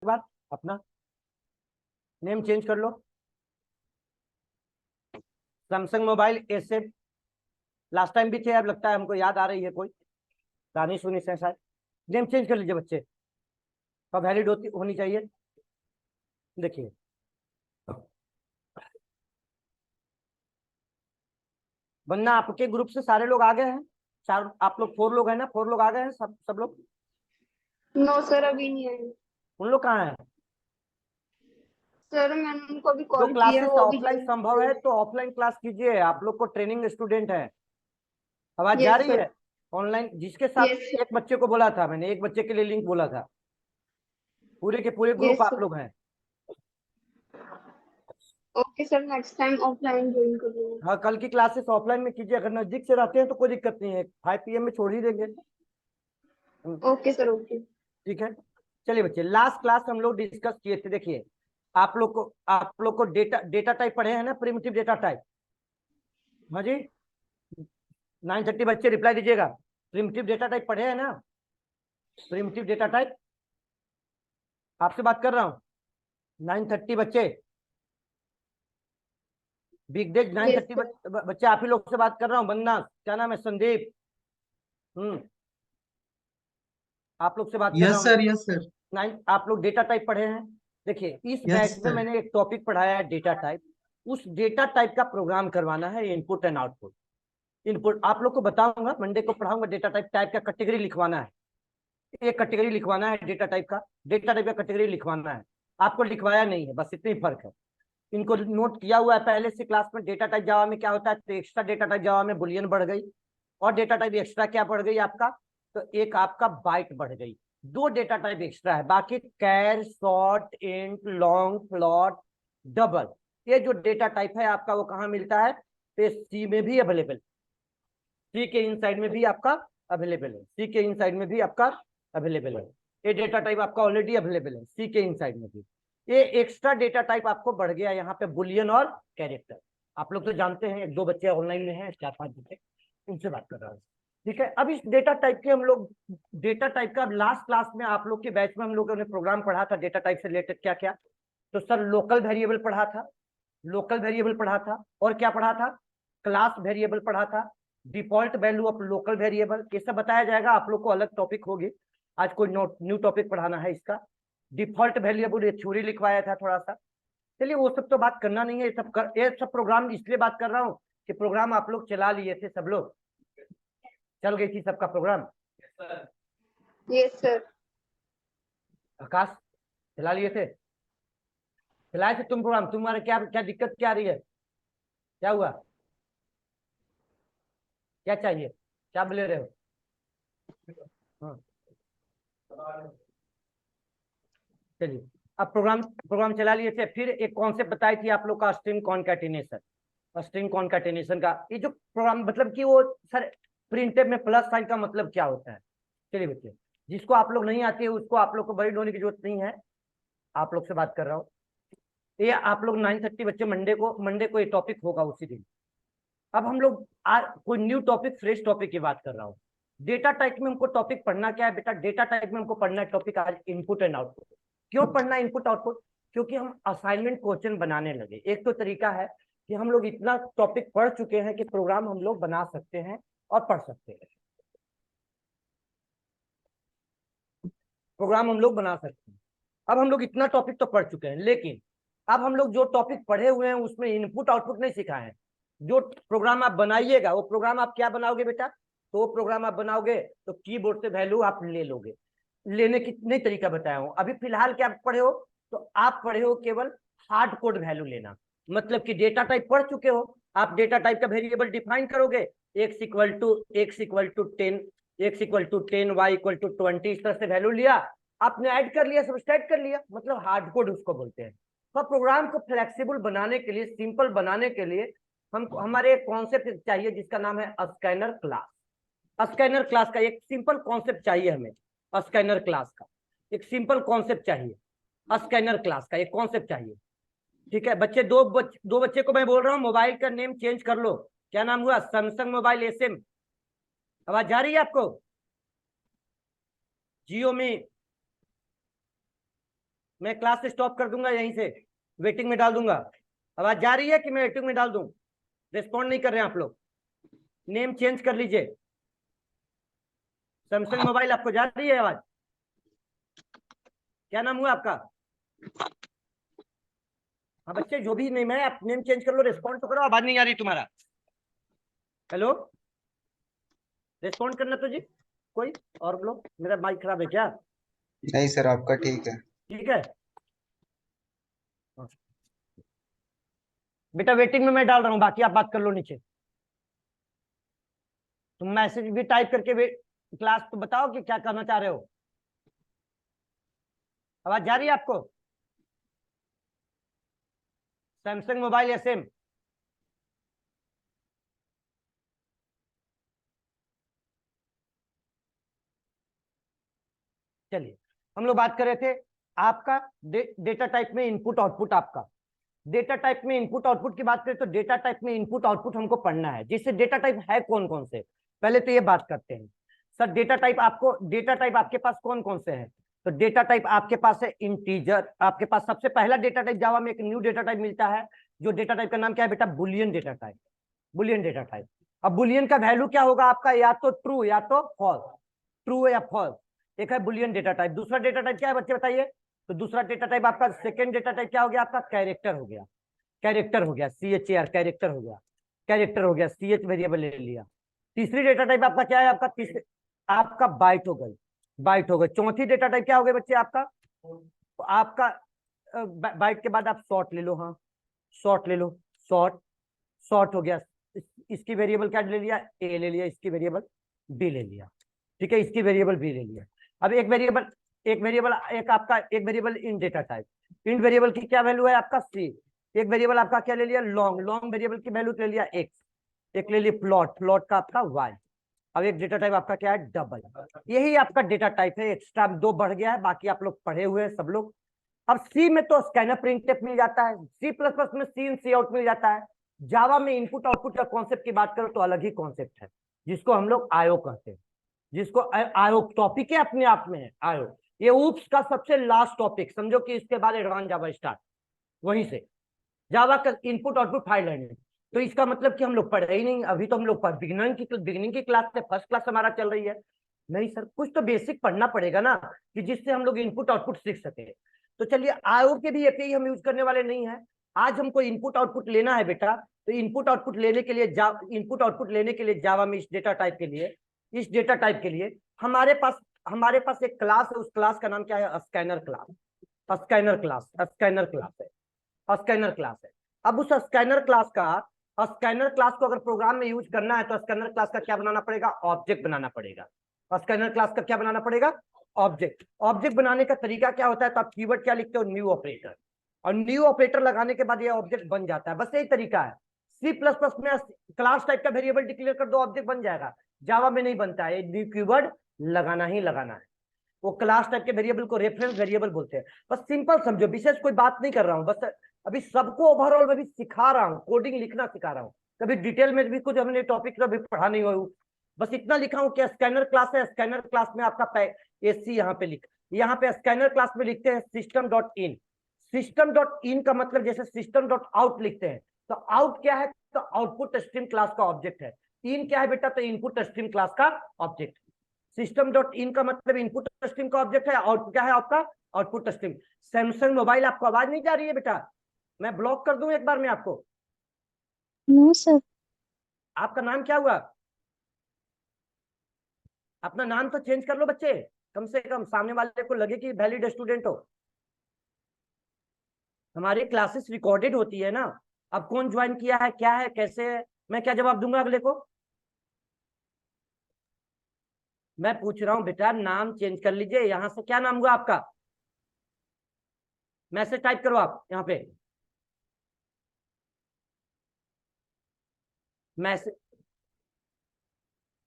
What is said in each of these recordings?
बार अपना name change कर लो, Samsung mobile S. Last time भी थे, अब लगता है हमको याद आ रही है कोई दानिश उनिश है शायद। नेम चेंज कर लीजिए बच्चे, कब वैलिड होनी चाहिए। देखिए वरना आपके ग्रुप से सारे लोग आ गए हैं, चार आप लोग 4 लोग हैं ना, 4 लोग आ गए हैं, सब लोग। नो सर, अभी नहीं आए। उन लोग कहाँ हैं? सर मैंने उनको अभी जो कॉल किया है, क्लासेस वो अभी ऑफलाइन ज्वाइन संभव कर है रहे तो ऑफलाइन क्लास कीजिए, आप लोग को ट्रेनिंग स्टूडेंट है। आवाज हैं। जा यस रही सर। है? ऑनलाइन जिसके साथ यस सर। एक बच्चे को बोला था मैंने, एक बच्चे के लिए लिंक बोला था, पूरे के पूरे ग्रुप यस आप सर। लोग हैं। Okay sir, next time offline join कर लूंगा। हाँ कल की क्लासेस ऑफलाइन में कीजिए, अगर नजदीक से रहते हैं तो कोई दिक्कत नहीं है, 5 PM में छोड़ ही देंगे। Okay sir, okay. ठीक है। चलिए बच्चे, लास्ट क्लास हम लोग डिस्कस किए थे, देखिए आप लोग को डेटा डेटा टाइप पढ़े हैं ना, प्रिमिटिव डेटा टाइप। हाँ जी, 9:30 बच्चे रिप्लाई दीजिएगा। प्रिमिटिव डेटा टाइप पढ़े हैं ना, प्रिमिटिव डेटा टाइप। आपसे बात कर रहा हूँ, 9:30 बच्चे, बिग डेज यस 9:30 सर। बच्चे आप ही लोग से बात कर रहा हूँ। बन्ना क्या नाम है, संदीप। हम्म, आप लोग से बात कर रहा यस हूँ। Sir, yes sir. 9 आप लोग डेटा टाइप पढ़े हैं। देखिए इस यस बैच में सर। मैंने एक टॉपिक पढ़ाया है डेटा टाइप। उस डेटा टाइप का प्रोग्राम करवाना है, इनपुट एंड आउटपुट। इनपुट आप लोग को बताऊंगा, मंडे को पढ़ाऊंगा। डेटा टाइप टाइप का कैटेगरी लिखवाना है, एक कैटेगरी लिखवाना है डेटा टाइप का। डेटा टाइप का कैटेगरी लिखवाना है, आपको लिखवाया नहीं है, बस इतनी फर्क है। इनको नोट किया हुआ है पहले से क्लास में। डेटा टाइप जावा में क्या होता है, तो एक्स्ट्रा डेटा टाइप जावा में बुलियन बढ़ गई, और डेटा टाइप एक्स्ट्रा क्या बढ़ गई आपका, तो एक आपका बाइट बढ़ गई। 2 डेटा टाइप एक्स्ट्रा है, बाकी char, short, int, long, float, double, ये जो डेटा टाइप है आपका वो कहाँ मिलता है, तो सी में भी अवेलेबल, सी के इनसाइड में भी आपका अवेलेबल है, सी के इनसाइड में भी आपका अवेलेबल है। ये डेटा टाइप आपका ऑलरेडी अवेलेबल है सी के इनसाइड में भी। ये एक्स्ट्रा डेटा टाइप आपको बढ़ गया यहाँ पे, बुलियन और कैरेक्टर। आप लोग तो जानते हैं, 1-2 बच्चे ऑनलाइन में हैं, 4-5 बच्चे, उनसे बात कर रहा हूँ। ठीक है, अब इस डेटा टाइप के हम लोग, डेटा टाइप का लास्ट क्लास में आप लोग के बैच में हम लोगों ने प्रोग्राम पढ़ा था डेटा टाइप से रिलेटेड क्या क्या। तो सर लोकल वेरिएबल पढ़ा था, लोकल वेरिएबल पढ़ा था, और क्या पढ़ा था, क्लास वेरिएबल पढ़ा था, default value of local variable, ये सब बताया जाएगा आप लोग को, अलग टॉपिक होगी। आज कोई न्यू टॉपिक पढ़ाना है इसका। डिफॉल्ट वेरिएबल ये थ्योरी लिखवाया था थोड़ा सा। चलिए वो सब तो बात करना नहीं है, ये सब प्रोग्राम इसलिए बात कर रहा हूँ कि प्रोग्राम आप लोग चला लिए थे, सब लोग चल गई थी सबका प्रोग्राम। Yes sir. आकाश चला लिए थे, चलाए थे तुम प्रोग्राम, तुम्हारे क्या क्या दिक्कत क्या आ रही है, क्या हुआ, क्या चाहिए, क्या बोले रहे हो? हाँ चलिए, अब प्रोग्राम प्रोग्राम चला लिए थे। फिर एक कॉन्सेप्ट बताई थी आप लोग का, स्ट्रिंग कॉनकैटिनेशन। स्ट्रिंग कॉनकैटिनेशन का ये जो प्रोग्राम, मतलब कि वो सर प्रिंटेड में प्लस साइन का मतलब क्या होता है। चलिए बच्चे, जिसको आप लोग नहीं आती है उसको आप लोग को बड़ी होने की जरूरत नहीं है, आप लोग से बात कर रहा हूँ। ये आप लोग 9:30 बच्चे, मंडे को ये टॉपिक होगा उसी दिन। अब हम लोग कोई न्यू टॉपिक, फ्रेश टॉपिक की बात कर रहा हूँ। डेटा टाइप में हमको टॉपिक पढ़ना क्या है बेटा, डेटा टाइप में हमको पढ़ना है टॉपिक आज इनपुट एंड आउटपुट। क्यों पढ़ना इनपुट आउटपुट, क्योंकि हम असाइनमेंट क्वेश्चन बनाने लगे। एक तो तरीका है कि हम लोग इतना टॉपिक पढ़ चुके हैं कि प्रोग्राम हम लोग बना सकते हैं और पढ़ सकते हैं, प्रोग्राम हम लोग बना सकते हैं। अब हम लोग इतना टॉपिक तो पढ़ चुके हैं, लेकिन अब हम लोग जो टॉपिक पढ़े हुए हैं उसमें इनपुट आउटपुट नहीं सीखा है। जो प्रोग्राम आप बनाइएगा वो प्रोग्राम आप क्या बनाओगे बेटा, तो वो प्रोग्राम आप बनाओगे तो कीबोर्ड से वैल्यू आप ले लोगे। लेने की नहीं तरीका बताया हूं। अभी फिलहाल क्या पढ़े हो, तो आप पढ़े हो केवल हार्ड कोड वैल्यू लेना, मतलब कि डेटा टाइप पढ़ चुके हो। आप डेटा टाइप का वेरिएबल डिफाइन करोगे, x=10, x=10, y=20, इस तरह से वैल्यू लिया, आपने ऐड कर लिया, सब्सट्रैक्ट कर लिया, मतलब हार्ड कोड उसको बोलते हैं। तो प्रोग्राम को फ्लेक्सिबल बनाने के लिए, सिंपल बनाने के लिए हमको हमारे एक कॉन्सेप्ट चाहिए जिसका नाम है स्कैनर क्लास। स्कैनर क्लास का एक सिंपल कॉन्सेप्ट चाहिए हमें, स्कैनर क्लास का एक सिंपल कॉन्सेप्ट चाहिए, स्कैनर क्लास का एक कॉन्सेप्ट चाहिए। ठीक है बच्चे, दो बच्चे को मैं बोल रहा हूँ मोबाइल का नेम चेंज कर लो। क्या नाम हुआ, सैमसंग मोबाइल एसएम। आवाज जा रही है आपको, जियो में मैं क्लास स्टॉप कर दूंगा, यहीं से वेटिंग में डाल दूंगा। आवाज जा रही है कि मैं वेटिंग में डाल दूं? रिस्पॉन्ड नहीं कर रहे हैं आप लोग। नेम चेंज कर लीजिए। सैमसंग मोबाइल, आपको जा रही है आवाज? क्या नाम हुआ आपका? हाँ बच्चे, जो भी नेम है आप नेम चेंज कर लो, रिस्पॉन्ड तो करो। आवाज नहीं आ रही तुम्हारा। हेलो, रिस्पॉन्ड करना तो जी कोई और लोग। मेरा माइक खराब है क्या? नहीं सर, आपका ठीक है। ठीक है बेटा, वेटिंग में मैं डाल रहा हूँ, बाकी आप बात कर लो नीचे। तुम मैसेज भी टाइप करके क्लास तो बताओ कि क्या कहना चाह रहे हो। आवाज जा रही है आपको? Samsung mobile SM. चलिए, हम लोग बात कर रहे थे आपका डेटा टाइप में इनपुट आउटपुट। आपका डेटा टाइप में इनपुट आउटपुट की बात करें तो डेटा टाइप में इनपुट आउटपुट हमको पढ़ना है। जिससे डेटा टाइप है कौन कौन से, पहले तो ये बात करते हैं। सर डेटा टाइप आपके पास कौन कौन से हैं? तो डेटा टाइप आपके पास है इंटीजर। आपके पास सबसे पहला डेटा टाइप जावा में एक न्यू डेटा टाइप मिलता है। जो डेटा टाइप का नाम क्या है बेटा? Boolean data type. Boolean data type. अब बुलियन का वैल्यू क्या होगा आपका? या तो ट्रू या तो फॉल्स। ट्रू या फॉल्स, एक है बुलियन डेटा टाइप। दूसरा डेटा टाइप क्या है बच्चे बताइए? तो दूसरा डेटा टाइप आपका, सेकंड डेटा टाइप क्या हो गया आपका? कैरेक्टर हो गया। कैरेक्टर हो गया, CHAR, कैरेक्टर हो गया। कैरेक्टर हो गया, CH वेरिएबल ले लिया। तीसरी डेटा टाइप आपका क्या है? आपका तीसरे आपका बाइट हो गई। बाइट हो गई। चौथी डेटा टाइप क्या हो गया बच्चे आपका? आपका बाइट के बाद आप शॉर्ट ले लो। हाँ, शॉर्ट ले लो। शॉर्ट, शॉर्ट हो गया। इसकी वेरिएबल क्या ले लिया? ए ले लिया। इसकी वेरिएबल बी ले लिया। ठीक है, इसकी वेरिएबल बी ले लिया। अब एक variable in data type. In variable की क्या वैल्यू है आपका? सी। एक वेरिएबल आपका क्या ले लिया? लॉन्ग। लॉन्ग वेरिएबल की वैल्यू ले लिया एक्स। एक ले लिया प्लॉट। प्लॉट का आपका वाई। अब एक डेटा टाइप आपका क्या है? डबल। यही आपका डेटा टाइप है। एक्स्ट्रा 2 बढ़ गया है, बाकी आप लोग पढ़े हुए हैं सब लोग। अब सी में तो स्कैनर प्रिंटफ मिल जाता है। C++ में सी इन सी आउट मिल जाता है। जावा में इनपुट आउटपुट का कॉन्सेप्ट की बात करो तो अलग ही कॉन्सेप्ट है, जिसको हम लोग आयो कहते हैं। जिसको आयो टॉपिक है, अपने आप में है आयो। ये ऊप्स का सबसे लास्ट टॉपिक समझो कि इसके बाद एडवांस जावा स्टार्ट। वहीं से जावा का इनपुट आउटपुट फाइल है। तो इसका मतलब कि हम लोग पढ़ रहे ही नहीं। अभी तो हम लोग बिगिनिंग की क्लास से फर्स्ट क्लास हमारा चल रही है। नहीं सर, कुछ तो बेसिक पढ़ना पड़ेगा ना, कि जिससे हम लोग इनपुट आउटपुट सीख सके। तो चलिए, आयो के भी एपीआई हम यूज करने वाले नहीं है। आज हमको इनपुट आउटपुट लेना है बेटा। तो इनपुट आउटपुट लेने के लिए जावा में इस डेटा टाइप के लिए हमारे पास एक क्लास है। उस क्लास का नाम क्या है? Scanner class. स्कैनर क्लास है। स्कैनर क्लास है। अब उस स्कैनर क्लास को अगर प्रोग्राम में यूज करना है तो स्कैनर क्लास का क्या बनाना पड़ेगा? ऑब्जेक्ट बनाना पड़ेगा। स्कैनर क्लास का क्या बनाना पड़ेगा? ऑब्जेक्ट। ऑब्जेक्ट बनाने का तरीका क्या होता है? तो आप कीवर्ड क्या लिखते हो? New operator. और न्यू ऑपरेटर लगाने के बाद ये ऑब्जेक्ट बन जाता है। बस यही तरीका है। C++ में क्लास टाइप का वेरिएबल डिक्लेयर कर दो, ऑब्जेक्ट बन जाएगा। जावा में नहीं बनता है, न्यू कीवर्ड लगाना ही लगाना है। वो क्लास टाइप के वेरिएबल को रेफरेंस वेरिएबल बोलते हैं। बस सिंपल समझो, विशेष कोई बात नहीं कर रहा हूँ। बस अभी सबको ओवरऑल में भी सिखा रहा हूँ, कोडिंग लिखना सिखा रहा हूँ। कभी डिटेल में भी कुछ हमने टॉपिक कभी पढ़ा नहीं हुआ। बस इतना लिखा हूँ कि स्कैनर क्लास है। स्कैनर क्लास में आपका एसी यहाँ पे स्कैनर क्लास में लिखते हैं सिस्टम डॉट इन। सिस्टम डॉट इन का मतलब जैसे सिस्टम डॉट आउट लिखते हैं। तो आउट क्या है? तो आउटपुट स्ट्रीम क्लास का ऑब्जेक्ट है। इन क्या है बेटा? तो इनपुट स्ट्रीम क्लास का ऑब्जेक्ट। सिस्टम डॉट इन का मतलब इनपुट स्ट्रीम का ऑब्जेक्ट है। आउटपुट क्या है आपका? Output stream. सैमसंग मोबाइल, आपको आवाज नहीं जा रही है बेटा? मैं ब्लॉक कर दूं एक बार में आपको? No sir. आपका नाम क्या हुआ? अपना नाम तो चेंज कर लो बच्चे, कम से कम सामने वाले को लगे कि वैलिड स्टूडेंट हो। हमारी क्लासेस रिकॉर्डेड होती है ना। अब कौन ज्वाइन किया है, क्या है, कैसे है, मैं क्या जवाब दूंगा अगले को? मैं पूछ रहा हूं बेटा, नाम चेंज कर लीजिए। यहां से क्या नाम हुआ आपका? मैसेज टाइप करो आप यहाँ पे। मैसेज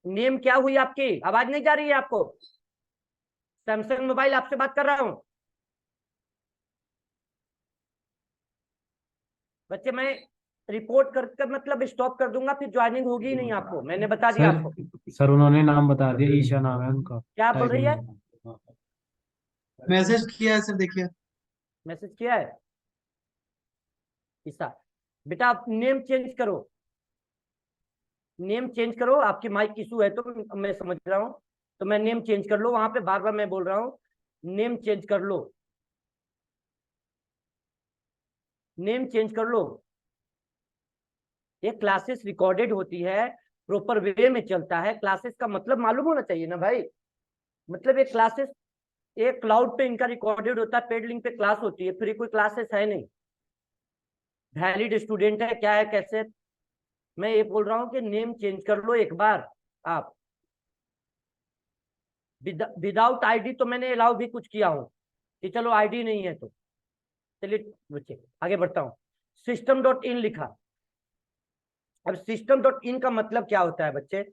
नेम क्या हुई आपकी? आवाज नहीं जा रही है आपको? सैमसंग मोबाइल आपसे बात कर रहा हूं बच्चे। मैं रिपोर्ट कर मतलब स्टॉप कर दूंगा, फिर ज्वाइनिंग होगी ही नहीं आपको। मैंने बता दिया आपको। सर उन्होंने नाम बता दिया, ईशा नाम है उनका। क्या बोल रही है? मैसेज किया है सर, देखिए। मैसेज किया है ईसा? बेटा आप नेम चेंज करो, नेम चेंज करो। आपकी माइक इशू है तो मैं समझ रहा हूँ, तो मैं नेम चेंज कर लो। वहां पे बार बार मैं बोल रहा हूँ नेम चेंज कर लो, नेम चेंज कर लो। ये क्लासेस रिकॉर्डेड होती है, प्रॉपर वे में चलता है। क्लासेस का मतलब मालूम होना चाहिए ना भाई। मतलब ये क्लासेस, एक क्लाउड पे इनका रिकॉर्डेड होता है, पेड लिंक पे क्लास होती है, फ्री कोई क्लासेस है नहीं। वैलिड स्टूडेंट है क्या है कैसे? मैं ये बोल रहा हूँ कि नेम चेंज कर लो एक बार आप। विदाउट आईडी तो मैंने अलाउ भी कुछ किया हूँ कि चलो आईडी नहीं है तो चलिए बच्चे आगे बढ़ता हूँ। सिस्टम डॉट इन लिखा। अब सिस्टम डॉट इन का मतलब क्या होता है बच्चे?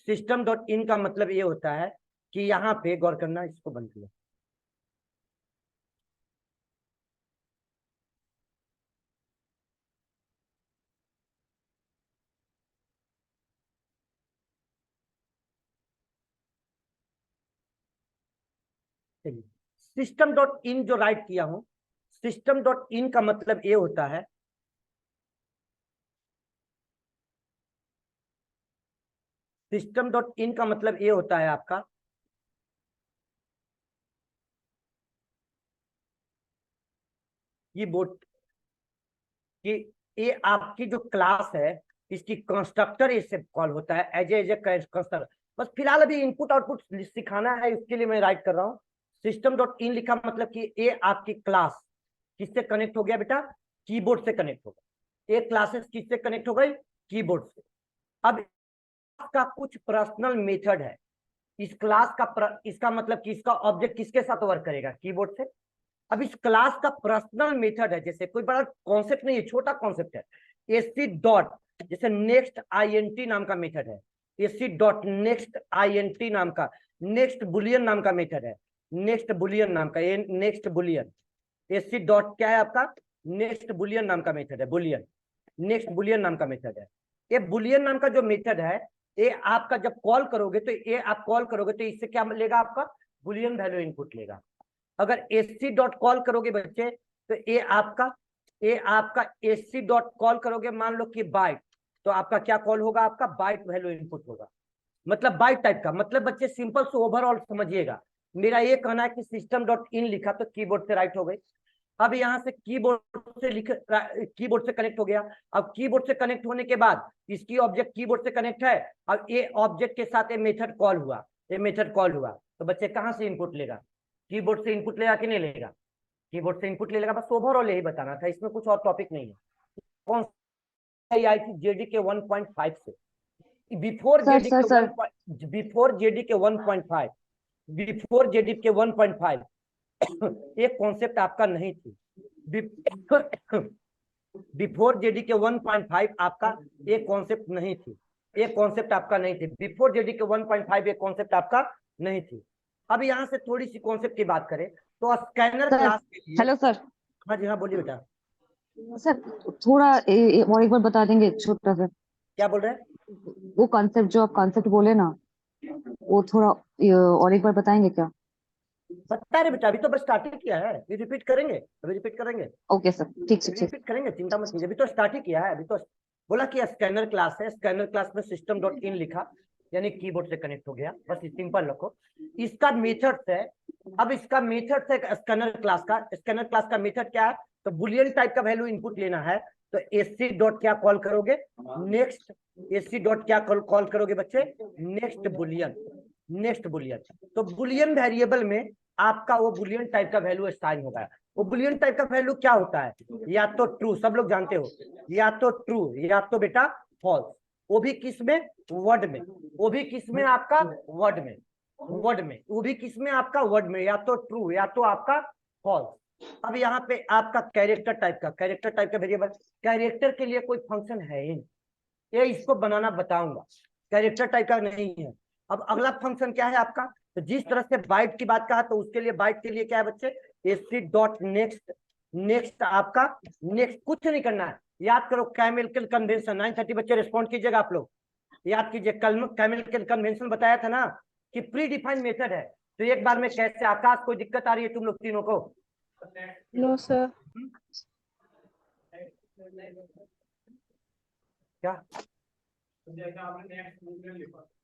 सिस्टम डॉट इन का मतलब ये होता है कि यहाँ पे गौर करना, इसको बंद किया। सिस्टम डॉट इन जो राइट किया हूं, सिस्टम डॉट इन का मतलब ये होता है, सिस्टम डॉट इन का मतलब ये होता है आपका कीबोर्ड कि ये आपकी जो क्लास है इसकी कंस्ट्रक्टर इससे कॉल होता है एज ए कंस्ट्रक्टर। बस फिलहाल अभी इनपुट आउटपुट सिखाना है, इसके लिए मैं राइट कर रहा हूँ। सिस्टम डॉट इन लिखा मतलब कि ये आपकी क्लास किससे कनेक्ट हो गया बेटा? कीबोर्ड से कनेक्ट हो गया। ये क्लासेस किससे कनेक्ट हो गई? कीबोर्ड से। अब का कुछ पर्सनल मेथड है इस क्लास का, इसका मतलब कि इसका ऑब्जेक्ट किसके साथ वर्क करेगा? कीबोर्ड से। अब इस क्लास का पर्सनल मेथड है, जैसे कोई बड़ा कॉन्सेप्ट नहीं है, छोटा कॉन्सेप्ट है। एसी डॉट, जैसे नेक्स्ट आईएनटी नाम का मेथड है, एसी डॉट नेक्स्ट आईएनटी नाम का, नेक्स्ट बुलियन नाम का मेथड है, नेक्स्ट बुलियन नाम का, ये नेक्स्ट बुलियन, एसी डॉट क्या है आपका? नेक्स्ट बुलियन नाम का मेथड है, बुलियन, नेक्स्ट बुलियन नाम का मेथड है। ये बुलियन नाम का जो मेथड है, ये आपका जब कॉल करोगे तो ये आप कॉल करोगे तो इससे क्या लेगा? आपका बुलियन वैल्यू इनपुट लेगा। अगर एससी डॉट कॉल करोगे बच्चे तो ये आपका एससी डॉट कॉल करोगे, मान लो कि बाइट, तो आपका क्या कॉल होगा? आपका बाइट वैल्यू इनपुट होगा। मतलब बाइट टाइप का मतलब बच्चे सिंपल से ओवरऑल समझिएगा। मेरा ये कहना है कि सिस्टम डॉट इन लिखा तो कीबोर्ड से राइट हो गई। अब यहाँ से कीबोर्ड से कनेक्ट हो गया। अब कीबोर्ड से कनेक्ट होने के बाद इसकी ऑब्जेक्ट कीबोर्ड से कनेक्ट है। अब ये ऑब्जेक्ट के साथ ये मेथड कॉल हुआ, ये मेथड कॉल हुआ, तो बच्चे कहाँ से इनपुट लेगा? कीबोर्ड से इनपुट लेगा कि नहीं लेगा? कीबोर्ड से इनपुट ले लेगा। बस ओवरऑल यही बताना था, इसमें कुछ और टॉपिक नहीं है। कौन आई थी? जेडी के 1.5 से। बिफोर सर जेडी सर के सर 1, बिफोर जेडी के 1.5, बिफोर जेडी के 1.5 एक कॉन्सेप्ट आपका नहीं थी। बिफोर जेडी के 1.5 आपका एक कॉन्सेप्ट नहीं थी, एक कॉन्सेप्ट आपका नहीं थी। बिफोर जेडी के 1.5 एक कॉन्सेप्ट आपका नहीं थी। अब यहाँ से थोड़ी सी कॉन्सेप्ट की बात करें तो स्कैनर सर क्लास के लिए। Hello sir. हाँ जी हाँ, बोलिए बेटा। सर थोड़ा और एक बार बता देंगे छोटा सा? क्या बोल रहे हैं? वो कॉन्सेप्ट जो आप कॉन्सेप्ट बोले ना, वो थोड़ा और एक बार बताएंगे क्या? बता रहे बेटा, अभी तो बस स्टार्ट ही किया है, अभी रिपीट करेंगे, अभी रिपीट करेंगे, ओके सर, ठीक ठीक ठीक। रिपीट करेंगे, चिंता मत कीजिए। अभी तो स्टार्ट ही किया है, अभी तो बोला कि स्कैनर क्लास है, स्कैनर क्लास में सिस्टम डॉट इन लिखा यानी कीबोर्ड से कनेक्ट हो गया, बस सिंपल रखो। इसका मेथड है, अब इसका मेथड है स्कैनर क्लास का। स्कैनर क्लास का मेथड क्या है? तो बुलियन टाइप का वैल्यू इनपुट लेना है, तो एससी डॉट क्या कॉल करोगे? नेक्स्ट। एससी डॉट क्या कॉल करोगे बच्चे? Next Boolean, next Boolean. तो बुलियन वेरिएबल में आपका वो बुलियन टाइप का वैल्यू साइन होगा। वो बुलियन टाइप का वैल्यू क्या होता है? या तो ट्रू, सब लोग जानते हो, या तो ट्रू या तो बेटा फॉल्स। वो भी किस में? वर्ड में। वो भी किस में? आपका वर्ड में, वर्ड में। वो भी किस में? आपका वर्ड में, या तो ट्रू या तो आपका फॉल्स। अब यहाँ पे आपका कैरेक्टर टाइप का, कैरेक्टर टाइप का वेरिएबल, कैरेक्टर के लिए कोई फंक्शन है ही नहीं, ये इसको बनाना बताऊंगा, कैरेक्टर टाइप का नहीं है। अब अगला फंक्शन क्या है आपका? तो जिस तरह से बाइट की बात कहा, तो उसके लिए बाइट के लिए क्या है बच्चे? एससी डॉट नेक्स्ट, नेक्स्ट आपका नेक्स्ट, कुछ नहीं करना है, याद करो केमिकल कन्वेंशन। 9:30 बच्चे रिस्पॉन्ड कीजिएगा आप लोग, याद कीजिए। कल केमिकल कन्वेंशन बताया था ना कि प्री डिफाइंड मेथड है। तो एक बार में कैसे, आकाश कोई दिक्कत आ रही है तुम लोग तीनों को? No sir. क्या?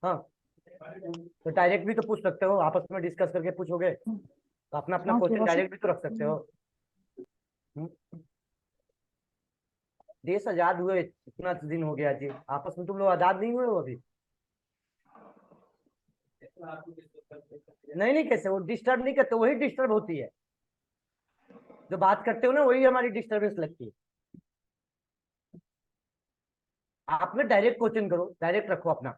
हाँ, तो डायरेक्ट भी तो पूछ सकते हो, आपस में डिस्कस करके पूछोगे तो अपना अपना क्वेश्चन डायरेक्ट भी तो रख सकते हो। देश आजाद हुए इतना दिन हो गया जी, आपस में तुम लोग आजाद नहीं हुए हो अभी? नहीं नहीं, कैसे? वो डिस्टर्ब नहीं करते, वही डिस्टर्ब होती है। जो बात करते हो ना वही हमारी डिस्टर्बेंस लगती है। आप में डायरेक्ट क्वेश्चन करो, डायरेक्ट रखो अपना।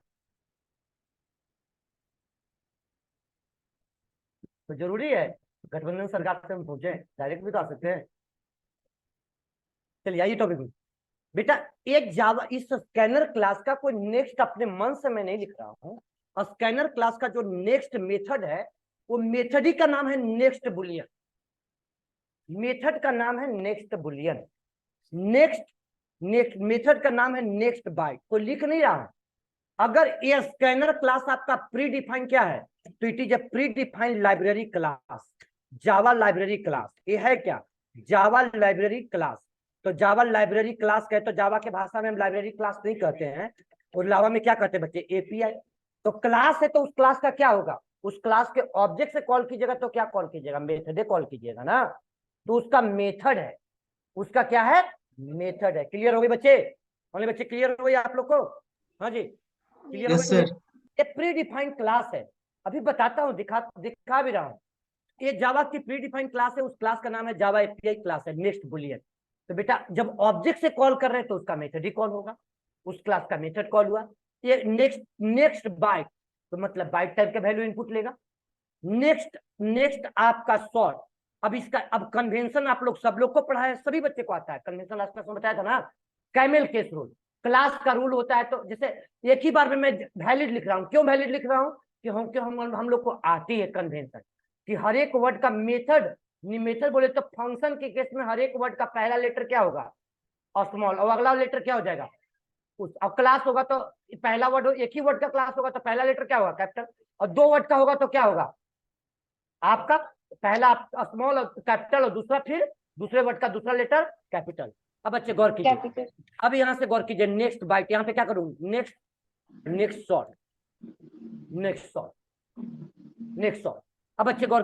तो जरूरी है गठबंधन सरकार से हम पूछे, डायरेक्ट भी तो आ सकते हैं। चलिए आइए टॉपिक में। बेटा एक जावा इस स्कैनर क्लास का कोई नेक्स्ट अपने मन से मैं नहीं लिख रहा हूँ। स्कैनर क्लास का जो नेक्स्ट मेथड है वो मेथड ही का नाम है नेक्स्ट बुलियन। मेथड का नाम है नेक्स्ट बुलियन। नेक्स्ट मेथड का नाम है नेक्स्ट बाइट। कोई लिख नहीं रहा है। अगर ये स्कैनर क्लास आपका प्री डिफाइन क्या है तो it is a pre defined library class, Java library class. ये है क्या? जावा लाइब्रेरी क्लास। तो जावा लाइब्रेरी क्लास कहे तो जावा के भाषा में हम लाइब्रेरी क्लास नहीं कहते हैं, और जावा में क्या कहते हैं बच्चे? एपीआई। तो क्लास है तो उस क्लास का क्या होगा? उस क्लास के ऑब्जेक्ट से कॉल कीजिएगा तो क्या कॉल कीजिएगा? मेथड कॉल कीजिएगा ना। तो उसका मेथड है, उसका क्या है? मेथड है। क्लियर हो गई बच्चे? ओनली बच्चे क्लियर हो गई आप लोग को? हाँ जी क्लियर हो यस गई? सर। ये प्री डिफाइंड क्लास है। अभी बताता हूँ, दिखा भी रहा हूँ। ये जावा की प्री डिफाइंड क्लास है, उस क्लास का नाम है जावा एपीआई क्लास है, नेक्स्ट बुलियन। तो बेटा जब ऑब्जेक्ट से कॉल कर रहे हैं तो उसका मेथड ही कॉल होगा, उस क्लास का मेथड कॉल हुआ। ये नेक्स्ट बाइट तो मतलब बाइट टाइप का वैल्यू इनपुट लेगा। नेक्स्ट आपका सॉर्ट। अब इसका अब कन्वेंशन आप लोग सब लोग को पढ़ा है, सभी बच्चे को आता है कन्वेंशन, लास्ट क्लास में बताया था ना। कैमल केस रूल, क्लास का रूल होता है। तो जैसे एक ही बार में मैं वैलिड लिख रहा हूँ, क्यों वैलिड लिख रहा हूँ? कि हम लोग को आती है कन्वेंशन कि हर एक वर्ड का मेथड, मेथड बोले तो फंक्शन के केस में हर एक वर्ड का पहला लेटर क्या होगा? स्मॉल, और अगला लेटर क्या हो जाएगा? उस अब क्लास होगा तो पहला वर्ड, एक ही वर्ड का क्लास होगा तो पहला लेटर क्या होगा? कैपिटल। और दो वर्ड का होगा तो क्या होगा आपका? पहला स्मॉल और कैपिटल, और दूसरा फिर दूसरे वर्ड का दूसरा लेटर कैपिटल। अब बच्चे गौर कीजिए, कैपिटल। अब यहां से गौर कीजिए। नेक्स्ट बाइट यहाँ पे क्या करूं? Next, next short, next short, next short. अब बच्चे गौर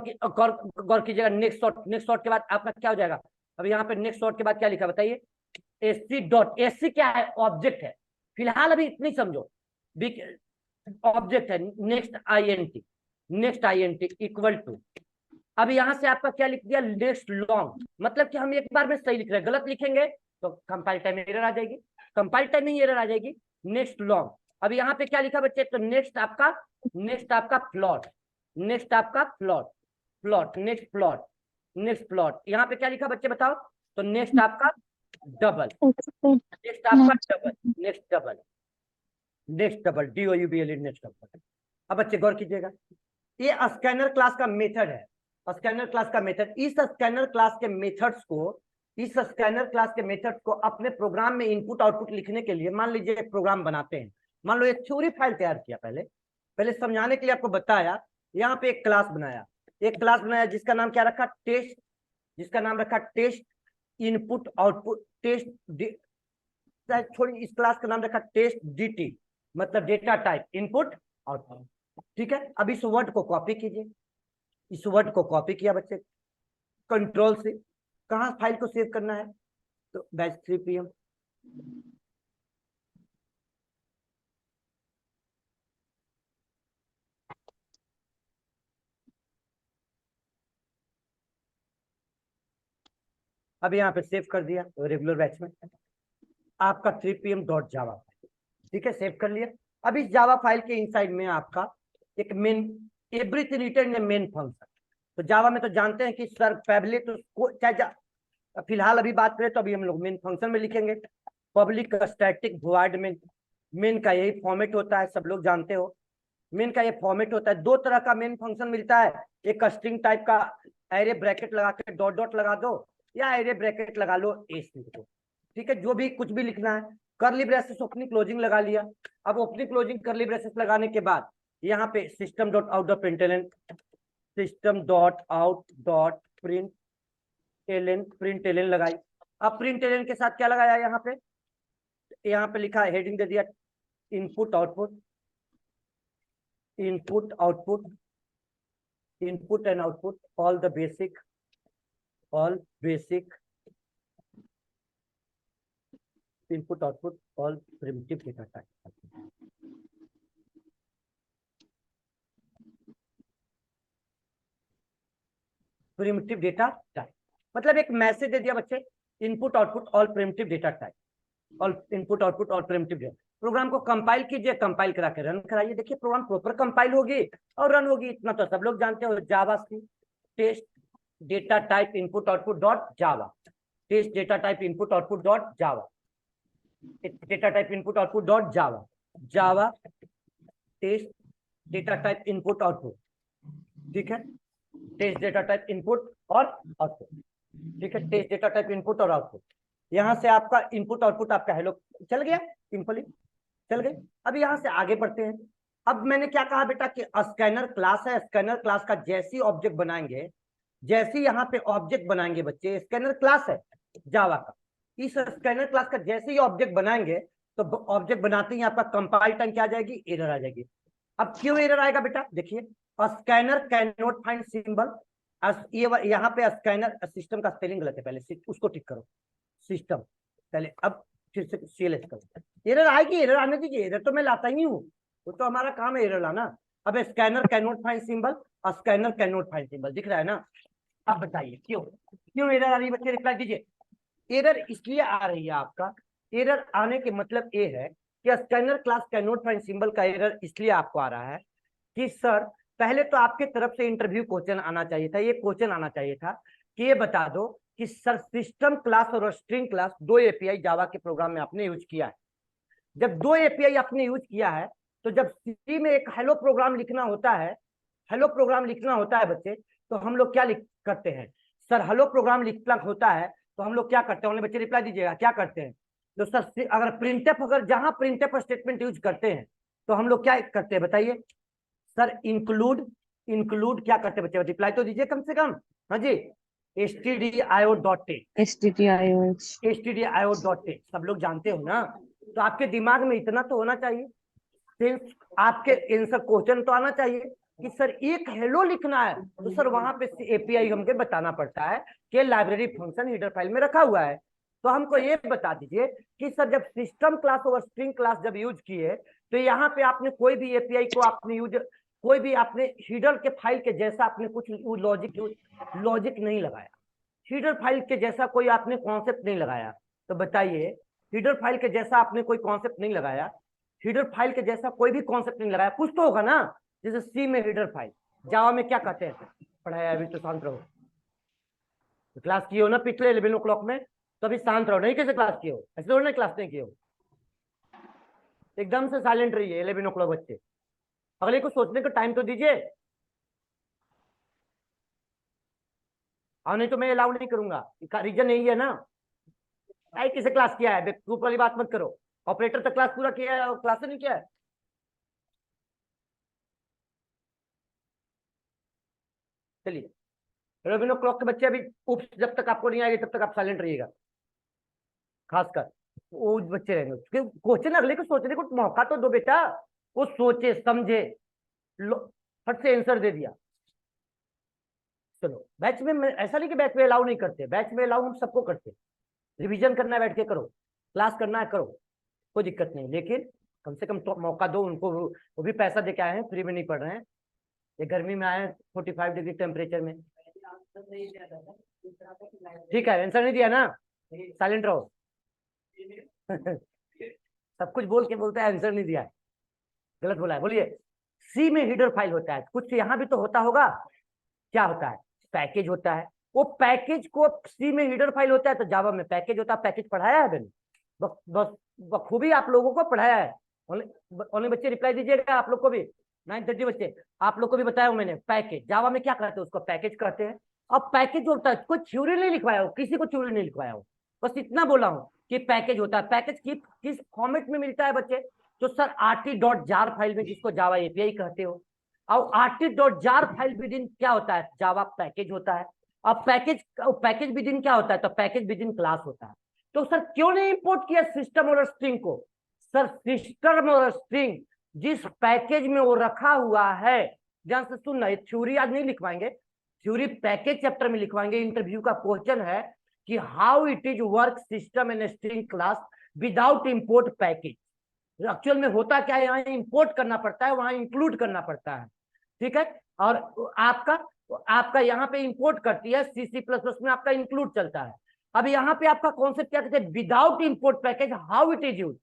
कीजिएगा। नेक्स्ट शॉर्ट, नेक्स्ट शॉर्ट के बाद आपका क्या हो जाएगा? अब यहाँ पे नेक्स्ट शॉर्ट के बाद क्या लिखा बताइए? एससी डॉट, एससी क्या है? ऑब्जेक्ट है। फिलहाल अभी इतनी समझो, ऑब्जेक्ट है। Next INT, next INT equal to, अब यहां से आपका क्या लिख दिया? Next long. मतलब कि हम एक बार में सही लिख रहे हैं, गलत लिखेंगे तो कंपाइल टाइम में एरर आ जाएगी, कंपाइल टाइम में एरर आ जाएगी। Next long. अब यहाँ पे क्या लिखा बच्चे? तो नेक्स्ट आपका प्लॉट, नेक्स्ट आपका plot, plot next plot, next plot. यहाँ पे क्या लिखा बच्चे बताओ? तो नेक्स्ट आपका डबल, नेक्स्ट आपका double, next double, next double, DOUBL, next double. अब बच्चे गौर कीजिएगा, ये स्कैनर क्लास का मेथड है। स्कैनर क्लास का मेथड, इस स्कैनर क्लास के मेथड्स को, इस स्कैनर क्लास के मेथड्स को अपने प्रोग्राम में इनपुट आउटपुट लिखने के लिए, मान लीजिए एक प्रोग्राम बनाते हैं। मान लो एक थ्योरी फाइल तैयार किया, पहले पहले समझाने के लिए आपको बताया। यहाँ पे एक क्लास बनाया, एक क्लास बनाया जिसका नाम क्या रखा? टेस्ट, जिसका नाम रखा टेस्ट इनपुट आउटपुट, टेस्ट छोड़ी, इस क्लास का नाम रखा टेस्ट DT, मतलब डेटा टाइप इनपुट आउटपुट। ठीक है, अब इस वर्ड को कॉपी कीजिए, इस वर्ड को कॉपी किया बच्चे कंट्रोल से। कहाँ फाइल को सेव करना है? तो बैच 3 PM। अब यहाँ पे सेव कर दिया रेगुलर बैच में, आपका 3 PM डॉट जावा। ठीक है, सेव कर लिया। अब इस जावा फाइल के इनसाइड में आपका एक मेन, एवरीथिंग रिटर्न इन मेन फंक्शन। तो जावा में तो जानते हैं कि सर पहले तो चाहे फिलहाल अभी बात करें तो अभी हम लोग मेन फंक्शन में लिखेंगे, public static void main. Main का यही फॉर्मेट होता है, सब लोग जानते हो। मेन का ये फॉर्मेट होता है। दो तरह का मेन फंक्शन मिलता है, एक स्ट्रिंग टाइप का, एरे ब्रैकेट लगा के डॉट डॉट लगा दो, या एरे ब्रैकेट लगा लो, एस लिख दो। ठीक है, जो भी कुछ भी लिखना है। करली ब्रेसेस ओपनिंग क्लोजिंग लगा लिया। अब ओपनिंग क्लोजिंग करली ब्रेसेस लगाने के बाद यहाँ पे system dot out dot println, system dot out dot print ln, print ln लगाई। अब प्रिंट एलन के साथ क्या लगाया यहाँ पे लिखा है, हेडिंग दे दिया input output, input output, input and output, all basic input output, all primitive data type. Primitive data type मतलब एक मैसेज दे दिया बच्चे, input output all primitive data type, all input output all primitive data. Program को compile कीजिए, compile करा के run कराइए। देखिए प्रोग्राम प्रॉपर कंपाइल होगी और रन होगी, इतना तो सब लोग जानते हो। Java C test data type input output dot Java, test data type input output dot Java, data type input output dot Java, Java test data type input output, ठीक है, टेस्ट डेटा टाइप इनपुट और output, ठीक है, test data type input और output. यहां से आपका input output आपका हेलो चल गया, सिंपली चल गए। अब यहां से आगे बढ़ते हैं। अब मैंने क्या कहा बेटा कि स्कैनर क्लास है, स्कैनर क्लास का जैसी ऑब्जेक्ट बनाएंगे, जैसी यहाँ पे ऑब्जेक्ट बनाएंगे बच्चे, स्कैनर क्लास है जावा का, इस स्कैनर क्लास का जैसे ही ऑब्जेक्ट बनाएंगे तो ऑब्जेक्ट बनाते ही आपका कंपाइल टाइम क्या आ जाएगी, एरर आ जाएगी। अब क्यों एरर आएगा बेटा, देखिए scanner can not find symbol, ये यहाँ पे स्कैनर, सिस्टम का स्पेलिंग गलत है, पहले उसको ठीक करो, सिस्टम पहले, अब फिर से CLS करो। एरर आएगी, एरर आने दीजिए, एरर तो मैं लाता ही नहीं हूँ, वो तो हमारा काम है एरर लाना। अब scanner can not find symbol, scanner can not find symbol दिख रहा है ना। अब बताइए क्यों एरर आ रही है बच्चे, रिप्लाई दीजिए। एरर इसलिए आ रही है, आपका एरर आने के मतलब ये है कि scanner class can not find symbol का एरर इसलिए आपको आ रहा है कि सर पहले तो आपके तरफ से इंटरव्यू क्वेश्चन आना चाहिए था, ये क्वेश्चन आना चाहिए था कि ये बता दो कि सर सिस्टम क्लास और स्ट्रिंग क्लास दो एपीआई जावा के प्रोग्राम में आपने यूज किया है। जब दो एपीआई आपने यूज किया है तो जब सी में एक हेलो प्रोग्राम लिखना होता है, हेलो प्रोग्राम लिखना होता है बच्चे, तो हम लोग क्या करते हैं, सर हेलो प्रोग्राम लिखना होता है तो हम लोग क्या करते हैं, बच्चे रिप्लाई दीजिएगा, क्या करते हैं। तो सर अगर प्रिंटफ, अगर जहां प्रिंटफ स्टेटमेंट यूज करते हैं तो हम लोग क्या करते हैं बताइए, सर इंक्लूड क्या करते हैं बच्चे, रिप्लाई तो दीजिए कम से कम। हाँ जी, stdio.t सब लोग जानते हो ना, तो आपके दिमाग में इतना तो होना चाहिए, सिर्फ आपके आंसर क्वेश्चन तो आना चाहिए कि सर एक हेलो लिखना है तो सर वहां पे एपीआई हमको बताना पड़ता है कि लाइब्रेरी फंक्शन हीडर फाइल में रखा हुआ है। तो हमको ये बता दीजिए कि सर जब सिस्टम क्लास और स्ट्रिंग क्लास जब यूज किए तो यहाँ पे आपने कोई भी एपीआई को आपने यूज, कोई भी आपने हीडर के फाइल के जैसा आपने कुछ लॉजिक नहीं लगाया, हीडर फाइल के जैसा कोई आपने कॉन्सेप्ट नहीं लगाया। तो बताइए हीडर फाइल के जैसा आपने कोई कॉन्सेप्ट नहीं लगाया, हीडर फाइल के जैसा कोई भी कॉन्सेप्ट नहीं लगाया, कुछ तो होगा ना। जैसे सी में हीडर फाइल, जावा में क्या कहते हैं, पढ़ाया अभी तो शांत रहो, तो क्लास किए हो ना पिछले 11 o'clock में, तो अभी शांत रहो, नहीं कैसे क्लास किए हो, ऐसे थोड़ी ना क्लास नहीं किए हो, एकदम से साइलेंट रहिए 11 o'clock बच्चे, अगले को सोचने का टाइम तो दीजिए, और नहीं तो मैं अलाउ नहीं करूंगा, रीजन यही है ना। आई किसे क्लास किया है, ग्रुप वाली बात मत करो, ऑपरेटर तक क्लास पूरा किया है और क्लास नहीं किया है। चलिए 11 o'clock के बच्चे अभी जब तक आपको नहीं आएगी तब तक आप साइलेंट रहिएगा, खासकर वो बच्चे रहेंगे, क्वेश्चन अगले को सोचने को मौका तो दो बेटा, वो सोचे समझे, फट से आंसर दे दिया। चलो बैच में ऐसा नहीं कि बैच में अलाउ नहीं करते, बैच में अलाउ हम सबको करते, रिवीजन करना है बैठ के करो, क्लास करना है करो, कोई दिक्कत नहीं, लेकिन कम से कम तो मौका दो उनको, वो भी पैसा दे के आए हैं, फ्री में नहीं पढ़ रहे हैं, ये गर्मी में आए हैं 45 डिग्री टेम्परेचर में। ठीक है, आंसर नहीं दिया ना, साइलेंट रहो सब कुछ बोल के बोलता है आंसर नहीं दिया है, गलत बोला है। बोलिए सी में हीडर फाइल होता है, कुछ यहाँ भी तो होता होगा, क्या होता है, पैकेज होता है, वो पैकेज को सी में हीडर फाइल होता है तो जावा में पैकेज होता है। पैकेज पढ़ाया है मैंने बखूबी आप लोगों को पढ़ाया है, ओनली बच्चे रिप्लाई दीजिएगा, आप लोग को भी 9:30 बच्चे, आप लोग को भी बताया हूं मैंने। पैकेज जावा में क्या कहते हैं, उसको पैकेज कहते हैं। अब पैकेज होता है, कोई थ्योरी नहीं लिखवाया हो, किसी को थ्योरी नहीं लिखवाया हो, बस इतना बोला हूं कि पैकेज होता है। पैकेज किस फॉर्मेट में मिलता है बच्चे, तो सर rt.jar फाइल में, जिसको जावा एपीआई कहते हो, और rt.jar फाइल विद इन क्या होता है, जावा पैकेज होता है। अब पैकेज विद इन क्या होता है, तो पैकेज विद इन क्लास होता है। तो सर क्यों नहीं इंपोर्ट किया सिस्टम और स्ट्रिंग को? सर सिस्टम और स्ट्रिंग जिस पैकेज में वो रखा हुआ है, ध्यान से सुनना, ये थ्योरी आज नहीं लिखवाएंगे, थ्योरी पैकेज चैप्टर में लिखवाएंगे। इंटरव्यू का क्वेश्चन है कि how it is work system and string class without import package. Actual में होता क्या है, यहाँ इंपोर्ट करना पड़ता है, वहां इंक्लूड करना पड़ता है, ठीक है। और आपका यहाँ पे इंपोर्ट करती है, C++ में आपका इंक्लूड चलता है। अब यहाँ पे आपका कॉन्सेप्ट क्या कहते हैं, without import package how it is use.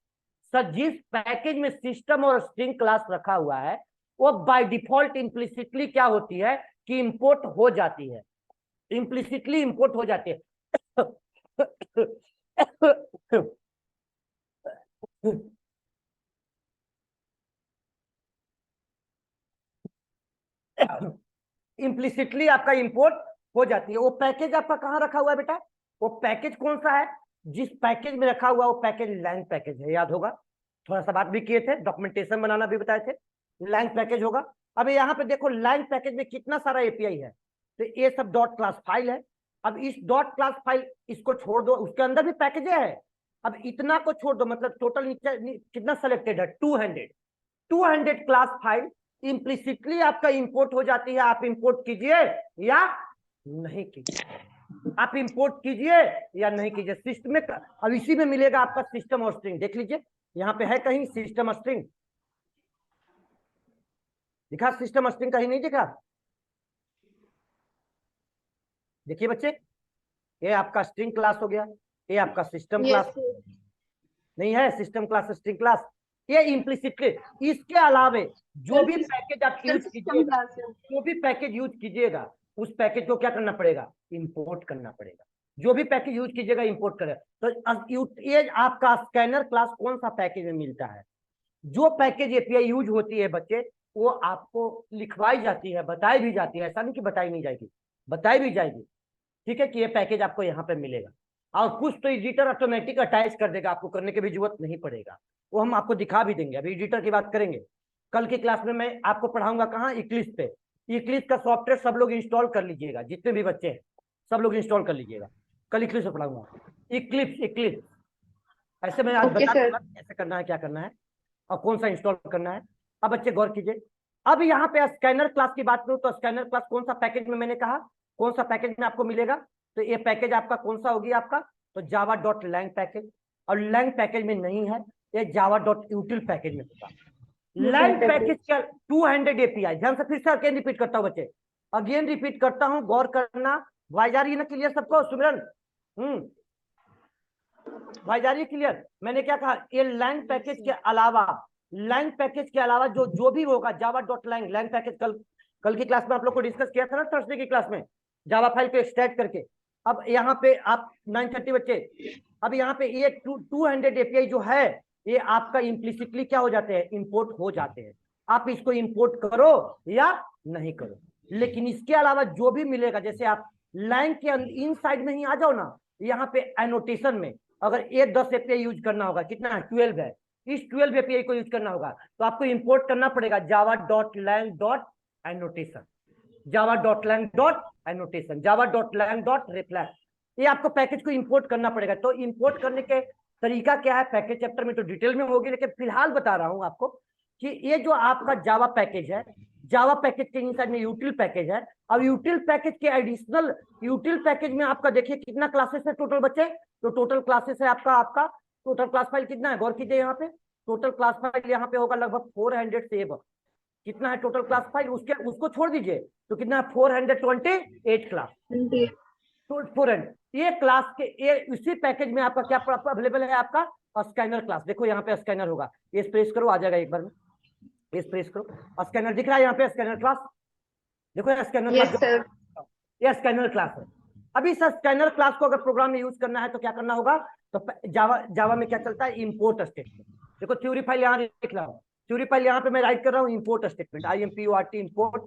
Sir जिस पैकेज में सिस्टम और स्ट्रिंग क्लास रखा हुआ है वो बाय डिफॉल्ट इम्प्लिसिटली क्या होती है कि इंपोर्ट हो जाती है, इम्प्लिसिटली इंपोर्ट हो जाती है। इम्प्लिसिटली आपका इंपोर्ट हो जाती है। वो पैकेज आपका कहाँ रखा हुआ है बेटा, वो पैकेज कौन सा है, जिस पैकेज में रखा हुआ वो पैकेज लैंग पैकेज है, याद होगा, थोड़ा सा बात भी किए थे, डॉक्यूमेंटेशन बनाना भी बताए थे, लैंग पैकेज होगा। अब यहाँ पे देखो लैंग पैकेज में कितना सारा एपीआई है, तो ये सब डॉट क्लास फाइल है। अब इस डॉट क्लास फाइल इसको छोड़ दो, उसके अंदर भी पैकेज है, अब इतना को छोड़ दो, मतलब टोटल कितना सेलेक्टेड है, 200 क्लास फाइल इम्प्लिसिटली आपका इंपोर्ट हो जाती है। आप इंपोर्ट कीजिए या नहीं कीजिए, आप इंपोर्ट कीजिए या नहीं कीजिए, सिस्टम में अब इसी में मिलेगा आपका सिस्टम और स्ट्रिंग। देख लीजिए यहाँ पे है कहीं सिस्टम और स्ट्रिंग दिखा, सिस्टम और स्ट्रिंग कहीं नहीं दिखा, देखिए बच्चे, ये आपका स्ट्रिंग क्लास हो गया, ये आपका सिस्टम Yes, क्लास sir. नहीं है, सिस्टम क्लास स्ट्रिंग क्लास, ये इम्प्लिसिटली। इसके अलावे जो भी पैकेज आप यूज System कीजिएगा, class है। जो भी पैकेज यूज कीजिएगा उस पैकेज को क्या करना पड़ेगा, इंपोर्ट करना पड़ेगा। जो भी पैकेज यूज कीजिएगा इंपोर्ट करें। तो ये आपका स्कैनर क्लास कौन सा पैकेज में मिलता है, जो पैकेज एपीआई यूज होती है बच्चे वो आपको लिखवाई जाती है, बताई भी जाती है, ऐसा नहीं कि बताई नहीं जाएगी, बताई भी जाएगी, ठीक है, कि ये पैकेज आपको यहाँ पे मिलेगा। और कुछ तो एडिटर ऑटोमेटिक अटैच कर देगा, आपको करने की भी जरूरत नहीं पड़ेगा, वो हम आपको दिखा भी देंगे। अभी एडिटर की बात करेंगे, कल की क्लास में मैं आपको पढ़ाऊंगा कहाँ, इक्लिप्स पे। इक्लिप्स का सॉफ्टवेयर सब लोग इंस्टॉल कर लीजिएगा, जितने भी बच्चे हैं सब लोग इंस्टॉल कर लीजिएगा, कल इक्लिप्स पे पढ़ाऊंगा। इक्लिप्स ऐसे मैं आज Okay, बता sir. दूंगा कैसे करना है, क्या करना है और कौन सा इंस्टॉल करना है। अब बच्चे गौर कीजिए, अब यहाँ पे स्कैनर क्लास की बात करूँ तो स्कैनर क्लास कौन सा पैकेज में, मैंने कहा कौन सा पैकेज में आपको मिलेगा, तो ये पैकेज आपका कौन सा होगी आपका, तो जावा डॉट लैंग पैकेज, और लैंग पैकेज में नहीं है, ये जावा डॉट यूटिल पैकेज में होगा। लैंग पैकेज क्या, 200 एपीआई, ध्यान से फिर से अगेन रिपीट करता हूँ बच्चे, अगेन रिपीट करता हूँ, गौर करना। वाई जा रही है ना क्लियर सबको, सुमिरन? भाई जा रही है क्लियर? मैंने क्या कहा, ये लैंग पैकेज के अलावा, लैंग पैकेज के अलावा जो भी होगा Java dot lang, lang package कल की क्लास में आप लोग को डिस्कस किया था ना, थर्सडे की क्लास में, जावा फाइल को एक्सट्रैक्ट करके। अब यहाँ पे आप 9:30 बच्चे, अब यहाँ पे ये 200 एपीआई जो है ये आपका इम्प्लिसिटली क्या हो जाते हैं, इंपोर्ट हो जाते हैं। आप इसको इंपोर्ट करो या नहीं करो, लेकिन इसके अलावा जो भी मिलेगा, जैसे आप लैंग के इन साइड में ही आ जाओ ना, यहाँ पे एनोटेशन में अगर ये 10 एपीआई यूज करना होगा, कितना है 12 है, इस 12 एपीआई को यूज करना होगा तो आपको इंपोर्ट करना पड़ेगा Java dot lang dot annotation, Java dot lang dot annotation, Java dot lang dot reflect, ये आपको पैकेज को इंपोर्ट करना पड़ेगा। तो इंपोर्ट करने के तरीका क्या है, पैकेज चैप्टर में तो डिटेल में होगी, लेकिन फिलहाल बता रहा हूं आपको कि ये जो आपका जावा पैकेज है, जावा पैकेज के इनसाइड में यूटिल पैकेज है। अब यूटिल पैकेज के एडिशनल यूटिल पैकेज में आपका देखिए कितना क्लासेस है टोटल बच्चे, तो टोटल क्लासेस है आपका टोटल क्लास फाइल कितना है, गौर कीजिए यहाँ पे, टोटल क्लास फाइल यहाँ पे होगा लगभग 400 से अब कितना है टोटल क्लास फाइल, उसको छोड़ दीजिए तो कितना है 428 क्लास, तो 400 ये क्लास के ये इसी पैकेज में आपका क्या अवेलेबल है, आपका स्कैनर क्लास। देखो यहाँ पे स्कैनर होगा, ये प्रेस करो आ जाएगा एक बार में, ये प्रेस करो, स्कैनर दिख रहा है यहाँ पे, स्कैनर क्लास देखो, ये स्कैनर Yes, क्लास, sir. ये स्कैनर क्लास है। अभी इस स्कैनर क्लास को अगर प्रोग्राम में यूज करना है तो क्या करना होगा, तो जावा में क्या चलता है, इंपोर्ट स्टेटमेंट। देखो थ्योरी फाइल यहाँ लिख रहा हूँ, थ्योरी फाइल यहाँ पे मैं राइट कर रहा हूँ, import statement, IMPORT import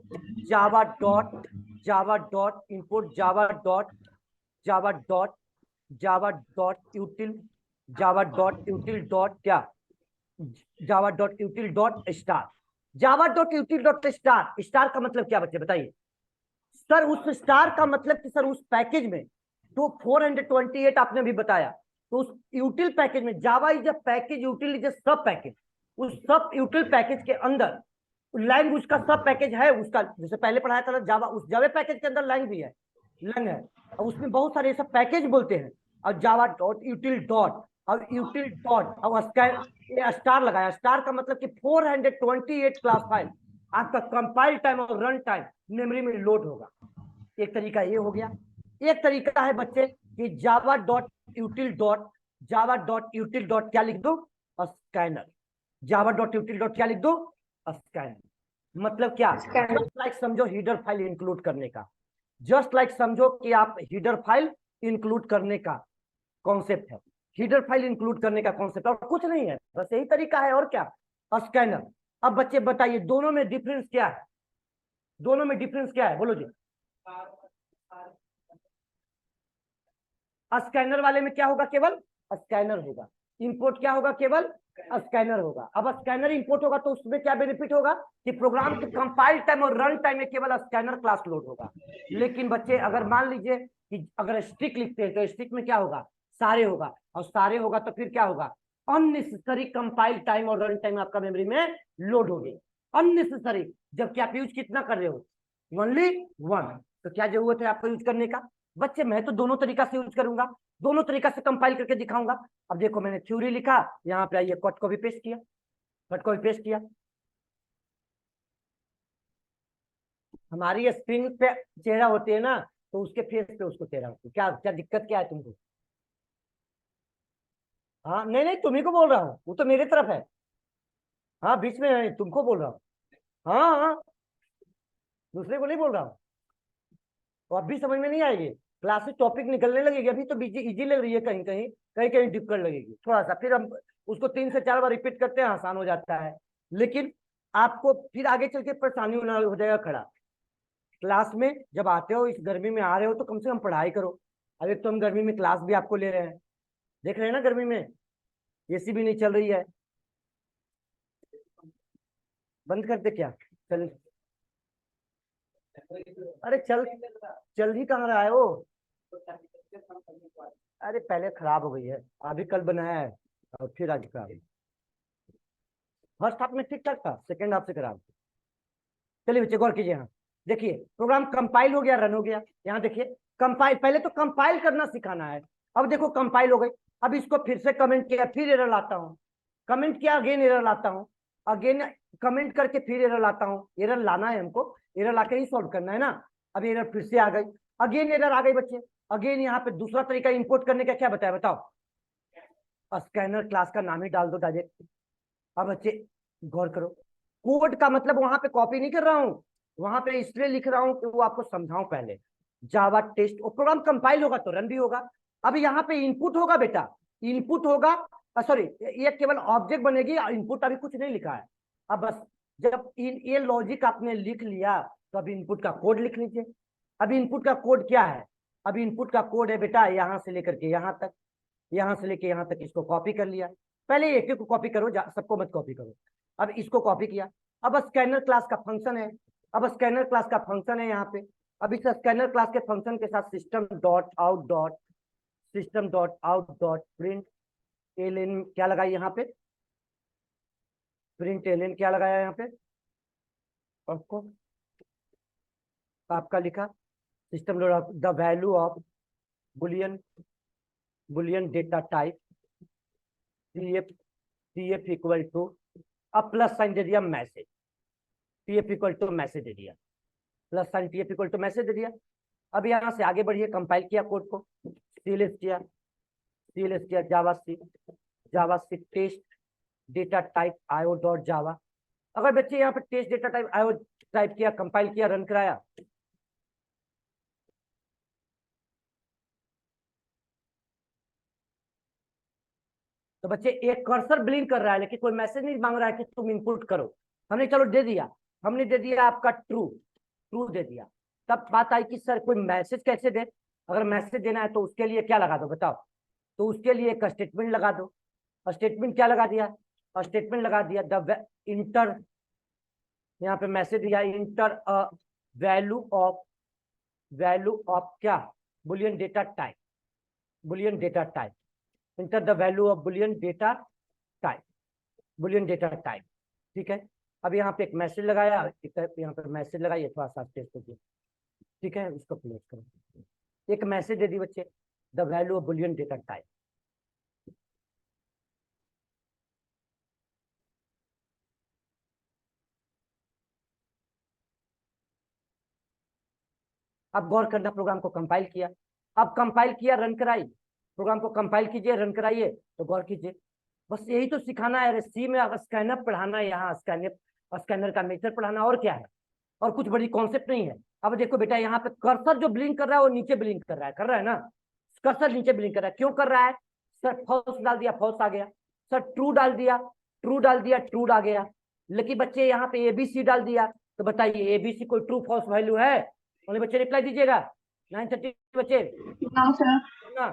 Java dot import Java dot util dot क्या, Java dot util dot star, Java dot util dot star, star का मतलब क्या बच्चे बताइए, सर उस स्टार का मतलब कि सर उस पैकेज में तो 428 आपने भी बताया, तो उस यूटिल पैकेज में Java is a package, यूटिल is a सब पैकेज, उस सब यूटिल पैकेज के अंदर लैंग उसका सब पैकेज है उसका, जैसे पहले पढ़ाया था जावा, उस जावा पैकेज के अंदर लैंग भी है, लैंग है, और उसमें बहुत सारे सब पैकेज बोलते हैं, और जावा डॉट यूटिल डॉट और यूटिल डॉट और स्टार लगाया, स्टार का मतलब कि 428 क्लास फाइल आपका कंपाइल टाइम और रन टाइम मेमोरी में लोड होगा। एक तरीका ये हो गया। एक तरीका है बच्चे कि जावा डॉट यूटिल डॉट क्या लिख दो, स्कैनर, जावा डॉट यूटिल डॉट क्या लिख दो, स्कैनर। मतलब क्या, Scanner. जस्ट लाइक समझो हीडर फाइल इंक्लूड करने का, जस्ट लाइक समझो कि आप हीडर फाइल इंक्लूड करने का कॉन्सेप्ट है, हीडर फाइल इंक्लूड करने का कॉन्सेप्ट, और कुछ नहीं है, बस यही तरीका है और क्या, स्कैनर। अब बच्चे बताइए दोनों में डिफरेंस क्या है, दोनों में डिफरेंस क्या है, बोलो जी। स्कैनर वाले में क्या होगा, केवल स्कैनर होगा, इंपोर्ट क्या होगा, केवल स्कैनर होगा। अब स्कैनर इंपोर्ट होगा तो उसमें क्या बेनिफिट होगा कि प्रोग्राम के कंपाइल टाइम और रन टाइम में केवल स्कैनर क्लास लोड होगा। लेकिन बच्चे अगर मान लीजिए कि अगर स्टिक लिखते हैं तो स्टिक में क्या होगा, सारे होगा, और सारे होगा तो फिर क्या होगा, अननेसेसरी कंपाइल टाइम और रन टाइम आपका मेमोरी में लोड होगी, अननेसेसरी, जबकि आप यूज कितना कर रहे हो, ओनली वन, तो क्या जरूरत है आपको यूज करने का। बच्चे मैं तो दोनों तरीका से यूज करूंगा, दोनों तरीका से कंपाइल करके दिखाऊंगा। अब देखो मैंने थ्योरी लिखा, यहाँ पे आइए कट कॉपी पेस्ट किया, कट कॉपी पेस्ट किया, हमारी स्क्रीन पे चेहरा होती है ना, तो उसके फेस पे उसको चेहरा होती है, क्या क्या दिक्कत क्या है तुमको। हाँ नहीं नहीं तुम्ही को बोल रहा हूँ, वो तो मेरे तरफ है, हाँ बीच में है, तुमको बोल रहा हूँ, हाँ हाँ दूसरे को नहीं बोल रहा हूँ। तो अब भी समझ में नहीं आएगी, क्लास से टॉपिक निकलने लगेगी, अभी तो इजी लग रही है, कहीं कहीं कहीं कहीं डिफिकल्ट लगेगी थोड़ा सा, फिर हम उसको 3 से 4 बार रिपीट करते हैं, आसान हो जाता है, लेकिन आपको फिर आगे चल के परेशानी होना हो जाएगा खड़ा। क्लास में जब आते हो, इस गर्मी में आ रहे हो तो कम से कम पढ़ाई करो। अभी तो हम गर्मी में क्लास भी आपको ले रहे हैं, देख रहे हैं ना, गर्मी में एसी भी नहीं चल रही है, बंद कर दे क्या, चल, अरे चल, चल ही कहाँ रहा है वो, अरे पहले खराब हो गई है, अभी कल बनाया है और फिर आज खराब। फर्स्ट हाफ में ठीक ठाक था, सेकंड हाफ से खराब। चलिए बच्चे गौर कीजिए, यहाँ देखिए प्रोग्राम कंपाइल हो गया, रन हो गया, यहाँ देखिए कंपाइल, पहले तो कंपाइल करना सिखाना है। अब देखो कंपाइल हो गई, अब इसको फिर से कमेंट किया, फिर एरर लाता हूँ, कमेंट किया अगेन एरर लाता हूँ, अगेन कमेंट करके फिर एरर लाता हूँ, एरर लाना है हमको, एरर लाके ही सॉल्व करना है ना। अब एरर फिर से आ गई, अगेन एरर आ गई बच्चे, अगेन यहाँ पे दूसरा तरीका इंपोर्ट करने का क्या बताया बताओ, स्कैनर क्लास का नाम ही डाल दो डायरेक्ट। अब बच्चे गौर करो, कोड का मतलब वहां पे कॉपी नहीं कर रहा हूँ, वहां पे इसलिए लिख रहा हूँ कि वो आपको समझाऊं पहले। जावा टेस्ट, और प्रोग्राम कंपाइल होगा तो रन भी होगा। अब यहाँ पे इनपुट होगा बेटा, इनपुट होगा, सॉरी ये केवल ऑब्जेक्ट बनेगी, इनपुट अभी कुछ नहीं लिखा है। अब बस जब ये लॉजिक आपने लिख लिया तो अभी इनपुट का कोड लिख लीजिए। अभी इनपुट का कोड क्या है, अभी इनपुट का कोड है बेटा यहाँ से लेकर के यहाँ तक, यहाँ से लेके यहाँ तक, इसको कॉपी कर लिया, पहले एक को कॉपी करो, सबको मत कॉपी करो। अब इसको कॉपी किया, अब स्कैनर क्लास का फंक्शन है, अब स्कैनर क्लास का फंक्शन है यहाँ पे, अब इस स्कैनर क्लास के फंक्शन के साथ system dot out dot print ln क्या लगाई यहाँ पे, प्रिंट एलएन क्या लगाया यहाँ पे, आपको आपका लिखा system dot the value of boolean data type cf equal to, अब प्लस साइन दे दिया message, cf equal to message दे दिया, plus sign cf equal to message दे दिया। अब यहाँ से आगे बढ़िए, कंपाइल किया कोड को, सीएलएस किया Java C test data type IO dot Java. अगर बच्चे यहाँ पे test data type IO type किया, कंपाइल किया, रन कराया, तो बच्चे एक कर्सर ब्लिंक कर रहा है, लेकिन कोई मैसेज नहीं मांग रहा है कि तुम इनपुट करो। हमने चलो दे दिया, हमने दे दिया आपका ट्रू दे दिया। तब बात आई कि सर कोई मैसेज कैसे दे, अगर मैसेज देना है तो उसके लिए क्या लगा दो बताओ, तो उसके लिए एक स्टेटमेंट लगा दो। स्टेटमेंट क्या लगा दिया, स्टेटमेंट लगा दिया द इंटर, यहाँ पे मैसेज दिया enter a value of value of क्या, boolean data type, boolean data type, enter the value of boolean data type, boolean data type. ठीक है, अब यहाँ पे एक मैसेज लगाया, यहाँ पे मैसेज लगाइए, थोड़ा सा टेस्ट कीजिए। ठीक है, इसको क्लोज करो, एक मैसेज दे दी बच्चे, the value of boolean data type. अब गौर करना, प्रोग्राम को कंपाइल किया, अब कंपाइल किया, रन कराई, प्रोग्राम को कंपाइल कीजिए, रन कराइए, तो गौर कीजिए, बस यही तो सिखाना है। सी में स्कैनर पढ़ाना है, यहाँ स्कैनर का मेथड पढ़ाना, और क्या है, और कुछ बड़ी कॉन्सेप्ट नहीं है। अब देखो बेटा, यहाँ पे कर्सर जो ब्लिंक कर रहा है वो नीचे ब्लिंक कर रहा है ना, कर्सर नीचे ब्लिंक कर रहा है, क्यों कर रहा है सर? फॉल्स डाल दिया, फॉल्स आ गया सर, ट्रू डाल दिया, ट्रू डाल दिया, ट्रू आ गया। लेकिन बच्चे यहाँ पे एबीसी डाल दिया, तो बताइए एबीसी कोई ट्रू फॉल्स वैल्यू है? बोले बच्चे रिप्लाई दीजिएगा, 9:30 बच्चे नो सर। ना।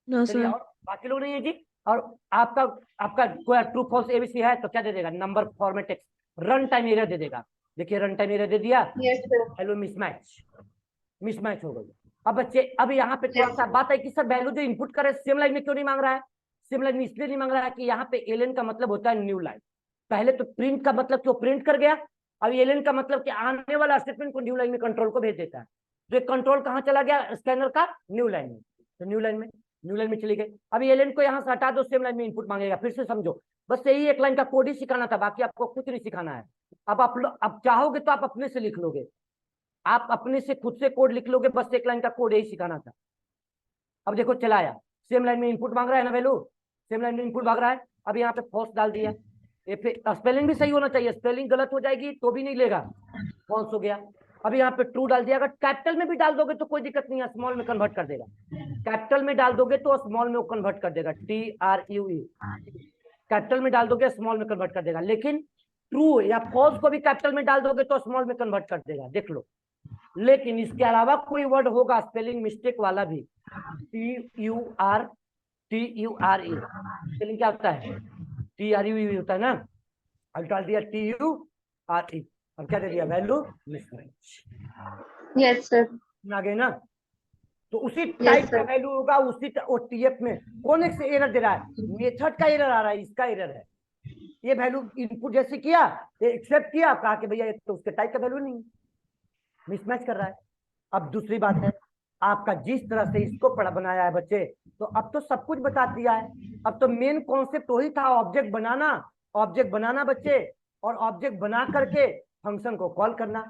नो चलिए, सर। और बाकी लोग नहीं है जी। और आपका कोई ट्रू फॉल्स एबीसी है तो क्या दे देगा? Number format text, run time error दे देगा। देखिए रन टाइम एरर दे दिया, यस सर। वैल्यू मिसमैच हो गई। अब बच्चे, अब यहाँ पे थोड़ा सा बात है कि सर वैल्यू जो इनपुट करे सेम लाइन में क्यों नहीं मांग रहा है? सेम लाइन में इसलिए नहीं मांग रहा है कि यहाँ पे एलएन का मतलब होता है न्यू लाइन। पहले तो प्रिंट का मतलब क्यों प्रिंट कर गया, अब एलएन का मतलब कि आने वाला स्टेटमेंट को न्यू लाइन में कंट्रोल को भेज देता है। तो एक कंट्रोल कहाँ चला गया? स्कैनर का न्यू लाइन में, तो न्यू लाइन में चली गई। अब एलएन को यहाँ से हटा दो, सेम लाइन में इनपुट मांगेगा। फिर से समझो, बस यही एक लाइन का कोड ही सिखाना था, बाकी आपको कुछ नहीं सिखाना है। अब चाहोगे तो आप अपने से लिख लोगे, आप अपने से खुद से कोड लिख लोगे, बस एक लाइन का कोड यही सिखाना था। अब देखो चलाया, सेम लाइन में इनपुट मांग रहा है ना वैल्यू, सेम लाइन में इनपुट मांग रहा है। अब यहाँ पे फॉल्स डाल दिया, ये फिर स्पेलिंग भी सही होना चाहिए, स्पेलिंग गलत हो जाएगी तो भी नहीं लेगा, फॉल्स हो गया। अब यहाँ पे ट्रू डाल दिया, अगर कैपिटल में भी डाल दोगे तो कोई दिक्कत नहीं है, स्मॉल में कन्वर्ट कर देगा। कैपिटल में डाल दोगे तो स्मॉल में कन्वर्ट कर देगा, TRUE, कैपिटल में डाल दोगे स्मॉल में कन्वर्ट कर देगा। लेकिन ट्रू या फॉल्स को भी कैपिटल में डाल दोगे तो स्मॉल में कन्वर्ट कर देगा, देख लो। लेकिन इसके अलावा कोई वर्ड होगा स्पेलिंग मिस्टेक वाला भी, TURE, स्पेलिंग क्या होता है? TRUE होता है ना, अब डाल दिया TURE, अब क्या दे दिया? Value mismatch. Yes sir. आ गए ना, तो उसी टाइप का sir. वैल्यू होगा, उसी TF में कौन एक से एरर दे रहा है? मेथड का एरर आ रहा है, इसका एरर है। ये वैल्यू इनपुट जैसे किया, एक्सेप्ट किया, कहा कि भैया तो उसके टाइप का वैल्यू नहीं, मिसमैच कर रहा है। अब दूसरी बात है, आपका जिस तरह से इसको पढ़ा बनाया है बच्चे, तो अब तो सब कुछ बता दिया है। अब तो मेन कॉन्सेप्ट वही था, ऑब्जेक्ट बनाना बच्चे, और ऑब्जेक्ट बना करके फंक्शन को कॉल करना।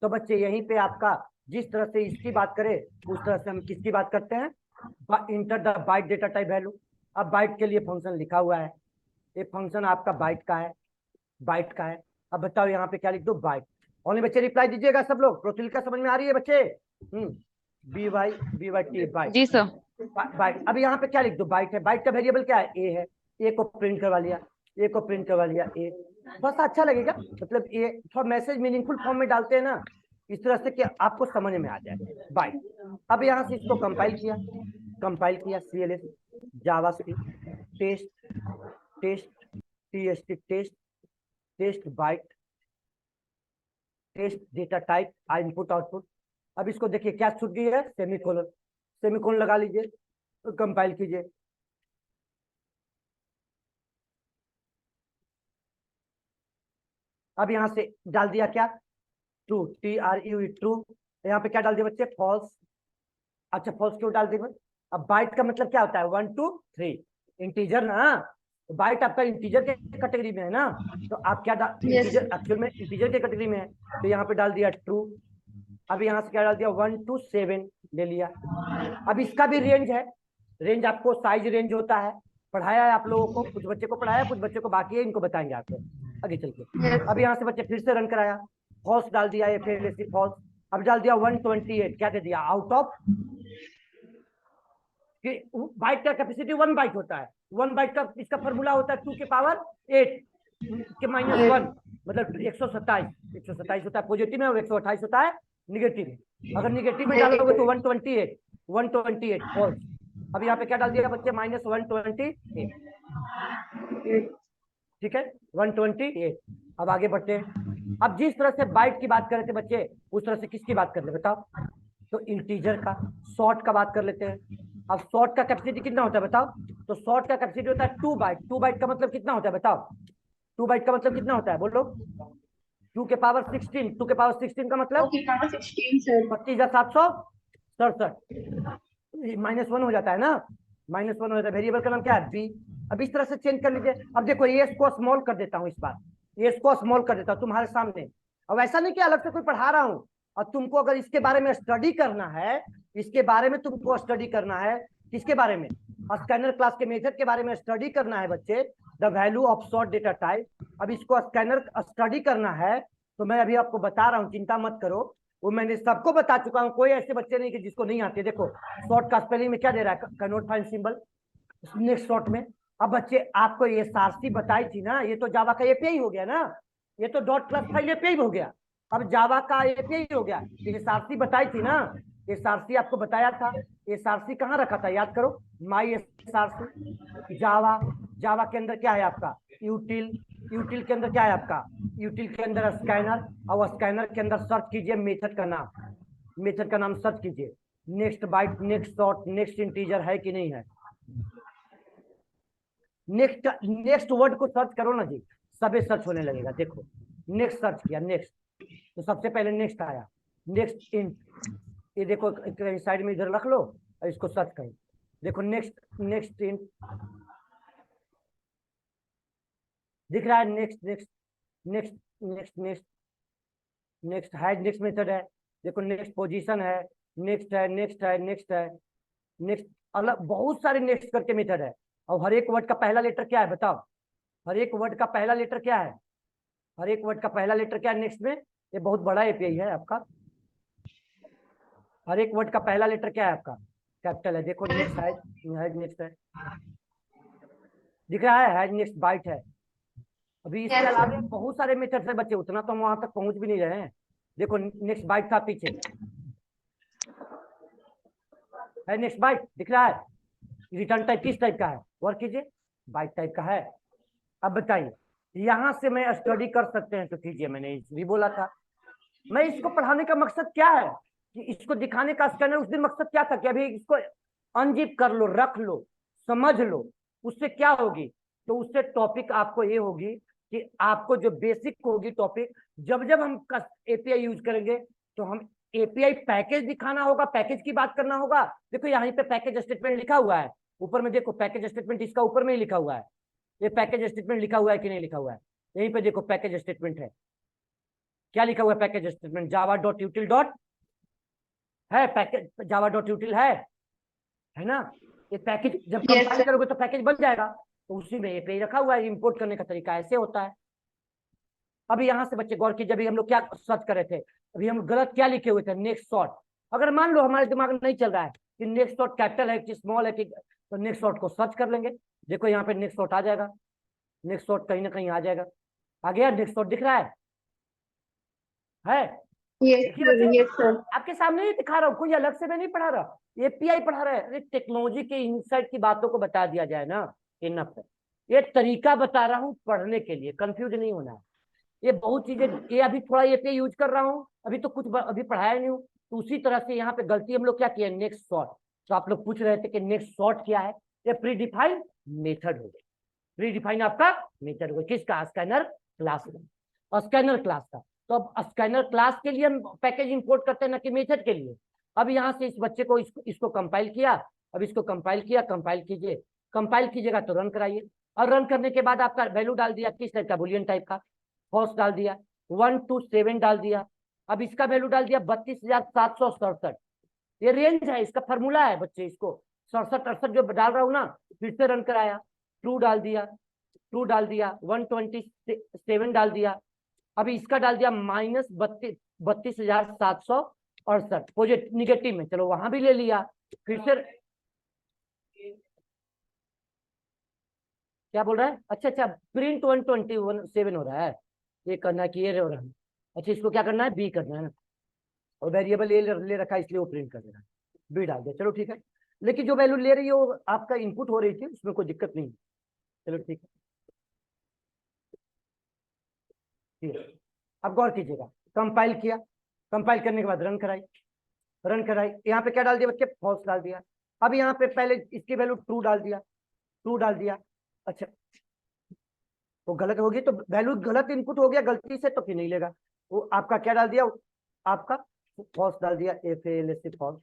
तो बच्चे यहीं पे आपका जिस तरह से इसकी बात करें, उस तरह से हम किसकी बात करते हैं? Enter the byte data type value. अब बाइट के लिए फंक्शन लिखा हुआ है, ये फंक्शन आपका बाइट का है। अब बताओ यहाँ पे क्या लिख दो? बाइट। ओनली बच्चे रिप्लाई दीजिएगा सब लोग। प्रोटिल समझ में आ रही है बच्चे? BYT byte. जी सर। बाइट। अब यहाँ पे क्या लिख दो? बाइट है, बाइट का वेरिएबल क्या है? ए है, ए को प्रिंट करवा लिया, ए। बस अच्छा लगेगा, मतलब ये थोड़ा मैसेज मीनिंगफुल फॉर्म में डालते हैं ना, इस तरह से कि आपको समझ में आ जाए। बाइट। अब यहाँ से इसको कंपाइल किया, CLS JavaScript test byte test data type input output. अब इसको देखिए क्या छूट गई है? सेमीकोलन लगा लीजिए, कंपाइल कीजिए। अब यहाँ से डाल दिया क्या? True, TRUE true. यहाँ पे क्या डाल दिया बच्चे? फॉल्स। अच्छा, फॉल्स क्यों डाल दिया? अब बाइट का मतलब क्या होता है? 1 2 3, इंटीजर ना, तो बाइट आपका इंटीजर के कैटेगरी में है ना, तो आप क्या इंटीजर एक्चुअल में इंटीजर के कैटेगरी में है, तो यहाँ पे डाल दिया ट्रू। अब यहाँ से क्या डाल दिया? 1 2 7 ले लिया। अब इसका भी रेंज है, रेंज आपको साइज रेंज होता है, पढ़ाया है आप लोगों को, कुछ बच्चे को पढ़ाया, कुछ बच्चे को बाकी है, इनको बताएंगे आपको आगे चल के। अब यहाँ से बच्चे फिर से रन कराया, फॉल्स डाल दिया, ये फिर फॉल्स। अब डाल दिया 128, क्या दे दिया? आउट ऑफ, बाइट का कैपेसिटी 1 बाइट होता है, 1 बाइट का इसका फॉर्मूला होता है 2 के पावर 8 के -1, मतलब 127 होता है पॉजिटिव में, और 128 होता है निगेटिव में। अगर निगेटिव में डालोगे तो 128 फॉल्स। अब यहाँ पे क्या डाल दिया बच्चे? -128, ठीक है, 128। अब आगे बढ़ते हैं। अब जिस तरह से बाइट की बात कर रहे थे बच्चे, उस तरह से किसकी बात कर रहे बताओ? तो इंटीजर का शॉर्ट का बात कर लेते हैं। अब शॉर्ट का कैपेसिटी कितना होता है बताओ? तो शॉर्ट का कैपेसिटी होता है 2 बाइट। 2 बाइट का मतलब कितना होता है बताओ? 2 बाइट का मतलब कितना होता है बोलो? 2 के पावर 16। 2 के पावर 16 का मतलब Okay, power 16, sir. 25,767 -1 हो जाता है ना, -1 हो जाता है। वेरिएबल का नाम क्या है? बी। अब इस तरह से चेंज कर लीजिए। अब देखो ये इसको स्मॉल कर देता हूँ, इस बार ये इसको स्मॉल कर देता हूँ तुम्हारे सामने। अब ऐसा नहीं कि अलग से कोई पढ़ा रहा हूँ, और तुमको अगर इसके बारे में स्टडी करना है, इसके बारे में तुमको स्टडी करना है, किसके बारे में? स्कैनर क्लास के मेथड के बारे में स्टडी करना है बच्चे, the value of short data type. अब इसको स्कैनर स्टडी करना है तो मैं अभी आपको बता रहा हूँ, चिंता मत करो, वो मैंने सबको बता चुका हूँ। कोई ऐसे बच्चे नहीं कि जिसको नहीं आते। देखो शॉर्ट का स्पेलिंग में क्या दे रहा है? Cannot find symbol next short में। अब बच्चे आपको ये सारसी बताई थी ना, ये तो जावा का एपीआई हो गया ना, ये तो डॉट प्लस फाइल एपीआई हो गया। अब जावा का एपीआई हो गया। ये सारसी बताई थी ना, ये सारसी आपको बताया था। ये सारसी कहाँ रखा था याद करो? माई सारसी जावा। जावा के अंदर क्या है आपका? यूटिल। यूटिल के अंदर क्या है आपका? यूटिल के अंदर स्कैनर, और स्कैनर के अंदर सर्च कीजिए मेथड का नाम। मेथड का नाम सर्च कीजिए, next byte, next short, next integer है कि नहीं है। नेक्स्ट नेक्स्ट वर्ड को सर्च करो ना जी, सबे सर्च होने लगेगा। देखो नेक्स्ट सर्च किया, नेक्स्ट, तो सबसे पहले नेक्स्ट आया, नेक्स्ट इन। ये देखो साइड में इधर रख लो और इसको सर्च करो। देखो नेक्स्ट, नेक्स्ट इन दिख रहा है, next next next next next next है, नेक्स्ट मेथड है। देखो नेक्स्ट पोजीशन है, नेक्स्ट है, नेक्स्ट है, नेक्स्ट है, नेक्स्ट, अलग बहुत सारे नेक्स्ट करके मेथड है। और हर एक वर्ड का पहला लेटर क्या है बताओ? हर एक वर्ड का पहला लेटर क्या है? हर एक वर्ड का पहला लेटर क्या है नेक्स्ट में? ये बहुत बड़ा एपीआई है आपका। हर एक वर्ड का पहला लेटर क्या है आपका? कैपिटल है। देखो नेक्स्ट है, नेक्स्ट है, दिख रहा है नेक्स्ट बाइट है। अभी इसके Yes, अलावा sir. बहुत सारे मेथड है बच्चे, उतना तो हम वहां तक पहुंच भी नहीं रहे हैं। देखो नेक्स्ट बाइट था पीछे, है नेक्स्ट बाइट दिख रहा है। रिटर्न टाइप किस टाइप का है? वर्क कीजिए, बाइट टाइप का है। अब बताइए यहां से मैं स्टडी कर सकते हैं तो कीजिए, मैंने भी बोला था। मैं इसको पढ़ाने का मकसद क्या है कि इसको दिखाने का, स्कैनर उस दिन मकसद क्या था कि अभी इसको अनजिप कर लो, रख लो, समझ लो। उससे क्या होगी? तो उससे टॉपिक आपको ये होगी कि आपको जो बेसिक होगी टॉपिक, जब जब हम एपीआई यूज करेंगे तो हम एपीआई पैकेज दिखाना होगा, पैकेज की बात करना होगा। देखो यहाँ पे पैकेज स्टेटमेंट लिखा हुआ है ऊपर में, देखो पैकेज स्टेटमेंट इसका ऊपर में ही लिखा हुआ है। ये पैकेज स्टेटमेंट लिखा हुआ है कि नहीं लिखा हुआ है? यहीं पे देखो पैकेज स्टेटमेंट है, क्या लिखा हुआ है पैकेज स्टेटमेंट? जावा डॉट यूटिल डॉट है, पैकेज जावा डॉट यूटिल है ना। ये पैकेज जब Yes, कंपाइल sir. करोगे तो पैकेज बन जाएगा, तो उसी में ये पे रखा हुआ है। इंपोर्ट करने का तरीका ऐसे होता है। अभी यहाँ से बच्चे गौर कीजिए, अभी हम लोग क्या सर्च कर रहे थे? अभी हम गलत क्या लिखे हुए थे? Next short. अगर मान लो हमारे दिमाग में नहीं चल रहा है कि नेक्स्ट शॉर्ट कैपिटल है कि स्मॉल है कि, तो नेक्स्ट शॉर्ट को सर्च कर लेंगे। देखो यहाँ पे नेक्स्ट शॉर्ट आ जाएगा, नेक्स्ट शॉर्ट कहीं ना कहीं आ जाएगा। आ गया नेक्स्ट शॉर्ट, दिख रहा है? Yes, देखिए sir. बच्चे Yes, sir. आपके सामने ही दिखा रहा हूँ, कोई अलग से मैं नहीं पढ़ा रहा, एपीआई पढ़ा रहा है। अरे टेक्नोलॉजी के इनसाइड की बातों को बता दिया जाए ना, इनफ है। ये तरीका बता रहा हूँ पढ़ने के लिए, कंफ्यूज नहीं होना है। ये बहुत चीजें, ये अभी थोड़ा एपीआई यूज कर रहा हूँ, अभी तो कुछ अभी पढ़ाया नहीं हूँ, तो उसी तरह से यहाँ पे गलती हम लोग क्या किया? Next short. तो आप लोग पूछ रहे थे कि नेक्स्ट शॉर्ट क्या है? ये प्री डिफाइंड मेथड हो गया। प्री डिफाइन आपका मेथड हो गया किसका? स्कैनर क्लास का, स्कैनर क्लास का। तो अब स्कैनर क्लास के लिए हम पैकेज इंपोर्ट करते हैं ना कि मेथड के लिए। अब यहाँ से इस बच्चे को इसको कंपाइल किया। अब इसको कंपाइल किया, कंपाइल कीजिए, कंपाइल कीजिएगा तो रन कराइए। और रन करने के बाद आपका वैल्यू डाल दिया किस टाइप का? बुलियन टाइप का। फॉल्स डाल दिया, 1 to 7 डाल दिया। अब इसका वैल्यू डाल दिया 32,767। ये रेंज है, इसका फॉर्मूला है बच्चे, इसको 67-68 जो डाल रहा हूँ ना, फिर से रन कराया, ट्रू डाल दिया, ट्रू डाल दिया, 127 डाल दिया। अभी इसका डाल दिया -32,768 पॉजिटिव, निगेटिव में, चलो वहां भी ले लिया। फिर से क्या बोल रहा है? अच्छा अच्छा, प्रिंट 127 हो रहा है, ये करना है कि ये हो रहा है। अच्छा इसको क्या करना है? बी करना है ना, और वेरिएबल ए ले रखा है इसलिए वो प्रिंट कर दे रहा है, बी डाल दिया, चलो ठीक है। लेकिन जो वैल्यू ले रही है वो आपका इनपुट हो रही थी, उसमें कोई दिक्कत नहीं है, चलो ठीक है। ठीक है, अब गौर कीजिएगा, कंपाइल किया, कंपाइल करने के बाद रन कराई। रन कराई, यहाँ पे क्या डाल दिया बच्चे, फॉल्स डाल दिया। अब यहाँ पे पहले इसकी वैल्यू ट्रू डाल दिया, ट्रू डाल दिया। अच्छा वो गलत होगी तो वैल्यू गलत इनपुट हो गया गलती से, तो फिर नहीं लेगा। वो आपका क्या डाल दिया, आपका फॉल्स डाल दिया, FALSC फॉल्स।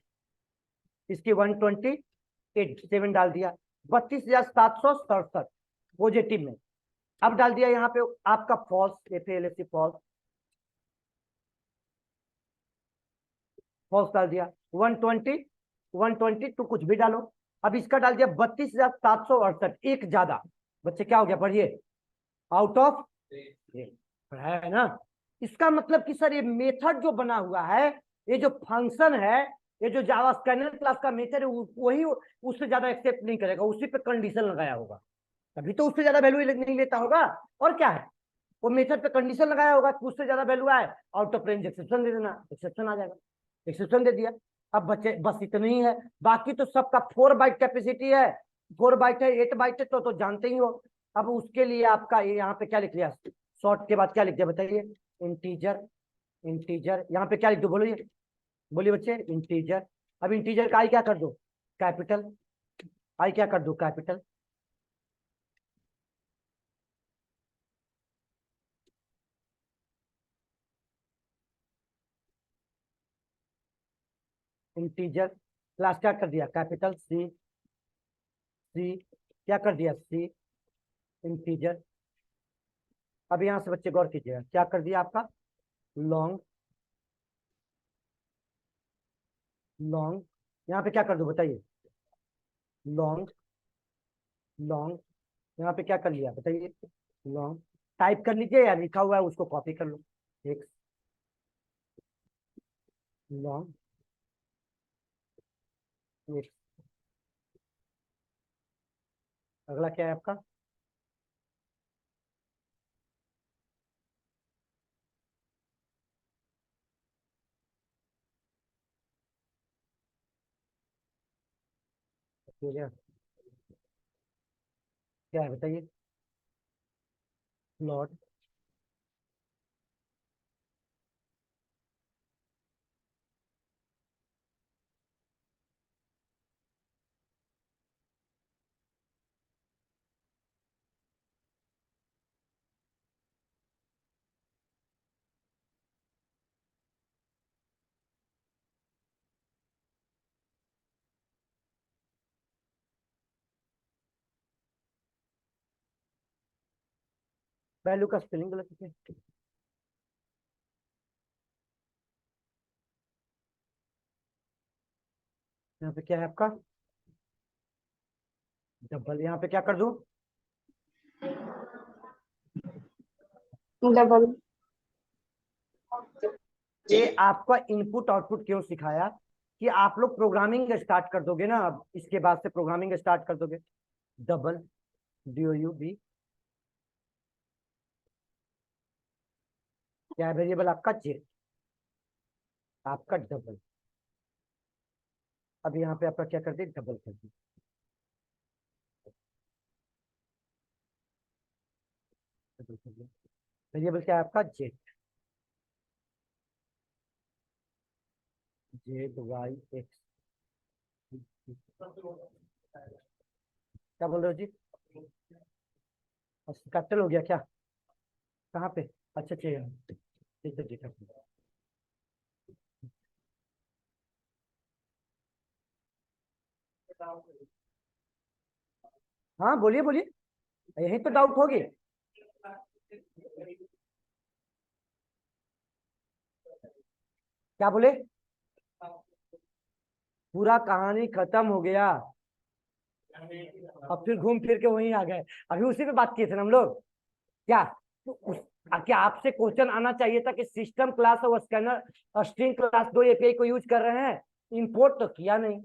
इसकी 128.7 डाल दिया, 32,767 पॉजिटिव में। अब डाल दिया यहाँ पे आपका फॉल्स, FALSC फॉल्स, फॉल्स डाल दिया। 120 तो कुछ भी डालो। अब इसका डाल दिया 32,768, एक ज्यादा। बच्चे क्या हो गया, पढ़िए, आउट ऑफ है ना। इसका मतलब कि सर ये मेथड जो बना हुआ है, ये जो फंक्शन है, ये जो जावा स्कैनर क्लास का मेथड है, वही उससे ज्यादा एक्सेप्ट नहीं करेगा, उसी पे कंडीशन लगाया होगा, तभी तो उससे ज्यादा वैल्यू नहीं लेता होगा। और क्या है, वो मेथड पे कंडीशन लगाया होगा कि उससे ज्यादा वैल्यू आए, आउट ऑफ रेंज एक्सेप्शन दे देना, एक्सेप्शन आ जाएगा, एक्सेप्शन दे दिया। अब बच्चे बस इतना ही है, बाकी तो सबका 4 बाइट कैपेसिटी है, 4 बाइट है, 8 बाइट है, तो जानते ही हो। अब उसके लिए आपका यहाँ पे क्या लिख लिया, शॉर्ट के बाद क्या लिख दिया बताइए, इंटीजर। इंटीजर यहाँ पे क्या लिख दो, बोलिए बोलिए बच्चे, इंटीजर। अब इंटीजर का आई क्या कर दो, कैपिटल। आई क्या कर दो, कैपिटल। इंटीजर क्लास क्या कर दिया, कैपिटल सी। सी क्या कर दिया, सी इंटीजर। अब यहां से बच्चे गौर कीजिएगा, क्या कर दिया आपका, लॉन्ग। लॉन्ग यहाँ पे क्या कर दो बताइए, लॉन्ग। लॉन्ग यहाँ पे क्या कर लिया बताइए, लॉन्ग। टाइप कर लीजिए या लिखा हुआ है उसको कॉपी कर लो, एक लॉन्ग, एक। अगला क्या है आपका, क्या है बताइए, प्लॉट। वैल्यू का स्पेलिंग गलत है, यहाँ पे क्या है आपका, डबल। यहाँ पे क्या कर दूं, डबल। ये आपका इनपुट आउटपुट क्यों सिखाया, कि आप लोग प्रोग्रामिंग स्टार्ट कर दोगे ना, अब इसके बाद से प्रोग्रामिंग स्टार्ट कर दोगे। डबल, DOUB क्या है, वेरिएबल आपका जेड, आपका डबल। अब यहाँ पे आपका क्या कर दिया, डबल कर दिया। डबल कर दिया, वेरिएबल क्या है आपका, जेड। ZYX, क्या बोल रहे हो जी, कैपिटल हो गया क्या, कहाँ पे, अच्छा अच्छा ठीक है ठीक है। हाँ बोलिए बोलिए, यही तो डाउट होगी। क्या बोले, पूरा कहानी खत्म हो गया, अब फिर घूम फिर के वहीं आ गए। अभी उसी पे बात किए थे ना हम लोग, क्या तो क्या आपसे क्वेश्चन आना चाहिए था कि सिस्टम क्लास और स्कैनर स्ट्रिंग क्लास 2 API को यूज कर रहे हैं, इंपोर्ट तो किया नहीं।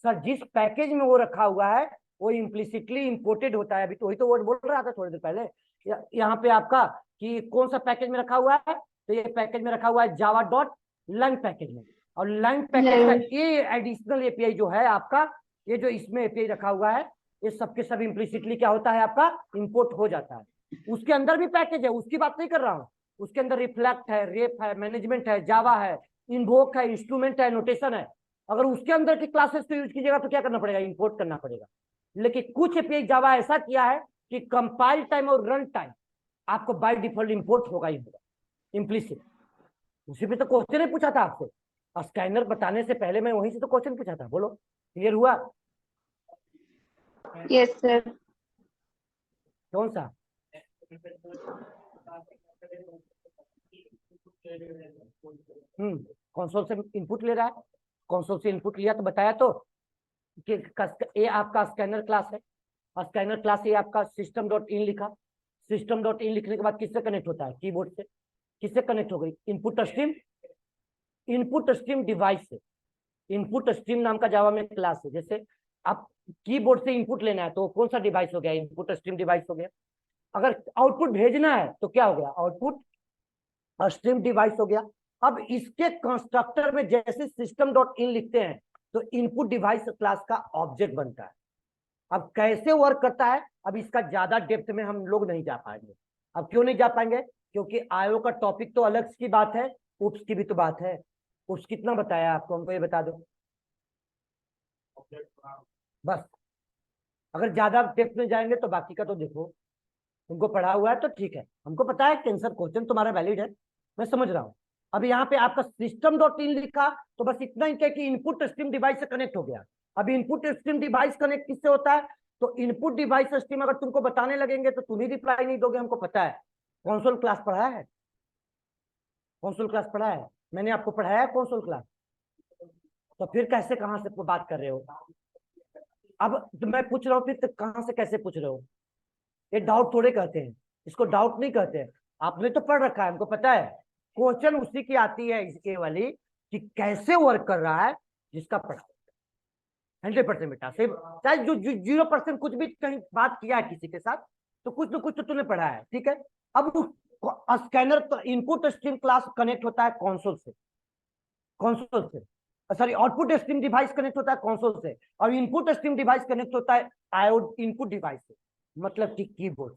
सर जिस पैकेज में वो रखा हुआ है वो इम्प्लिसिटली इंपोर्टेड होता है, अभी तो वही तो वर्ड बोल रहा था थोड़ी देर पहले। यहाँ पे आपका कि कौन सा पैकेज में रखा हुआ है, तो ये पैकेज में रखा हुआ है java.lang पैकेज में। और lang पैकेज का ये एडिशनल एपीआई जो है आपका, ये जो इसमें एपीआई रखा हुआ है, ये सबके सब इम्प्लिसिटली क्या होता है आपका, इंपोर्ट हो जाता है। उसके अंदर भी पैकेज है, उसकी बात नहीं कर रहा हूँ, उसके अंदर रिफ्लेक्ट है, रेप है, मैनेजमेंट है, जावा है, इन्वोक है, इंस्ट्रूमेंट है, नोटेशन है, अगर उसके अंदर की क्लासेस को यूज कीजिएगा तो क्या करना पड़ेगा, इंपोर्ट करना पड़ेगा। लेकिन कुछ एपीआई जावा ऐसा किया है कि कंपाइल टाइम और रन टाइम आपको बाय डिफॉल्ट इंपोर्ट होगा ही होगा, इम्प्लिसिट। उसी पे तो क्वेश्चन ही पूछा था आपसे, स्कैनर बताने से पहले मैं वहीं से तो क्वेश्चन पूछा था। बोलो, क्लियर हुआ? Yes, sir. कौन सा? कंसोल से इनपुट ले रहा है, कंसोल से इनपुट लिया तो बताया तो कि ये आपका स्कैनर क्लास है, स्कैनर क्लास ये आपका सिस्टम डॉट इन लिखा, सिस्टम डॉट इन लिखने के बाद किससे कनेक्ट होता है, कीबोर्ड से। किससे कनेक्ट हो गई? Input stream, input stream device से। इनपुट स्ट्रीम नाम का जावा में क्लास है। जैसे आप कीबोर्ड से इनपुट लेना है तो कौन सा डिवाइस हो गया, इनपुट स्ट्रीम डिवाइस हो गया। अगर आउटपुट भेजना है तो क्या हो गया, आउटपुट स्ट्रीम डिवाइस हो गया। अब इसके कंस्ट्रक्टर में जैसे सिस्टम डॉट इन लिखते हैं तो इनपुट डिवाइस क्लास का ऑब्जेक्ट बनता है। अब कैसे वर्क करता है, अब इसका ज्यादा डेप्थ में हम लोग नहीं जा पाएंगे। अब क्यों नहीं जा पाएंगे? क्योंकि आयो का टॉपिक तो अलग की बात है, उप्स की भी तो बात है। उप्स कितना बताया आपको, हमको ये बता दो बस। अगर ज्यादा डेप्थ में जाएंगे तो बाकी का तो देखो, तुमको पढ़ा हुआ है तो ठीक है, हमको पता है कैंसर क्वेश्चन तुम्हारा वैलिड है, मैं समझ रहा हूँ। अब यहाँ पे आपका सिस्टम डॉट इन लिखा तो बस इतना ही क्या कि इनपुट स्ट्रीम डिवाइस से कनेक्ट हो गया। अब इनपुट स्ट्रीम डिवाइस कनेक्ट किससे होता है, तो इनपुट डिवाइस स्ट्रीम अगर तुमको बताने लगेंगे तो तुम ही रिप्लाई नहीं दोगे, हमको पता है। कंसोल क्लास पढ़ा है, कंसोल क्लास पढ़ा है, मैंने आपको पढ़ाया है कंसोल क्लास, तो फिर कैसे कहाँ से बात कर रहे हो? अब तो मैं पूछ रहा हूँ फिर कहाँ से कैसे पूछ रहे हो? ये डाउट थोड़े कहते हैं, इसको डाउट नहीं कहते हैं। आपने तो पढ़ रखा है, हमको पता है। क्वेश्चन उसी की आती है इसके वाली कि कैसे वर्क कर रहा है, जिसका पढ़ा 100% बेटा से, चाहे जो 0% कुछ भी कहीं बात किया है किसी के साथ तो कुछ न कुछ तो तूने पढ़ा है, ठीक है। अब स्कैनर तो इनपुट स्ट्रीम क्लास कनेक्ट होता है कंसोल से, कंसोल से sorry output stream device connect होता है कंसोल से, और इनपुट स्ट्रीम डिवाइस कनेक्ट होता है आयो इनपुट डिवाइस से, मतलब कि कीबोर्ड।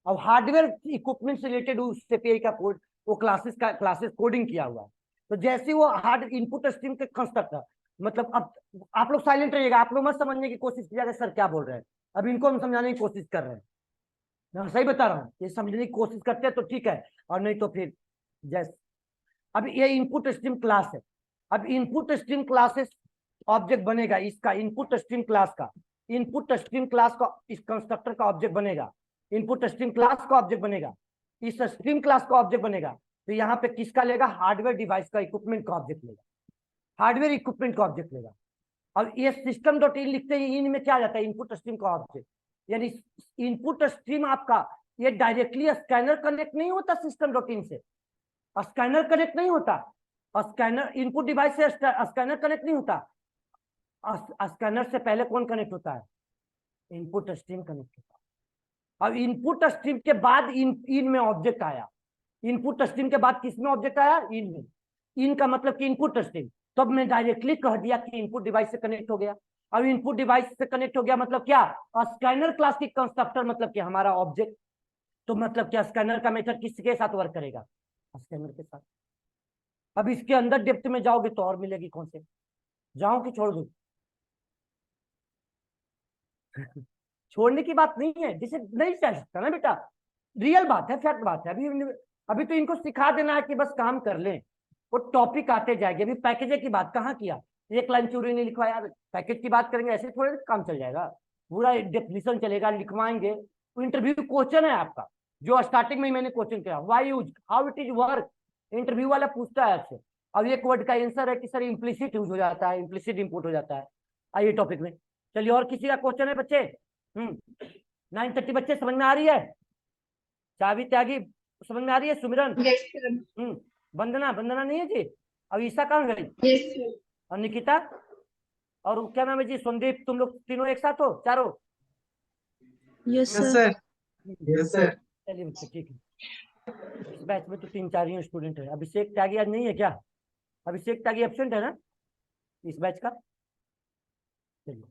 अब हार्डवेयर इक्विपमेंट से रिलेटेड उस एपीआई का कोड, वो क्लासेस कोडिंग किया हुआ है। तो जैसे वो हार्ड इनपुट स्ट्रीम के कंस्ट्रक्टर, मतलब अब आप लोग साइलेंट रहिएगा, आप लोग मत समझने की कोशिश कीजिएगा सर क्या बोल रहे हैं। अब इनको हम समझाने की कोशिश कर रहे हैं, मैं सही बता रहा हूँ, ये समझने की कोशिश करते हैं तो ठीक है, और नहीं तो फिर जैसे अब ये इनपुट स्ट्रीम क्लास है। अब इनपुट स्ट्रीम क्लासेस ऑब्जेक्ट बनेगा इसका, इनपुट स्ट्रीम क्लास का, इनपुट स्ट्रीम क्लास का इस कंस्ट्रक्टर का ऑब्जेक्ट बनेगा, इनपुट स्ट्रीम क्लास का ऑब्जेक्ट बनेगा, इस स्ट्रीम क्लास का ऑब्जेक्ट बनेगा। तो यहाँ पे किसका लेगा, हार्डवेयर डिवाइस का इक्विपमेंट का ऑब्जेक्ट लेगा, हार्डवेयर इक्विपमेंट का ऑब्जेक्ट लेगा। अब ये सिस्टम डॉट इन लिखते हैं, इन में क्या जाता है, इनपुट स्ट्रीम का ऑब्जेक्ट। यानी इनपुट स्ट्रीम आपका ये डायरेक्टली स्कैनर कनेक्ट नहीं होता सिस्टम डॉट इन से, स्कैनर कनेक्ट नहीं होता, स्कैनर इनपुट डिवाइस से स्कैनर कनेक्ट नहीं होता। स्कैनर से पहले कौन कनेक्ट होता है, इनपुट स्ट्रीम कनेक्ट होता है। अब इनपुट स्ट्रीम के बाद इन में ऑब्जेक्ट आया, इनपुट स्ट्रीम के बाद किस में ऑब्जेक्ट आया, इन में। इन का मतलब कि इनपुट स्ट्रीम, तो अब मैं डायरेक्टली कह दिया कि इनपुट डिवाइस से कनेक्ट हो गया। अब इनपुट डिवाइस से कनेक्ट हो गया मतलब क्या, स्कैनर क्लास की कंस्ट्रक्टर मतलब कि हमारा ऑब्जेक्ट। तो मतलब क्या, स्कैनर का मेथड किसके साथ वर्क करेगा, स्कैनर के साथ। अब इसके अंदर डेप्थ में जाओगे तो और मिलेगी, कौन से जाऊं कि छोड़ दूं? छोड़ने की बात नहीं है, जिसे नहीं चाह सकता ना बेटा, रियल बात है, फैक्ट बात है। अभी तो इनको सिखा देना है कि बस काम कर लें, वो टॉपिक आते जाएंगे। अभी पैकेज की बात कहाँ किया, एक लाइन चोरी नहीं लिखवाया, पैकेज की बात करेंगे ऐसे थोड़े काम चल जाएगा, पूरा डेफिनेशन चलेगा, लिखवाएंगे। तो इंटरव्यू क्वेश्चन है आपका, जो स्टार्टिंग में मैंने क्वेश्चन किया, why use, how it is work, interview वाला पूछता है आपसे। अब एक वर्ड का आंसर है कि सर इम्प्लिसिट यूज हो जाता है, इम्प्लिसिट इनपुट हो जाता है। आइए टॉपिक में चलिए, और किसी का क्वेश्चन है बच्चे? 9:30 बच्चे, समझ में आ रही है? चाबी त्यागी समझ में आ रही है? सुमिरन, Yes, sir. वंदना, वंदना नहीं है जी, अब ईसा कहाँ गई, Yes, sir. और निकिता, और क्या नाम है जी, संदीप, तुम लोग तीनों एक साथ हो, चारों? Yes sir. Yes sir. चलिए बच्चे ठीक है, इस बैच में तो 3-4 ही स्टूडेंट है। अभिषेक त्यागी आज नहीं है क्या, अभिषेक त्यागी एब्सेंट है ना इस बैच का? चलिए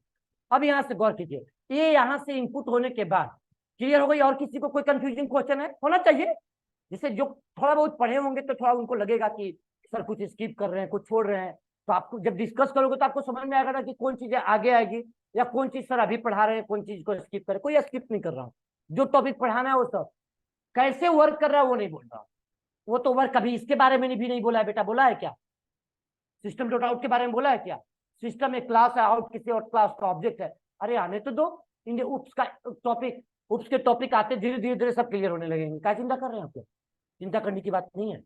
अब यहाँ से गौर कीजिए, ये यहाँ से इनपुट होने के बाद क्लियर हो गई। और किसी को कोई कंफ्यूजिंग क्वेश्चन है, होना चाहिए, जिसे जो थोड़ा बहुत पढ़े होंगे तो थोड़ा उनको लगेगा कि सर कुछ स्किप कर रहे हैं, कुछ छोड़ रहे हैं, तो आपको जब डिस्कस करोगे तो आपको समझ में आएगा ना कि कौन चीजें आगे आएगी या कौन चीज सर अभी पढ़ा रहे हैं, कौन चीज को स्किप करे। कोई स्किप नहीं कर रहा हूँ, जो टॉपिक पढ़ाना है वो सब। कैसे वर्क कर रहा है वो नहीं बोल रहा, वो तो वर्क कभी इसके बारे में भी नहीं बोला है बेटा। बोला है क्या? सिस्टम डॉट आउट के बारे में बोला है क्या? सिस्टम एक क्लास है, आउट किसी और क्लास का ऑब्जेक्ट है। अरे आने तो दो, इन उप्स का टॉपिक, उप्स के टॉपिक आते धीरे धीरे धीरे सब क्लियर होने लगेंगे। क्या चिंता कर रहे हैं आप लोग? चिंता करने की बात नहीं है।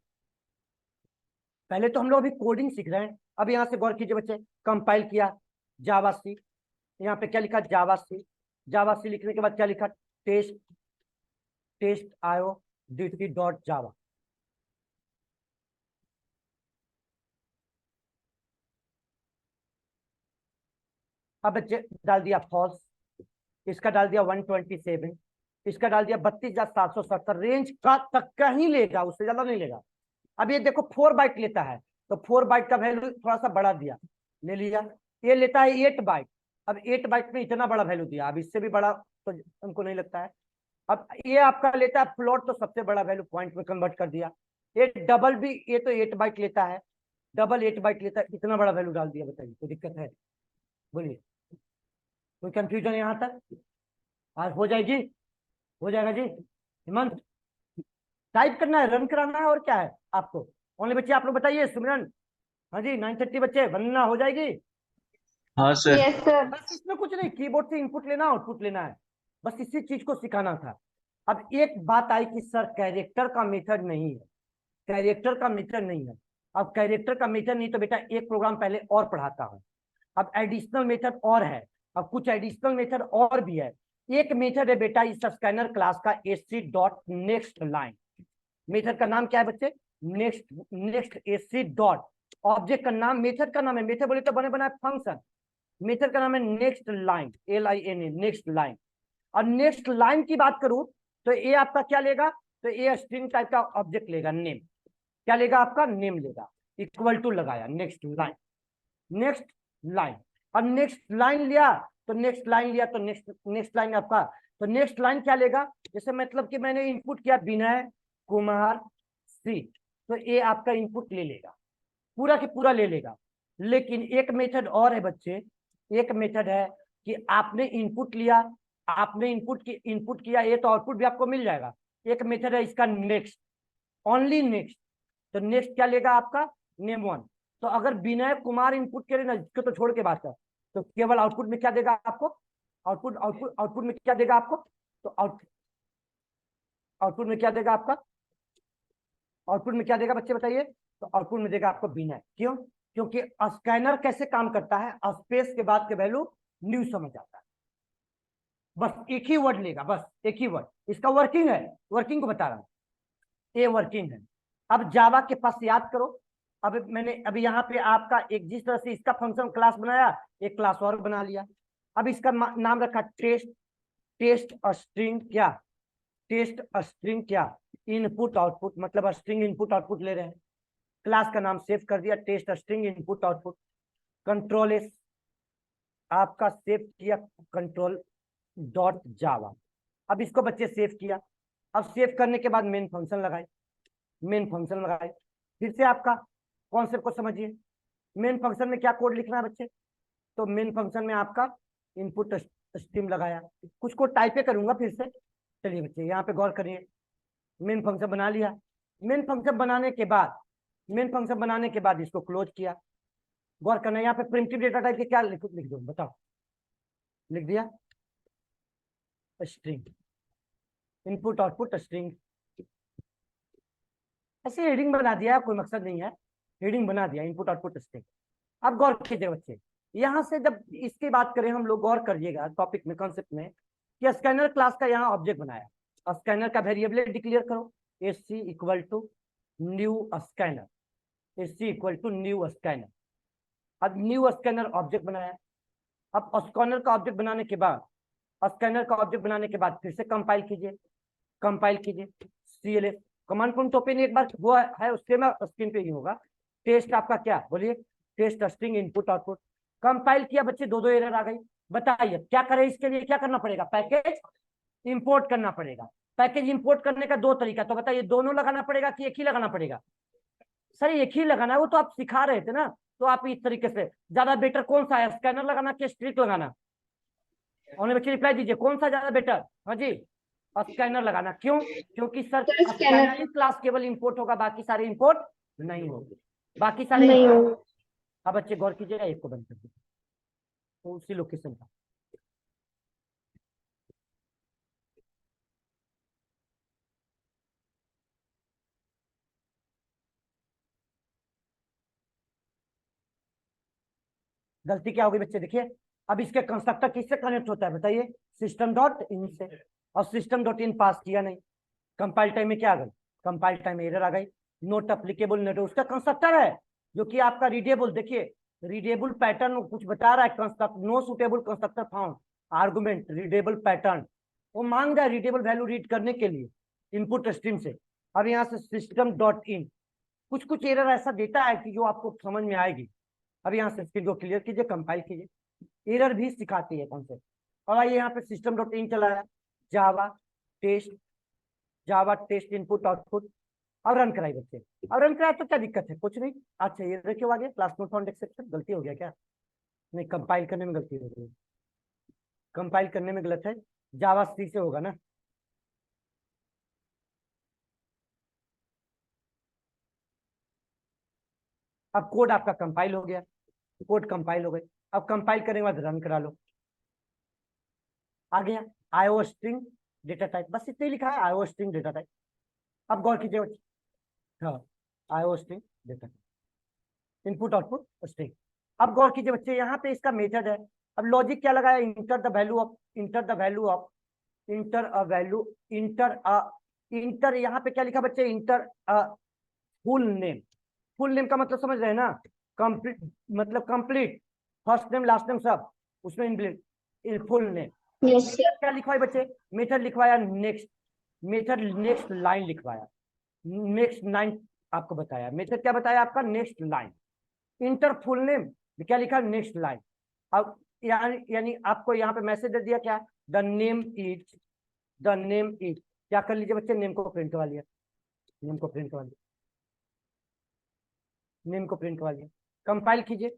पहले तो हम लोग अभी कोडिंग सीख रहे हैं। अब यहाँ से गौर कीजिए बच्चे, कंपाइल किया जावा सी, यहाँ पे क्या लिखा? जावा सी। जावा सी लिखने के बाद क्या लिखा? टेस्ट, टेस्ट आयो dt डॉट जावा। अब बच्चे डाल दिया फॉल्स, इसका डाल दिया 127, इसका डाल दिया 32,770। रेंज का तक का ही लेगा, उससे ज्यादा नहीं लेगा। अब ये देखो 4 बाइट लेता है, तो 4 बाइट का वैल्यू थोड़ा सा बढ़ा दिया, ले लिया। ये लेता है 8 बाइट, अब 8 बाइट में इतना बड़ा वैल्यू दिया, अब इससे भी बड़ा तो हमको नहीं लगता है। अब ये आपका लेता है फ्लोट, तो सबसे बड़ा वैल्यू पॉइंट में कन्वर्ट कर दिया। ये डबल भी, ये तो 8 बाइट लेता है, डबल 8 बाइट लेता है, इतना बड़ा वैल्यू डाल दिया। बताइए कोई दिक्कत है? बोलिए, कोई कंफ्यूजन है यहाँ तक? आज हो जाएगी, हो जाएगा जी। हेमंत, टाइप करना है, रन कराना है, और क्या है आपको? ओनली बच्चे आप लोग बताइए। सिमरन, हाँ जी 9:30 बच्चे, वरना हो जाएगी। हाँ सर। Yes, sir. बस इसमें कुछ नहीं, कीबोर्ड से इनपुट लेना, आउटपुट लेना है, बस इसी चीज को सिखाना था। अब एक बात आई कि सर कैरेक्टर का मेथड नहीं है, कैरेक्टर का मेथड नहीं है। अब कैरेक्टर का मेथड नहीं तो बेटा एक प्रोग्राम पहले और पढ़ाता हूँ। अब एडिशनल मेथड और है, अब कुछ एडिशनल मेथड और भी है। एक मेथड है बेटा इस स्कैनर क्लास का, AC dot next line. Method का नाम क्या है बच्चे? Next, next AC dot. Object का नाम, मेथड का नाम है, मेथड बोले तो बने बनाए फंक्शन, मेथड का नाम है next line, LINE, next line. और नेक्स्ट लाइन की बात करूं तो ये आपका क्या लेगा? तो ये स्ट्रिंग टाइप का ऑब्जेक्ट लेगा, नेम। क्या लेगा? आपका नेम लेगा, इक्वल टू लगाया, नेक्स्ट लाइन, नेक्स्ट लाइन। और नेक्स्ट लाइन लिया तो नेक्स्ट लाइन लिया तो नेक्स्ट लाइन आपका, तो नेक्स्ट लाइन क्या लेगा? जैसे मतलब कि मैंने इनपुट किया विनय कुमार सी, तो ये आपका इनपुट ले लेगा, पूरा के पूरा ले लेगा। लेकिन एक मेथड और है बच्चे, एक मेथड है कि आपने इनपुट लिया, आपने इनपुट किया, ये तो आउटपुट भी आपको मिल जाएगा। एक मेथड है इसका नेक्स्ट, ओनली नेक्स्ट। तो नेक्स्ट क्या लेगा? आपका नेम 1। तो अगर विनय कुमार इनपुट करे ना, इसको तो छोड़ के बात है, तो केवल आउटपुट में क्या देगा आपको? आउटपुट में क्या देगा आपको? तो आउटपुट में क्या देगा आपका? आउटपुट में क्या देगा बच्चे बताइए? तो आउटपुट में देगा आपको विनय। क्यों? क्योंकि स्कैनर कैसे काम करता है, स्पेस के बाद के वैल्यू न्यू समझ आता है, बस एक ही वर्ड लेगा, बस एक ही वर्ड। इसका वर्किंग है, वर्किंग को बता रहा हूं, ये वर्किंग है। अब जावा के पास याद करो, अब मैंने अभी यहाँ पे आपका एक जिस तरह से इसका फंक्शन क्लास बनाया, एक क्लास और बना लिया। अब इसका नाम रखा टेस्ट, टेस्ट स्ट्रिंग क्या? टेस्ट स्ट्रिंग क्या? इनपुट आउटपुट, मतलब स्ट्रिंग इनपुट आउटपुट ले रहे हैं। क्लास का नाम सेव कर दिया, test string input output. Control S आपका सेव किया, कंट्रोल डॉट जावा। अब इसको बच्चे सेव किया। अब सेव करने के बाद मेन फंक्शन लगाए, मेन फंक्शन लगाए। फिर से आपका कॉन्सेप्ट को समझिए, मेन फंक्शन में क्या कोड लिखना है बच्चे? तो मेन फंक्शन में आपका इनपुट स्ट्रीम लगाया, कुछ को टाइप करूंगा फिर से। चलिए बच्चे यहाँ पे गौर करिए, मेन फंक्शन बना लिया। मेन फंक्शन बनाने के बाद, मेन फंक्शन बनाने के बाद इसको क्लोज किया। गौर करना, यहाँ पे प्रिमिटिव डेटा टाइप के क्या लिख दो बताओ? लिख दिया स्ट्रिंग, इनपुट आउटपुट स्ट्रिंग। ऐसे हेडिंग बना दिया, कोई मकसद नहीं है, हेडिंग बना दिया इनपुट आउटपुट स्ट्रिंग। अब गौर कीजिए बच्चे, यहां से जब इसकी बात करें हम लोग, गौर करिएगा टॉपिक में, कॉन्सेप्ट में, कि स्कैनर क्लास का यहाँ ऑब्जेक्ट बनाया, स्कैनर का वेरिएबल डिक्लेयर करो, SC equal to new scanner, SC equal to new scanner. अब न्यू स्कैनर ऑब्जेक्ट बनाया। अब स्कैनर का ऑब्जेक्ट बनाने के बाद, स्कैनर का ऑब्जेक्ट बनाने के बाद फिर से कंपाइल कीजिए, कंपाइल कीजिए, CLS कमांड प्रोम्प्ट ओपन एक बार हुआ है, उसके में स्क्रीन पे ही होगा। टेस्ट आपका क्या? बोलिए, test string input output. Compile किया बच्चे, दो एरर आ गई। बताइए क्या करें इसके लिए? क्या करना पड़ेगा? पैकेज इंपोर्ट करना पड़ेगा। पैकेज इंपोर्ट करने का 2 तरीका, तो बताइए दोनों लगाना पड़ेगा कि एक ही लगाना पड़ेगा? सर एक ही लगाना है, वो तो आप सिखा रहे थे ना, तो आप इस तरीके से, ज्यादा बेटर कौन सा है, स्कैनर लगाना कि स्ट्रिक लगाना? उन्होंने बच्चे रिप्लाई दीजिए, कौन सा ज्यादा बेटर? हाँ जी, स्कैनर लगाना। क्यों? क्योंकि सर सर, स्कैनर स्कैनर ही क्लास केवल इंपोर्ट होगा, बाकी सारे इंपोर्ट नहीं होंगे, बाकी सारे नहीं import- होगा। अब बच्चे गौर कीजिएगा, एक को बंद कर दीजिए, तो उसी लोकेशन का। गलती क्या होगी बच्चे, देखिए अब इसके कंस्ट्रक्टर किससे कनेक्ट होता है बताइए? सिस्टम डॉट इन से, और सिस्टम डॉट इन पास किया नहीं, कंपाइल टाइम में क्या आ गई? कंपाइल टाइम एरर आ गई, नोट अप्लीकेबल नेट उसका कंस्ट्रक्टर है जो कि आपका रीडेबल, देखिए रीडेबल पैटर्न कुछ बता रहा है, construct no suitable constructor found, argument readable pattern, वो मांग रहा है रीडेबल वैल्यू रीड करने के लिए इनपुट स्ट्रीम से। अब यहाँ से सिस्टम डॉट इन, कुछ कुछ एरर ऐसा देता है कि जो आपको समझ में आएगी। अब यहाँ से स्क्रीन को क्लियर कीजिए, कंपाइल कीजिए, एरर भी सिखाती है कॉन्सेप्ट। और आइए यहाँ पे सिस्टम डॉट इन चलाया, Java test, Java test input output, और रन कराई बच्चे। और रन कराया तो क्या दिक्कत है? कुछ नहीं। अच्छा ये क्यों आ गया? क्लास नोट फाउंड एक्सेप्शन, गलती हो गया क्या? नहीं, कंपाइल करने में गलती हो गई, कंपाइल करने में गलत है, जावा सी से होगा ना। अब कोड आपका कंपाइल हो गया, कोड कंपाइल हो गई। अब कंपाइल करने के बाद रन करा लो, आ गया आईओ स्ट्रिंग डेटा टाइप, बस इतना ही लिखा है, आईओ स्ट्रिंग डेटा टाइप। अब गौर कीजिए, हाँ IO string data, input output string. अब गौर कीजिए बच्चे, यहाँ पे इसका मेथड है। अब लॉजिक क्या लगाया? Inter the value of, inter the value of, enter a value, inter a, inter यहाँ पे क्या लिखा बच्चे? Inter a full name. Full name का मतलब समझ रहे हैं ना? कंप्लीट, मतलब complete, first name last name सब उसमें inbuilt, full name. Yes sir. क्या लिखवाए बच्चे? मेथड लिखवाया नेक्स्ट, मेथड नेक्स्ट लाइन लिखवाया, नेक्स्ट लाइन आपको बताया, मेथड क्या बताया आपका? Next line. Inter full name क्या लिखा? Next line. अब यानी आपको यहाँ पे मैसेज दे दिया क्या? The name is, the name is, क्या कर लीजिए बच्चे? नेम को प्रिंट करवा लिया, नेम को प्रिंट करवा लिया, नेम को प्रिंट करवा लिया। कंपाइल कीजिए,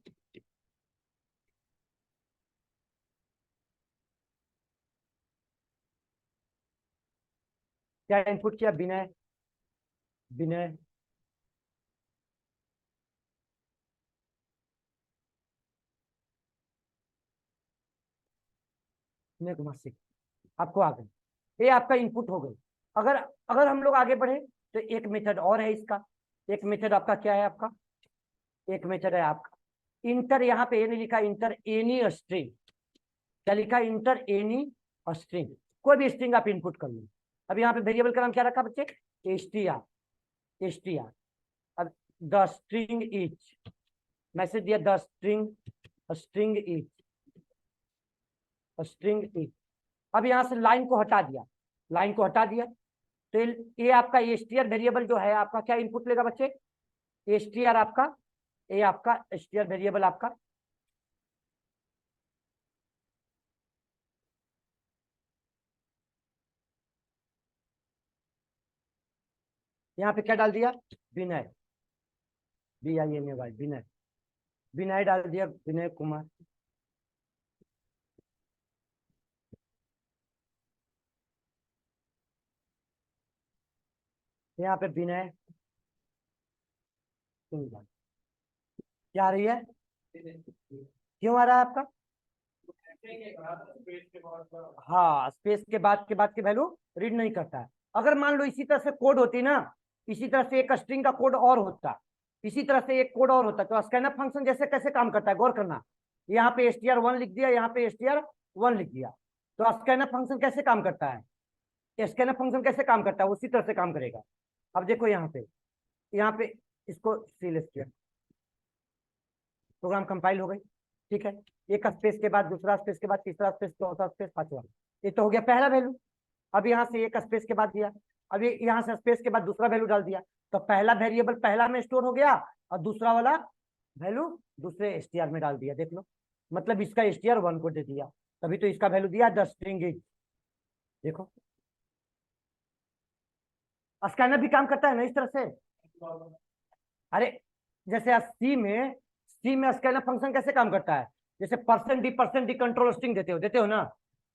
क्या इनपुट किया? विनय, विनय, विनय कुमार सिंह, आपको आ गई, ये आपका इनपुट हो गई। अगर अगर हम लोग आगे बढ़े तो एक मेथड और है इसका, एक मेथड आपका क्या है? आपका एक मेथड है आपका इंटर, यहाँ पे ये नहीं लिखा इंटर एनी स्ट्रिंग, क्या लिखा? इंटर एनी स्ट्रिंग, कोई भी स्ट्रिंग आप इनपुट कर लो। अब यहाँ पे वेरिएबल का नाम क्या रखा बच्चे? STR, STR. अब द स्ट्रिंग इज, मैसेज दिया the string, string is, string is. अब यहाँ से लाइन को हटा दिया, लाइन को हटा दिया, तो ये आपका एसटीआर वेरिएबल जो है आपका क्या इनपुट लेगा बच्चे? एसटीआर आपका, ये आपका एसटीआर वेरिएबल आपका यहाँ पे क्या डाल दिया? विनय, BINAY, विनय, विनय डाल दिया, विनय कुमार। यहाँ पे विनय सिंह, क्या आ रही है? क्यों आ रहा है आपका? हाँ, स्पेस के बाद की वैल्यू रीड नहीं करता है। अगर मान लो इसी तरह से कोड होती ना, इसी तरह से एक स्ट्रिंग का कोड और होता, इसी तरह से एक कोड और होता, तो स्कैनफ फंक्शन जैसे कैसे काम करता है गौर करना। यहाँ पे str1 लिख दिया, यहाँ पे str1 लिख दिया, तो स्कैनफ फंक्शन कैसे काम करता है? स्कैनफ फंक्शन कैसे काम करता है? उसी तरह से काम करेगा। अब देखो यहाँ पे इसको सीलेक्ट किया, प्रोग्राम कंपाइल हो गई, ठीक है। एक स्पेस के बाद दूसरा स्पेस के बाद तीसरा स्पेस, चौथा स्पेस, पांचवा, ये तो हो गया पहला वैल्यू। अब यहाँ से एक स्पेस के बाद दिया, अब ये यहाँ से स्पेस के बाद दूसरा वैल्यू डाल दिया, तो पहला वेरिएबल पहला में स्टोर हो गया और दूसरा वाला वैल्यू दूसरे एसटीआर में डाल दिया। देख लो, मतलब इसका str1 को दे दिया, तभी तो इसका वैल्यू दिया द स्ट्रिंग इज। देखो स्कैनर भी काम करता है ना इस तरह से। अरे जैसे सी में सी में स्कैनर फंक्शन कैसे काम करता है, जैसे परसेंट डी कंट्रोल स्ट्रिंग देते हो ना।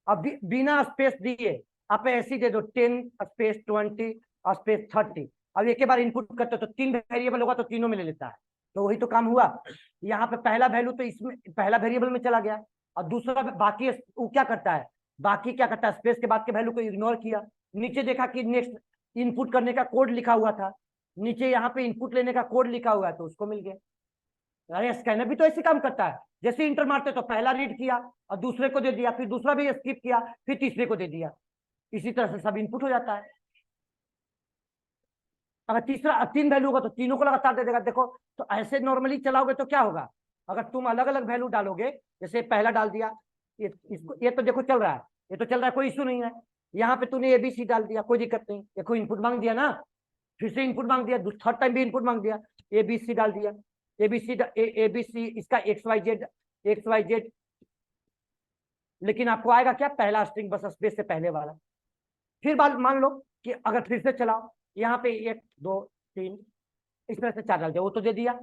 अब बिना स्पेस दिए आप ऐसे दे दो 10 स्पेस 20 स्पेस 30। अब एक बार इनपुट करते हो तो 3 वेरिएबल होगा तो तीनों में ले लेता है, तो वही तो काम हुआ। यहाँ पे पहला वैल्यू तो इसमें पहला वेरिएबल में चला गया, और दूसरा बाकी वो क्या करता है, बाकी क्या करता है, स्पेस के बाद के वैल्यू को इग्नोर किया। नीचे देखा कि नेक्स्ट इनपुट करने का कोड लिखा हुआ था, नीचे यहाँ पे इनपुट लेने का कोड लिखा हुआ है तो उसको मिल गया। अरे स्कैनर भी तो ऐसे काम करता है, जैसे इंटर मारते तो पहला रीड किया और दूसरे को दे दिया, फिर दूसरा भी स्किप किया, फिर तीसरे को दे दिया। इसी तरह से सब इनपुट हो जाता है। अगर तीसरा 3 वैल्यू होगा तो तीनों को लगातार दे देगा। देखो तो ऐसे नॉर्मली चलाओगे तो क्या होगा, अगर तुम अलग अलग वैल्यू डालोगे, जैसे पहला डाल दिया, ये तो देखो चल रहा है, ये तो चल रहा है, कोई इशू नहीं है। यहाँ पे तूने ABC डाल दिया, कोई दिक्कत नहीं। देखो इनपुट मांग दिया ना, फिर से इनपुट मांग दिया, थर्ड टाइम भी इनपुट मांग दिया, ABC डाल दिया, ABC इसका XYZ, लेकिन आपको आएगा क्या, पहला स्ट्रिंग बस स्पेस से पहले वाला। फिर बात मान लो कि अगर फिर से चलाओ, यहाँ पे 1 2 3 इस तरह से 4 डाल दिया, वो तो दे दिया।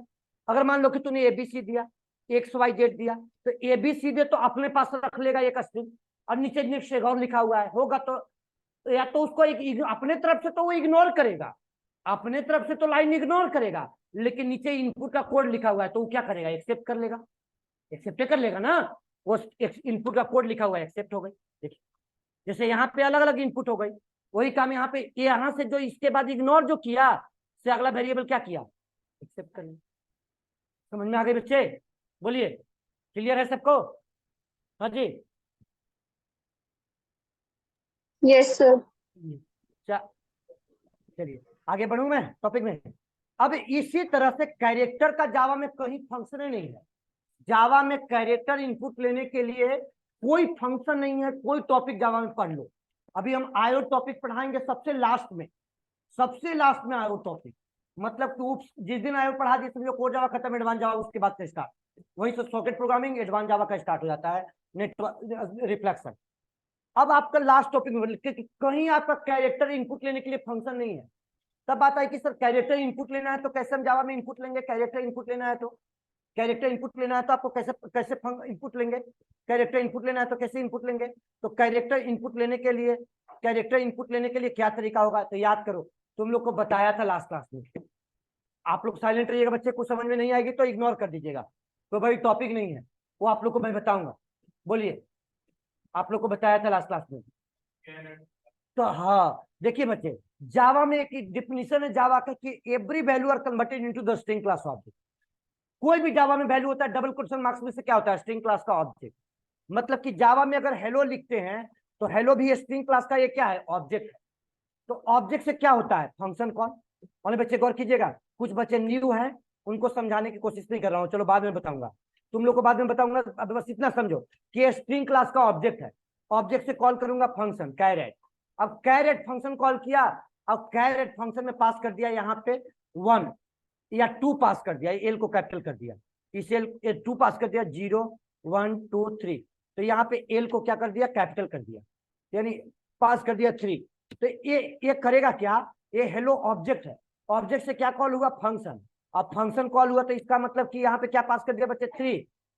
अगर मान लो कि तूने ABC दिया, XYZ दिया, तो ABC दे तो अपने पास रख लेगा एक स्ट्रिंग, और नीचे नेक्स्ट और लिखा हुआ है होगा तो या तो उसको अपने तरफ से तो वो इग्नोर करेगा, अपने तरफ से तो लाइन इग्नोर करेगा, लेकिन नीचे इनपुट का कोड लिखा हुआ है तो वो क्या करेगा, एक्सेप्ट कर लेगा, एक्सेप्ट कर लेगा ना। वो इनपुट का कोड लिखा हुआ है, एक्सेप्ट हो गई। देखिए जैसे यहाँ पे अलग अलग इनपुट हो गई, वही काम यहाँ पे, यहाँ से जो इसके बाद इग्नोर जो किया से अगला वेरिएबल क्या किया, एक्सेप्ट कर लिया। समझ में आ गई बच्चे, बोलिए क्लियर है सबको। हाँ जी यस सर। चलिए आगे बढ़ूं मैं टॉपिक में। अब इसी तरह से कैरेक्टर का जावा में कहीं फंक्शन नहीं है। जावा में कैरेक्टर इनपुट लेने के लिए कोई फंक्शन नहीं है, कोई टॉपिक जावा में पढ़ लो। अभी हम आयो टॉपिक पढ़ाएंगे सबसे लास्ट में आयो टॉपिक, मतलब कि जिस दिन आयो पढ़ा दिए समझो कोर जावा खत्म, एडवांस जावा उसके बाद से स्टार्ट, वहीं से सॉकेट प्रोग्रामिंग एडवांस जावा का स्टार्ट हो जाता है, नेटवर्क रिफ्लेक्शन। अब आपका लास्ट टॉपिक में कहीं आपका कैरेक्टर इनपुट लेने के लिए फंक्शन नहीं है। तब बात आई कि सर कैरेक्टर इनपुट लेना है तो कैसे हम जावा में इनपुट लेंगे, कैरेक्टर इनपुट लेना है तो आपको कैसे कैसे इनपुट लेंगे, कैरेक्टर इनपुट लेना है तो कैसे इनपुट लेंगे। तो कैरेक्टर इनपुट लेने के लिए क्या तरीका होगा, तो याद करो तुम लोग को बताया था लास्ट क्लास में। आप लोग साइलेंट रहिएगा, बच्चे को समझ में नहीं आएगी तो इग्नोर कर दीजिएगा, तो भाई टॉपिक नहीं है वो, आप लोग को मैं बताऊंगा। बोलिए, आप लोग को बताया था लास्ट क्लास में। तो हाँ देखिए बच्चे, जावा में एक डिफिनेशन है जावा का कि every value are converted into the string class object. कोई भी जावा में वैल्यू होता है, डबल क्वेश्चन मार्क्स में से क्या होता है, स्ट्रिंग क्लास का ऑब्जेक्ट। मतलब कि जावा में अगर हेलो लिखते हैं तो हेलो भी स्ट्रिंग क्लास का ये क्या है, ऑब्जेक्ट है। तो ऑब्जेक्ट से क्या होता है, फंक्शन कॉल। और बच्चे गौर कीजिएगा, कुछ बच्चे न्यू हैं, उनको समझाने की कोशिश नहीं कर रहा हूँ, चलो बाद में बताऊंगा, तुम लोग को बाद में बताऊंगा। अब बस इतना समझो कि ये स्ट्रिंग क्लास का ऑब्जेक्ट है, ऑब्जेक्ट से कॉल करूंगा फंक्शन कैरेट। अब कैरेट फंक्शन कॉल किया, अब कैरेट फंक्शन में पास कर दिया यहाँ पे 1 या 2 पास कर दिया, एल को कैपिटल कर दिया, इस एल 2 पास कर दिया, 0 1 2 3, तो यहाँ पे एल को क्या कर दिया, कैपिटल कर दिया, यानी पास कर दिया 3। तो ये करेगा क्या, ये हेलो ऑब्जेक्ट है, ऑब्जेक्ट से क्या कॉल हुआ, फंक्शन। अब फंक्शन कॉल हुआ तो इसका मतलब कि यहाँ पे क्या पास कर दिया बच्चे,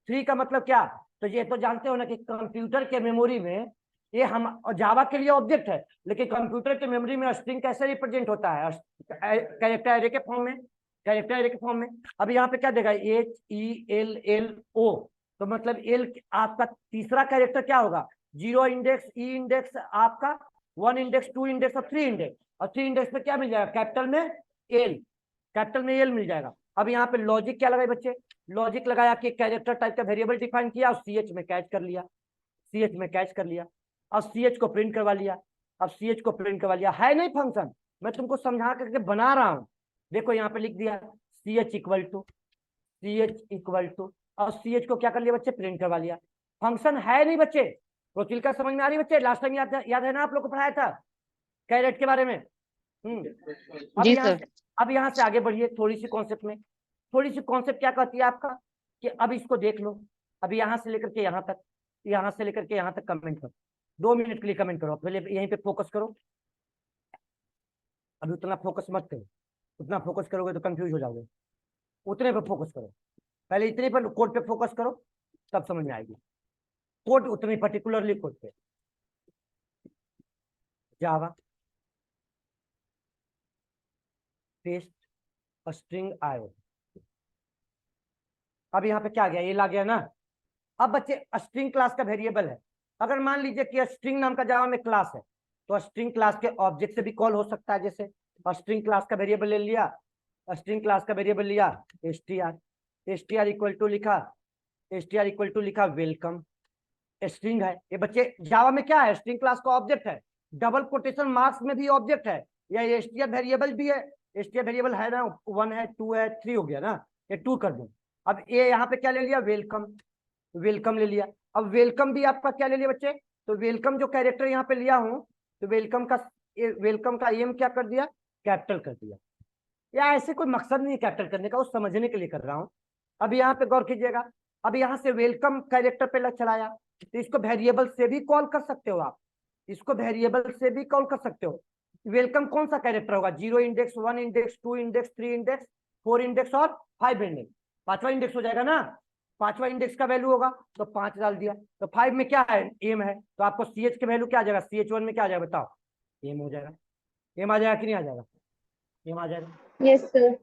3 का मतलब क्या, तो ये तो जानते हो ना कि कंप्यूटर के मेमोरी में ये हम जावा के लिए ऑब्जेक्ट है, लेकिन कंप्यूटर के मेमोरी में स्ट्रिंग कैसे रिप्रेजेंट होता है, कैरेक्टर एरे के फॉर्म में, कैरेक्टर एरे के फॉर्म में। अब यहाँ पे क्या देगा, HELLO, तो मतलब एल आपका तीसरा कैरेक्टर क्या होगा, 0 इंडेक्स, E इंडेक्स आपका 1 इंडेक्स 2 इंडेक्स और 3 इंडेक्स, और 3 इंडेक्स पे क्या मिल जाएगा, कैपिटल में एल मिल जाएगा। अब यहाँ पे लॉजिक क्या लगाए बच्चे, लॉजिक लगाया कि कैरेक्टर टाइप का वेरिएबल डिफाइन किया और CH में कैच कर लिया, और CH को प्रिंट करवा लिया। अब CH को प्रिंट करवा लिया, है नहीं फंक्शन, मैं तुमको समझा करके बना रहा हूं। देखो यहाँ पे लिख दिया CH इक्वल टू, और CH को क्या कर लिया बच्चे, प्रिंट करवा लिया। फंक्शन है नहीं बच्चे, प्रोचिल का समझ में आ रही बच्चे, लास्ट टाइम याद है ना आप लोग को पढ़ाया था कैरेट के बारे में। अब यहाँ से आगे बढ़िए थोड़ी सी कॉन्सेप्ट में, थोड़ी सी कॉन्सेप्ट क्या कहती है आपका, कि अब इसको देख लो, अब यहाँ से लेकर के यहाँ तक कमेंट करो, 2 मिनट के लिए कमेंट करो, पहले यहीं पे फोकस करो। अभी उतना फोकस मत करो, उतना फोकस करोगे तो कंफ्यूज हो जाओगे, उतने पे फोकस करो। पहले इतने पर कोड पे फोकस करो, तब समझ में आएगी। कोड उतनी पर्टिकुलरली कोड पे, जावा पेस्ट स्ट्रिंग आयो। अब यहाँ पे क्या गया, ये ला गया ना। अब बच्चे स्ट्रिंग क्लास का वेरिएबल है। अगर मान लीजिए कि स्ट्रिंग नाम का जावा में क्लास है, तो स्ट्रिंग क्लास के ऑब्जेक्ट से भी कॉल हो सकता है। जैसे स्ट्रिंग क्लास का वेरिएबल ले लिया, स्ट्रिंग क्लास का वेरिएबल लिया str इक्वल टू लिखा, str इक्वल टू लिखा वेलकम। स्ट्रिंग है ये बच्चे, जावा में क्या है, स्ट्रिंग क्लास का ऑब्जेक्ट है, डबल कोटेशन मार्क्स में भी ऑब्जेक्ट है, या str वेरिएबल भी है। str वेरिएबल है ना, 1 है 2 है 3 हो गया ना, ये 2 कर दूं। अब ये यहाँ पे क्या ले लिया, वेलकम, वेलकम ले लिया। अब वेलकम भी आपका क्या ले लिया बच्चे, तो वेलकम जो कैरेक्टर यहाँ पे लिया हूं, तो वेलकम का एम क्या कर दिया, कैपिटल कर दिया। या ऐसे कोई मकसद नहीं है कैपिटल करने का, वो समझने के लिए कर रहा हूं। अब यहाँ पे गौर कीजिएगा, अब यहाँ से वेलकम कैरेक्टर पे चलाया, तो इसको वेरिएबल से भी कॉल कर सकते हो आप, इसको वेरिएबल से भी कॉल कर सकते हो। वेलकम कौन सा कैरेक्टर होगा, 0 index, 1 index, 2 index, 3 index, 4 index और 5 इंडेक्स, 5वां इंडेक्स हो जाएगा ना। 5वां इंडेक्स का वैल्यू होगा तो 5 डाल दिया। तो 5 में क्या है, एम है, तो आपको ch के वैल्यू क्या आ जाएगा, ch1 में क्या आ जाएगा बताओ, एम हो जाएगा। एम आ जाएगा कि नहीं आ जाएगा, एम आ जाएगा, Yes, sir.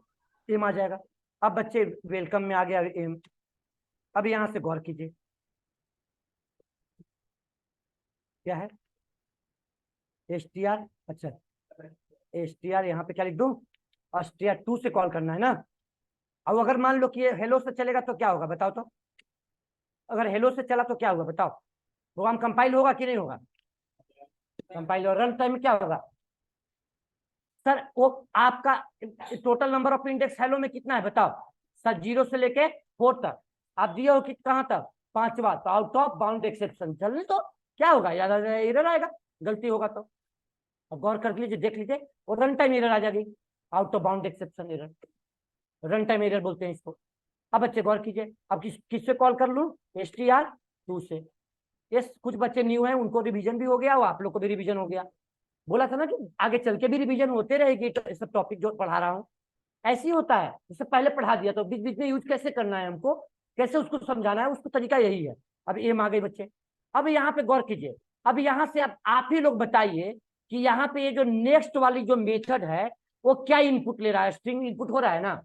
एम आ जाएगा। अब बच्चे वेलकम में आ गया एम। अब यहां से गौर कीजिए क्या है, str, अच्छा str यहाँ पे क्या लिख दूं, str2 से कॉल करना है ना। अब अगर मान लो कि ये हेलो से चलेगा तो क्या होगा बताओ तो, अगर हेलो से चला तो क्या होगा बताओ, प्रोग्राम कंपाइल होगा कि नहीं होगा, कंपाइल। और रन टाइम में क्या होगा सर, वो आपका total number of index hello में कितना है बताओ सर, 0 से लेके 4 तक आप दिए हो कि कहां तक, 5वां, तो आउट ऑफ बाउंड एक्सेप्शन चलने तो क्या होगा, याद आ जाएगा, एरर आएगा, गलती होगा तो। अब गौर कर लीजिए, देख लीजिए, और रन टाइम एरर आ जाएगी, out of bound exception error, run time error बोलते हैं इसको। अब बच्चे गौर कीजिए, अब किससे कॉल कर लूं, str2 से। ये कुछ बच्चे न्यू हैं, उनको रिवीजन भी हो गया और आप लोग को भी रिवीजन हो गया। बोला था ना कि आगे चल के भी रिवीजन होते रहेगी, तो सब टॉपिक जो पढ़ा रहा हूँ ऐसे ही होता है, इससे पहले पढ़ा दिया तो बीच बीच में यूज कैसे करना है हमको, कैसे उसको समझाना है, उसको तरीका यही है। अब एम आ गई बच्चे। अब यहाँ पे गौर कीजिए, अब यहाँ से आप ही लोग बताइए कि यहाँ पे ये जो नेक्स्ट वाली जो मेथड है वो क्या इनपुट ले रहा है, स्ट्रिंग इनपुट हो रहा है ना।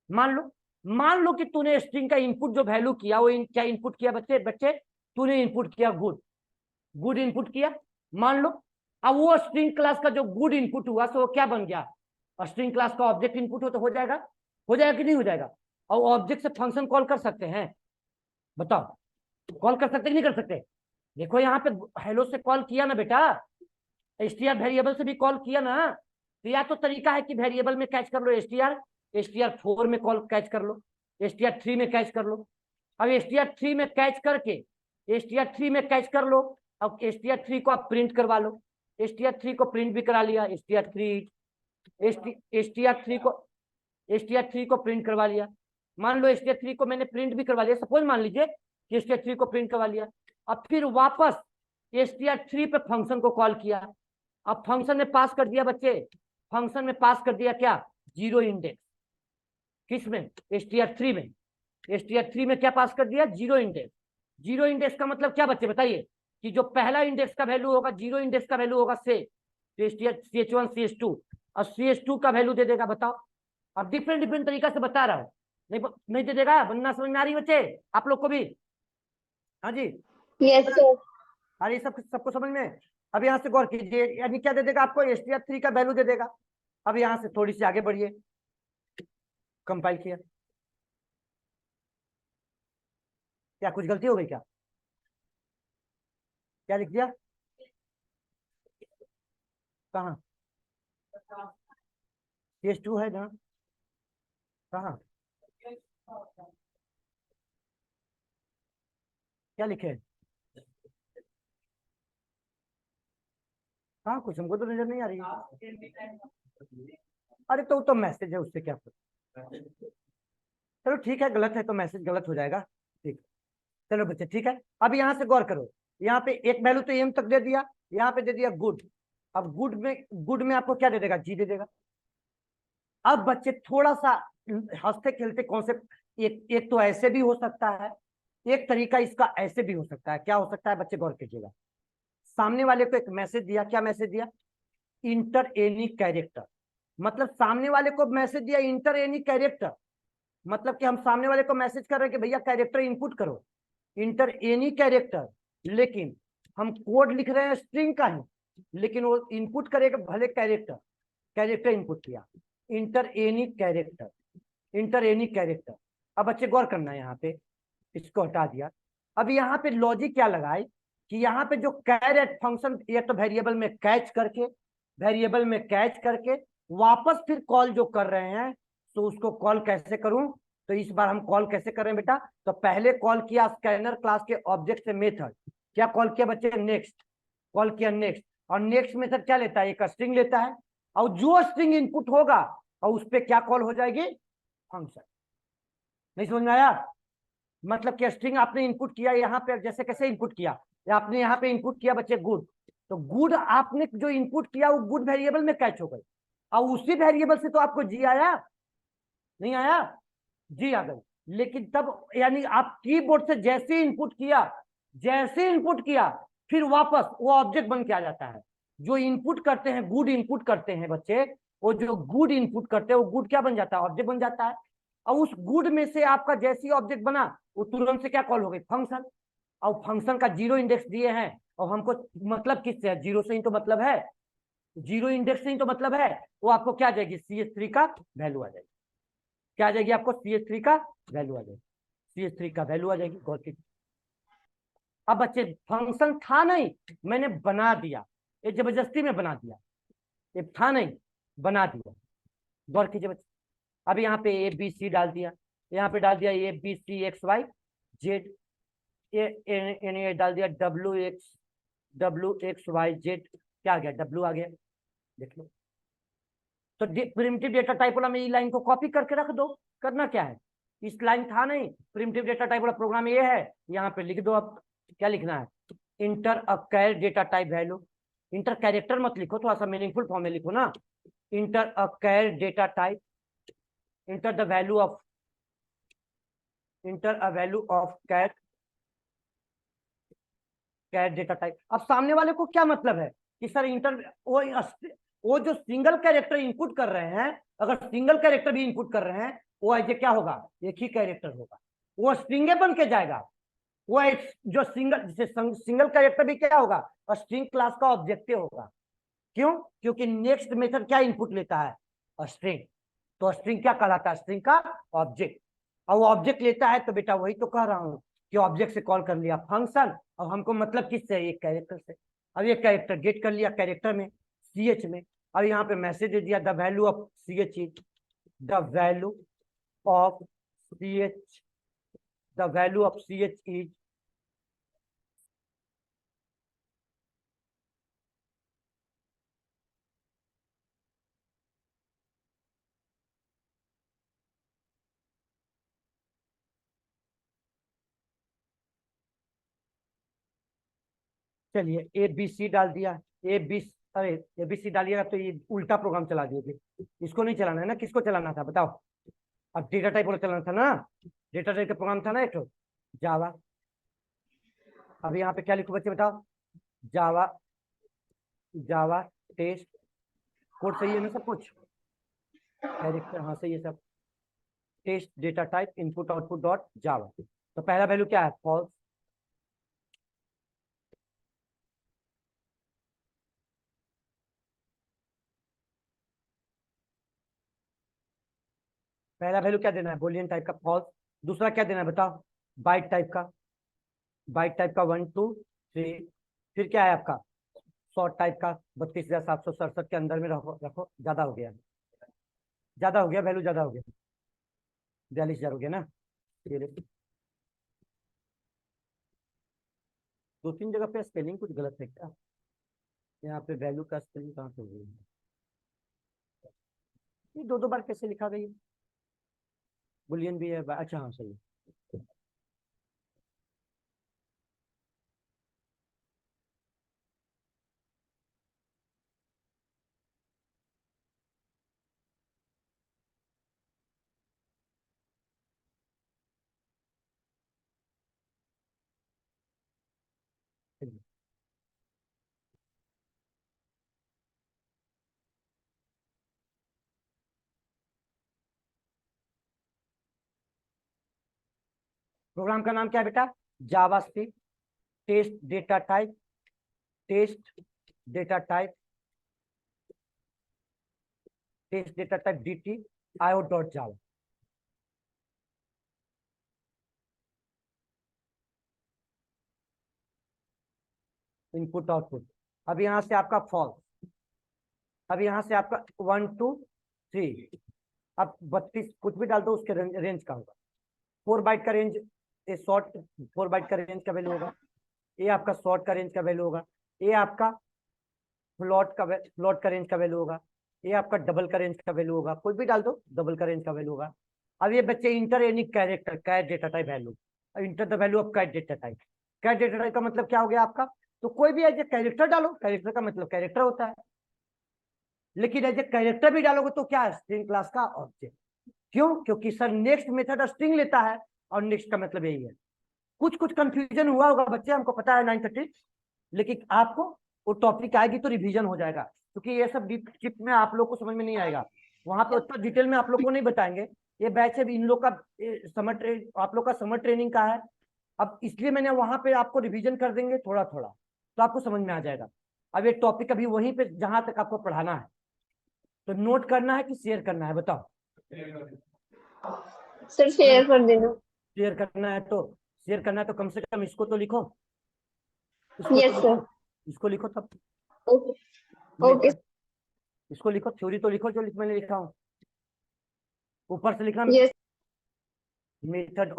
मान लो कि तूने स्ट्रिंग का इनपुट जो वैल्यू किया वो क्या इनपुट किया बच्चे, तूने इनपुट किया गुड इनपुट किया, मान लो। अब वो स्ट्रिंग क्लास का जो गुड इनपुट हुआ तो वो क्या बन गया, स्ट्रिंग क्लास का ऑब्जेक्ट इनपुट हो तो हो जाएगा कि नहीं हो जाएगा। और ऑब्जेक्ट से फंक्शन कॉल कर सकते हैं, बताओ कॉल कर सकते कि नहीं कर सकते। देखो यहाँ पे हेलो से कॉल किया ना बेटा, str वेरिएबल से भी कॉल किया ना, तो या तो तरीका है कि वेरिएबल में कैच कर लो str4 में कॉल कैच कर लो, str3 में कैच कर लो। अब str3 में कैच करके str3 में कैच कर लो, अब str3 को आप प्रिंट करवा लो, str3 को प्रिंट भी करा लिया, str3 को प्रिंट करवा लिया। मान लो str3 को मैंने प्रिंट भी करवा लिया, सपोज मान लीजिए कि str3 को प्रिंट करवा लिया। अब फिर वापस str3 पे फंक्शन को कॉल किया, अब फंक्शन में पास कर दिया बच्चे, फंक्शन में पास कर दिया क्या, 0 इंडेक्स, किसमें, str3 में, str3 में क्या पास कर दिया, 0 इंडेक्स। 0 इंडेक्स का मतलब क्या बच्चे बताइए, कि जो पहला इंडेक्स का वैल्यू होगा, 0 इंडेक्स का वैल्यू होगा से, तो ch1 ch2 और ch2 का वैल्यू दे देगा। बताओ, अब डिफरेंट तरीका से बता रहा हूं, नहीं दे देगा, बनना समझ में आ रही बच्चे आप लोग को भी, हाँ जी। Yes, sir. अरे सबको समझ में। अब यहाँ से गौर कीजिए, यानी क्या दे देगा आपको, str3 का वैल्यू दे देगा। अब यहाँ से थोड़ी सी आगे बढ़िए, कंपाइल किया, क्या कुछ गलती हो गई क्या, क्या लिख दिया, कहाँ, ch2 है ना, कहाँ, क्या लिखे, हाँ कुछ हमको तो नजर नहीं आ रही है। अरे तो मैसेज है, उससे क्या चलो ठीक है, गलत है तो मैसेज गलत हो जाएगा, ठीक। चलो बच्चे ठीक है, अब यहाँ से गौर करो, यहाँ पे एक वैल्यू तो एम तक दे दिया, यहाँ पे दे दिया गुड। अब गुड में आपको क्या दे देगा, जी दे देगा। अब बच्चे थोड़ा सा हंसते खेलते कॉन्सेप्ट एक तो ऐसे भी हो सकता है, एक तरीका इसका ऐसे भी हो सकता है। क्या हो सकता है बच्चे, गौर कीजिएगा। सामने वाले को एक मैसेज दिया, क्या मैसेज दिया, इंटर एनी कैरेक्टर। मतलब सामने वाले को मैसेज दिया इंटर एनी कैरेक्टर, मतलब कि हम सामने वाले को मैसेज कर रहे हैं कि भैया कैरेक्टर इनपुट करो, इंटर एनी कैरेक्टर। लेकिन हम कोड लिख रहे हैं स्ट्रिंग का ही, लेकिन वो इनपुट करेगा भले कैरेक्टर, कैरेक्टर इनपुट किया, inter any character, inter any character. अब बच्चे गौर करना है, यहाँ पे इसको हटा दिया। अब यहाँ पे लॉजिक क्या लगाए कि यहाँ पे जो कैरेट फंक्शन, ये तो वेरिएबल में कैच करके, वेरिएबल में कैच करके वापस फिर कॉल जो कर रहे हैं, तो उसको कॉल कैसे करूं। तो इस बार हम कॉल कैसे कर रहे हैं बेटा, तो पहले कॉल किया स्कैनर क्लास के ऑब्जेक्ट से मेथड, क्या कॉल किया बच्चे, नेक्स्ट, कॉल किया नेक्स्ट। और नेक्स्ट मेथड क्या लेता है, एक स्ट्रिंग लेता है, और जो स्ट्रिंग इनपुट होगा और उस पर क्या कॉल हो जाएगी, फंक्शन। नहीं समझ में आया, मतलब कि स्ट्रिंग आपने इनपुट किया यहाँ पे, जैसे कैसे इनपुट किया, या आपने यहाँ पे इनपुट किया बच्चे गुड, तो गुड आपने जो इनपुट किया वो गुड वेरिएबल में कैच हो गई, और उसी वेरिएबल से तो आपको जी आया, नहीं आया, जी आ गई। लेकिन तब यानी आप कीबोर्ड से जैसे इनपुट किया, जैसे इनपुट किया, फिर वापस वो ऑब्जेक्ट बन के आ जाता है। जो इनपुट करते हैं, गुड इनपुट करते हैं बच्चे, वो जो गुड इनपुट करते हैं वो गुड क्या बन जाता है, ऑब्जेक्ट बन जाता है। और उस गुड में से आपका जैसी ऑब्जेक्ट बना, वो तुरंत से क्या कॉल हो गई, फंक्शन। और फंक्शन का जीरो इंडेक्स दिए हैं, और हमको मतलब किससे है, जीरो से ही तो मतलब है, जीरो इंडेक्स से ही तो मतलब है। वो आपको क्या आ जाएगी, CS3 का वैल्यू आ जाएगी। क्या आ जाएगी आपको, CS3 का वैल्यू आ जाएगी, CS3 का वैल्यू आ जाएगी। गौर कीजिए। अब बच्चे फंक्शन था नहीं, मैंने बना दिया, ये जबरदस्ती में बना दिया, ये था नहीं, बना दिया। गौर कीजिए बच्चे। अब यहाँ पे ABC डाल दिया, यहाँ पे डाल दिया ABCXYZ, ये डाल दिया WXYZ, क्या आ गया, W आ गया, देख लो। तो प्रिमिटिव डेटा टाइप वाला में ये लाइन को कॉपी करके रख दो। करना क्या है, इस लाइन था नहीं, प्रिमिटिव डेटा टाइप वाला प्रोग्राम ये है, यहाँ पे लिख दो। अब क्या लिखना है, enter a char data type value, enter character मत लिखो, थोड़ा सा मीनिंगफुल फॉर्म में लिखो ना। Enter a char data type, enter the value of, enter a value of char, char data type. अब सामने वाले को क्या मतलब है कि सर इंटर, वो जो सिंगल कैरेक्टर इनपुट कर रहे हैं, अगर सिंगल कैरेक्टर भी इनपुट कर रहे हैं, वो ऐसे क्या होगा, एक ही कैरेक्टर होगा, वो स्ट्रिंगे बन के जाएगा। वो एक जो सिंगल कैरेक्टर भी क्या होगा, स्ट्रिंग क्लास का ऑब्जेक्टिव होगा। क्यों, क्योंकि नेक्स्ट मेथड क्या इनपुट लेता है, स्ट्रिंग। तो स्ट्रिंग क्या कहलाता है, स्ट्रिंग का ऑब्जेक्ट। और वो ऑब्जेक्ट लेता है, तो बेटा वही तो कह रहा हूं कि ऑब्जेक्ट से कॉल कर लिया फंक्शन, और हमको मतलब किससे, एक कैरेक्टर से। अब ये कैरेक्टर गेट कर लिया कैरेक्टर में, CH में। अब यहाँ पे मैसेज दे दिया, the value of CH is, the value of CH, the value of CH is, चलिए ABC डाल दिया, ABC, अरे ABC डालिएगा तो ये उल्टा प्रोग्राम चला दिए, इसको नहीं चलाना है ना, किसको चलाना था बताओ। अब डेटा टाइप वाला चलाना था ना, डेटा टाइप का प्रोग्राम था ना एक, जावा। अब यहाँ पे क्या लिखो बच्चे बताओ, जावा, जावा टेस्ट, कोड सही है ना सब कुछ, कैरेक्टर हाँ सही है सब, test data type input output dot Java. तो पहला वैल्यू क्या है, फॉल्स। पहला वैल्यू क्या देना है, बुलियन टाइप का फॉल्स। दूसरा क्या देना है बताओ, बाइट टाइप का, बाइट टाइप का 1 2 3। फिर क्या है आपका, शॉर्ट टाइप का 32,767 के अंदर में रखो, रखो, ज्यादा हो गया, ज्यादा हो गया, वैल्यू ज्यादा हो गया, 42,000 हो गया ना। ये देखो, 2 3 जगह पे स्पेलिंग कुछ गलत है क्या, यहाँ पे वैल्यू का स्पेलिंग कहाँ से हो गई है? ये 2 2 बार कैसे लिखा गई है, बुलियन भी है, अच्छा हाँ सही है। प्रोग्राम का नाम क्या है बेटा? JavaScript test data type, test data type, test data type dt io.java। Input output. अब यहां से आपका फॉल्स, अब यहां से आपका 1 2 3, अब 32 कुछ भी डाल दो, उसके रेंज का होगा। 4 बाइट का रेंज, ये शॉर्ट 4 बाइट का रेंज का वैल्यू होगा, ये आपका शॉर्ट का रेंज का वैल्यू होगा, ये आपका फ्लॉट का रेंज का वैल्यू होगा, ये आपका डबल का रेंज का वैल्यू होगा, कोई भी डाल दो डबल का रेंज का वैल्यू होगा। अब ये बच्चे enter any character cat data type value, enter the value of cat data type. Cat data type का मतलब क्या हो गया आपका? तो कोई भी एज ए कैरेक्टर डालो, कैरेक्टर का मतलब कैरेक्टर होता है, लेकिन एज ए कैरेक्टर भी डालोगे तो क्या है? स्ट्रिंग क्लास का ऑब्जेक्ट। क्यों? क्योंकि सर नेक्स्ट मेथड स्ट्रिंग लेता है, और नेक्स्ट का मतलब यही है। कुछ कुछ कंफ्यूजन हुआ होगा बच्चे, हमको पता है 9:30, लेकिन आपको वो टॉपिक आएगी तो रिवीजन हो जाएगा, क्योंकि ये सब डीप चिप में आप लोग को समझ में नहीं आएगा, वहां पे उतना डिटेल में आप लोग को नहीं बताएंगे। ये बैच है इन लोग का, आप लोग का समर ट्रेनिंग का है, अब इसलिए मैंने वहां पे आपको रिवीजन कर देंगे थोड़ा थोड़ा, तो आपको समझ में आ जाएगा। अब ये टॉपिक अभी वहीं पे जहां तक आपको पढ़ाना है, तो नोट करना है कि शेयर करना है? बताओ। सर शेयर कर देना। शेयर करना है तो, शेयर करना है तो कम से कम इसको तो लिखो, इसको तो यस सर। लिखो, इसको लिखो तब। Okay okay. मेथड, इसको लिखो, थ्योरी तो लिखो जो मैंने लिखा हूँ, ऊपर से लिखना yes method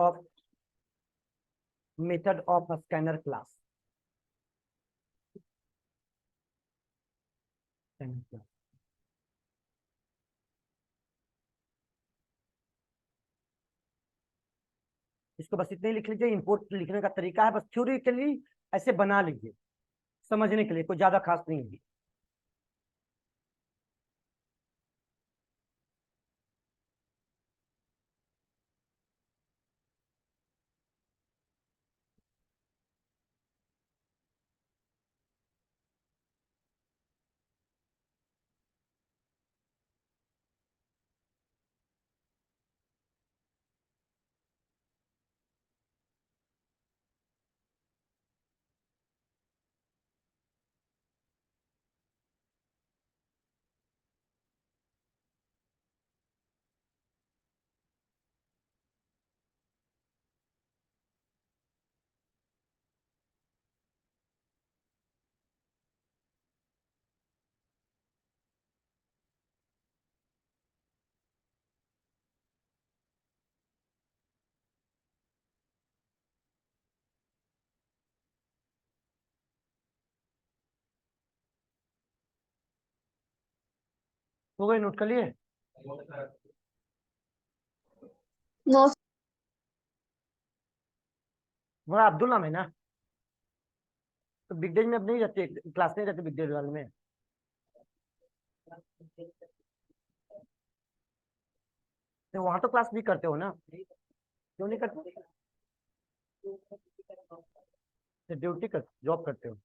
of scanner class. इसको बस इतने ही लिख लीजिए, इंपोर्ट लिखने का तरीका है, बस थ्योरेटिकली ऐसे बना लीजिए, समझने के लिए कोई ज्यादा खास नहीं है। हो गए? नोट कर लिए? नो हमारा अब्दुल नाम है ना? तो बिग डेज में अब नहीं रहते, क्लास नहीं रहते बिग डेज वाले में? तो वहां तो क्लास भी करते हो ना, क्यों नहीं करते? ड्यूटी कर, जॉब करते हो?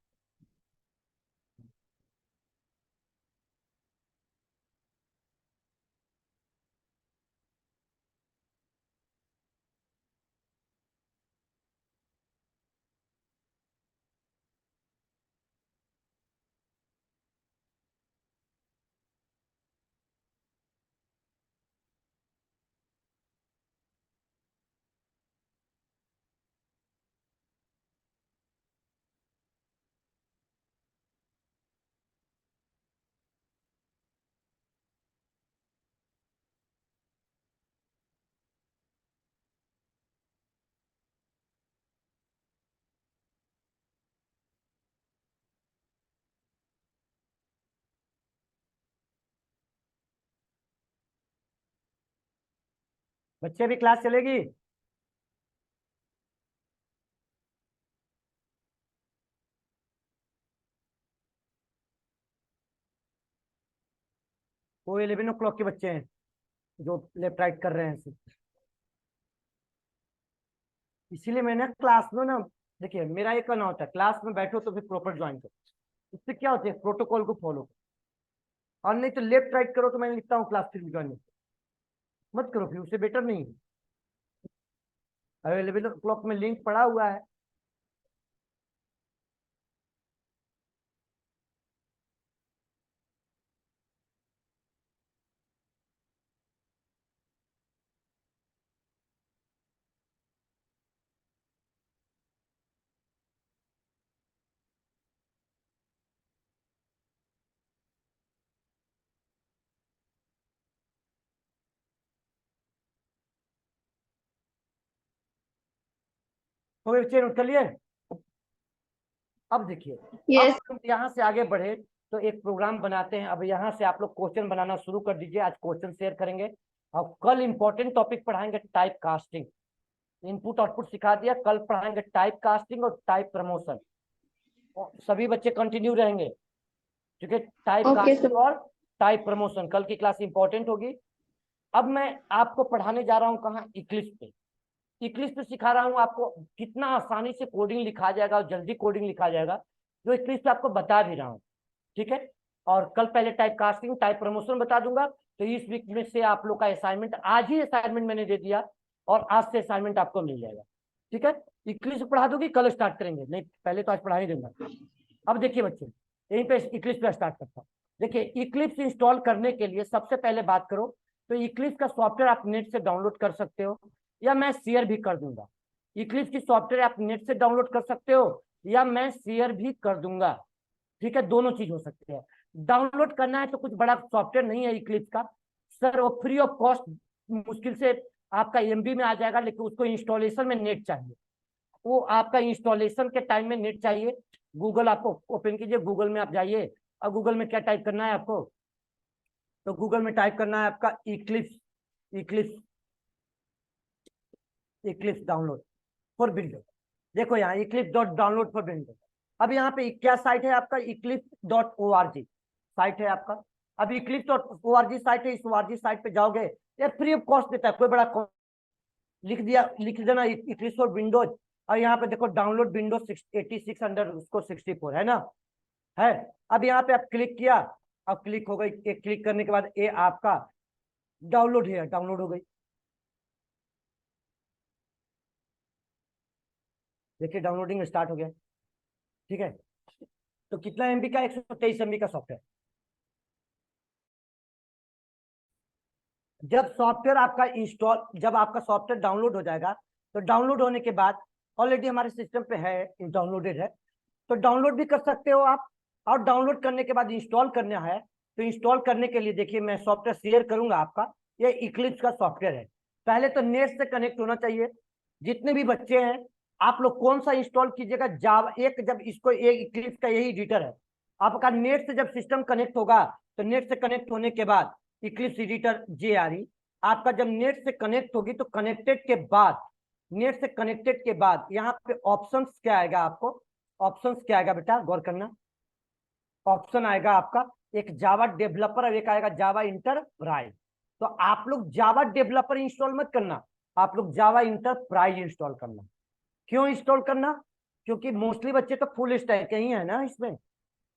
बच्चे भी क्लास चलेगी? वो 11 o'clock के बच्चे हैं जो लेफ्ट राइट कर रहे हैं सिर्फ। इसीलिए मैंने क्लास में ना, देखिए मेरा एक कहना होता है, क्लास में बैठो तो फिर प्रॉपर ज्वाइन करो, इससे क्या होता है प्रोटोकॉल को फॉलो करो, और नहीं तो लेफ्ट राइट करो, तो मैं लिखता हूँ क्लास फिर ज्वाइन मत करो, फिर उससे बेटर नहीं है। अवेलेबल क्लॉक में लिंक पड़ा हुआ है। तो बच्चे नोट कर लिए। अब देखिए, Yes. अब हम यहाँ से आगे बढ़े तो एक प्रोग्राम बनाते हैं। अब यहाँ से आप लोग क्वेश्चन बनाना शुरू कर दीजिए। आज क्वेश्चन शेयर करेंगे और कल इंपॉर्टेंट टॉपिक पढ़ाएंगे टाइप कास्टिंग। इनपुट आउटपुट सिखा दिया, कल पढ़ाएंगे टाइप कास्टिंग और टाइप प्रमोशन। सभी बच्चे कंटिन्यू रहेंगे क्योंकि टाइप Okay, कास्टिंग sir. और टाइप प्रमोशन कल की क्लास इंपॉर्टेंट होगी। अब मैं आपको पढ़ाने जा रहा हूँ कहाँ, इक्लिप्स पे। इक्लिप्स पे सिखा रहा हूँ आपको कितना आसानी से कोडिंग लिखा जाएगा और जल्दी कोडिंग लिखा जाएगा, जो इक्लिप्स पे आपको बता भी रहा हूँ। ठीक है, और कल पहले टाइप कास्टिंग टाइप प्रमोशन बता दूंगा। तो इस वीक में से आप लोग का असाइनमेंट, आज ही असाइनमेंट मैंने दे दिया और आज से असाइनमेंट आपको मिल जाएगा। ठीक है, इक्लिप्स पढ़ा दूंगी, कल स्टार्ट करेंगे। नहीं, पहले तो आज पढ़ा ही दूंगा। अब देखिए बच्चे, यहीं पे इक्लिप्स पे स्टार्ट करता हूँ। देखिए, इक्लिप्स इंस्टॉल करने के लिए सबसे पहले बात करो तो इक्लिप्स का सॉफ्टवेयर आप नेट से डाउनलोड कर सकते हो या मैं शेयर भी कर दूंगा। इक्लिप्स की सॉफ्टवेयर आप नेट से डाउनलोड कर सकते हो या मैं शेयर भी कर दूंगा। ठीक है, दोनों चीज हो सकती है। डाउनलोड करना है तो कुछ बड़ा सॉफ्टवेयर नहीं है इक्लिप्स का सर, वो फ्री ऑफ कॉस्ट, मुश्किल से आपका एमबी में आ जाएगा, लेकिन उसको इंस्टॉलेशन में नेट चाहिए। वो आपका इंस्टॉलेशन के टाइम में नेट चाहिए। गूगल आपको ओपन कीजिए, गूगल में आप जाइए और गूगल में क्या टाइप करना है आपको, तो गूगल में टाइप करना है आपका Eclipse, Eclipse, Eclipse download for Windows. देखो यहाँ Eclipse dot download for Windows. अब यहाँ पे क्या साइट है आपका, eclipse.org साइट है आपका। अब eclipse.org साइट है, इस org साइट पे जाओगे, ये फ्री ऑफ कॉस्ट देता है, कोई बड़ा लिख दिया, लिख देना इक्लिप्स फॉर विंडोज। और यहाँ पे देखो डाउनलोड विंडोज 86 अंडर उसको 64 है ना, है। अब यहाँ पे आप क्लिक किया, अब क्लिक हो गई, क्लिक करने के बाद ये आपका डाउनलोड है, डाउनलोड हो गई। देखिए डाउनलोडिंग स्टार्ट हो गया। ठीक है, तो कितना एमबी का, 123 एमबी का सॉफ्टवेयर। जब सॉफ्टवेयर आपका इंस्टॉल, जब आपका सॉफ्टवेयर डाउनलोड हो जाएगा, तो डाउनलोड होने के बाद ऑलरेडी हमारे सिस्टम पे है, डाउनलोडेड है, तो डाउनलोड भी कर सकते हो आप। और डाउनलोड करने के बाद इंस्टॉल करना है, तो इंस्टॉल करने के लिए देखिए मैं सॉफ्टवेयर शेयर करूंगा आपका। ये इक्लिप्स का सॉफ्टवेयर है। पहले तो नेट से कनेक्ट होना चाहिए। जितने भी बच्चे हैं आप लोग कौन सा इंस्टॉल कीजिएगा, जावा एक, जब इसको एक इक्लिप्स का यही एडिटर है आपका। नेट से जब सिस्टम कनेक्ट होगा, तो नेट से कनेक्ट होने के बाद इक्लिप्स एडिटर JRE आपका जब नेट से कनेक्ट होगी, तो कनेक्टेड के बाद, नेट से कनेक्टेड के बाद यहाँ पे ऑप्शंस क्या आएगा आपको, ऑप्शंस क्या आएगा बेटा, गौर करना। ऑप्शन आएगा आपका एक जावा डेवलपर और एक आएगा जावा इंटरप्राइज। तो आप लोग जावा डेवलपर इंस्टॉल मत करना, आप लोग जावा इंटरप्राइज इंस्टॉल करना। क्यों इंस्टॉल करना, क्योंकि मोस्टली बच्चे तो फुल स्टैक ही है ना इसमें।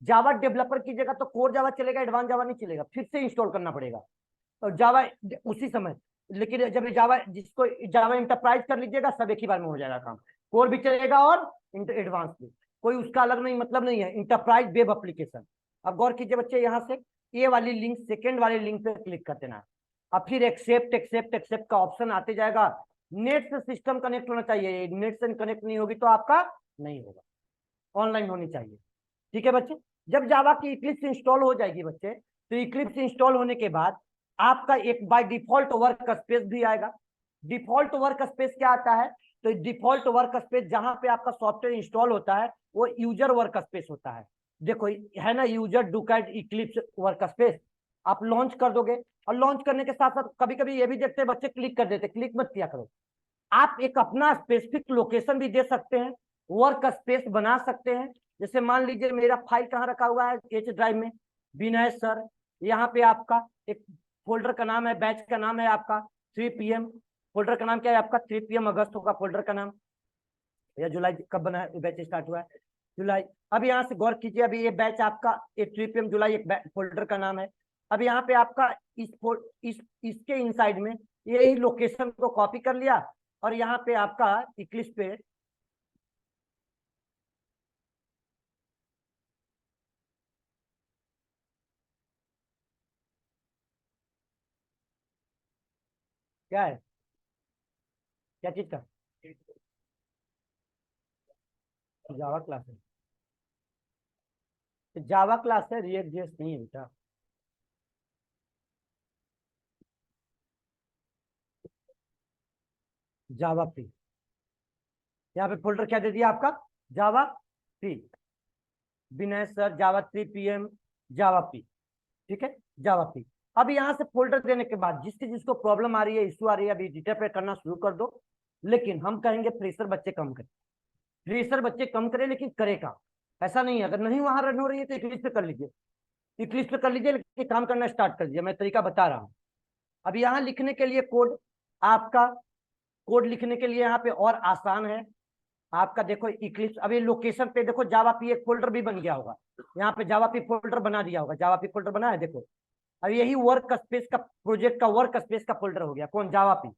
जावा डेवलपर की जगह तो कोर जावा चलेगा, एडवांस जावा नहीं चलेगा, फिर से इंस्टॉल करना पड़ेगा। और जावा उसी समय, लेकिन जब जावा, जिसको जावा इंटरप्राइज कर लीजिएगा, सब एक ही बार में हो जाएगा काम। कोर भी चलेगा और एडवांस भी, कोई उसका अलग नहीं, मतलब नहीं है। Enterprise web application. अब गौर कीजिए बच्चे, यहाँ से ये वाली लिंक, सेकेंड वाले लिंक पे क्लिक कर देना है। अब फिर एक्सेप्ट एक्सेप्ट एक्सेप्ट का ऑप्शन आते जाएगा। नेट से सिस्टम कनेक्ट होना चाहिए, नेट से कनेक्ट नहीं होगी तो आपका नहीं होगा, ऑनलाइन होनी चाहिए। ठीक है बच्चे, जब जावा की इक्लिप्स इंस्टॉल हो जाएगी बच्चे, तो इक्लिप्स इंस्टॉल होने के बाद आपका एक बाय डिफॉल्ट वर्क स्पेस भी आएगा। डिफॉल्ट वर्क स्पेस क्या आता है, तो डिफॉल्ट वर्क स्पेस जहां पे आपका सॉफ्टवेयर इंस्टॉल होता है वो यूजर वर्क स्पेस होता है। देखो है ना, यूजर डुकैट इक्लिप्स वर्क स्पेस। आप लॉन्च कर दोगे, और लॉन्च करने के साथ साथ कभी कभी ये भी देखते हैं बच्चे क्लिक कर देते, क्लिक मत किया करो। आप एक अपना स्पेसिफिक लोकेशन भी दे सकते हैं, वर्क स्पेस बना सकते हैं। जैसे मान लीजिए मेरा फाइल कहाँ रखा हुआ है, एच ड्राइव में, विनय सर। यहाँ पे आपका एक फोल्डर का नाम है, बैच का नाम है आपका 3 PM। फोल्डर का नाम क्या है आपका, 3 PM अगस्त होगा फोल्डर का नाम, या जुलाई कब बना है, बैच स्टार्ट हुआ है जुलाई। अब यहाँ से गौर कीजिए, अभी ये बैच आपका 3 PM जुलाई एक फोल्डर का नाम है। अब यहाँ पे आपका इसके इनसाइड में यही लोकेशन को कॉपी कर लिया और यहाँ पे आपका इक्लिप्स पे क्या है, क्या चीज का जावा क्लास है, जावा क्लास है, रिएक्ट जेएस नहीं है बेटा। जावा पी, यहाँ पे फोल्डर क्या दे दिया आपका, जावा पी, विनय सर जावा 3 PM जावा पी, ठीक है, जावा पी। अब यहाँ से फोल्डर देने के बाद जिसकी जिसको प्रॉब्लम आ रही है, इश्यू आ रही है, अभी डिटेल पे करना शुरू कर दो। लेकिन हम कहेंगे फ्रेशर बच्चे कम करें, फ्रेशर बच्चे कम करें, लेकिन करे काम। ऐसा नहीं है, अगर नहीं वहां रन हो रही है तो इक्लिप्स पे कर लीजिए, इक्लिप्स पे कर लीजिए, लेकिन काम करना स्टार्ट कर दीजिए। मैं तरीका बता रहा हूँ। अब यहाँ लिखने के लिए कोड, आपका कोड लिखने के लिए यहाँ पे और आसान है आपका। देखो इक्लिप्स, अभी लोकेशन पे देखो जावा पी एक फोल्डर भी बन गया होगा, यहाँ पे जावा पी फोल्डर बना दिया होगा, जावा पी फोल्डर बना है देखो। अब यही वर्क स्पेस का, प्रोजेक्ट का वर्क स्पेस का फोल्डर हो गया, कौन, जावा पी।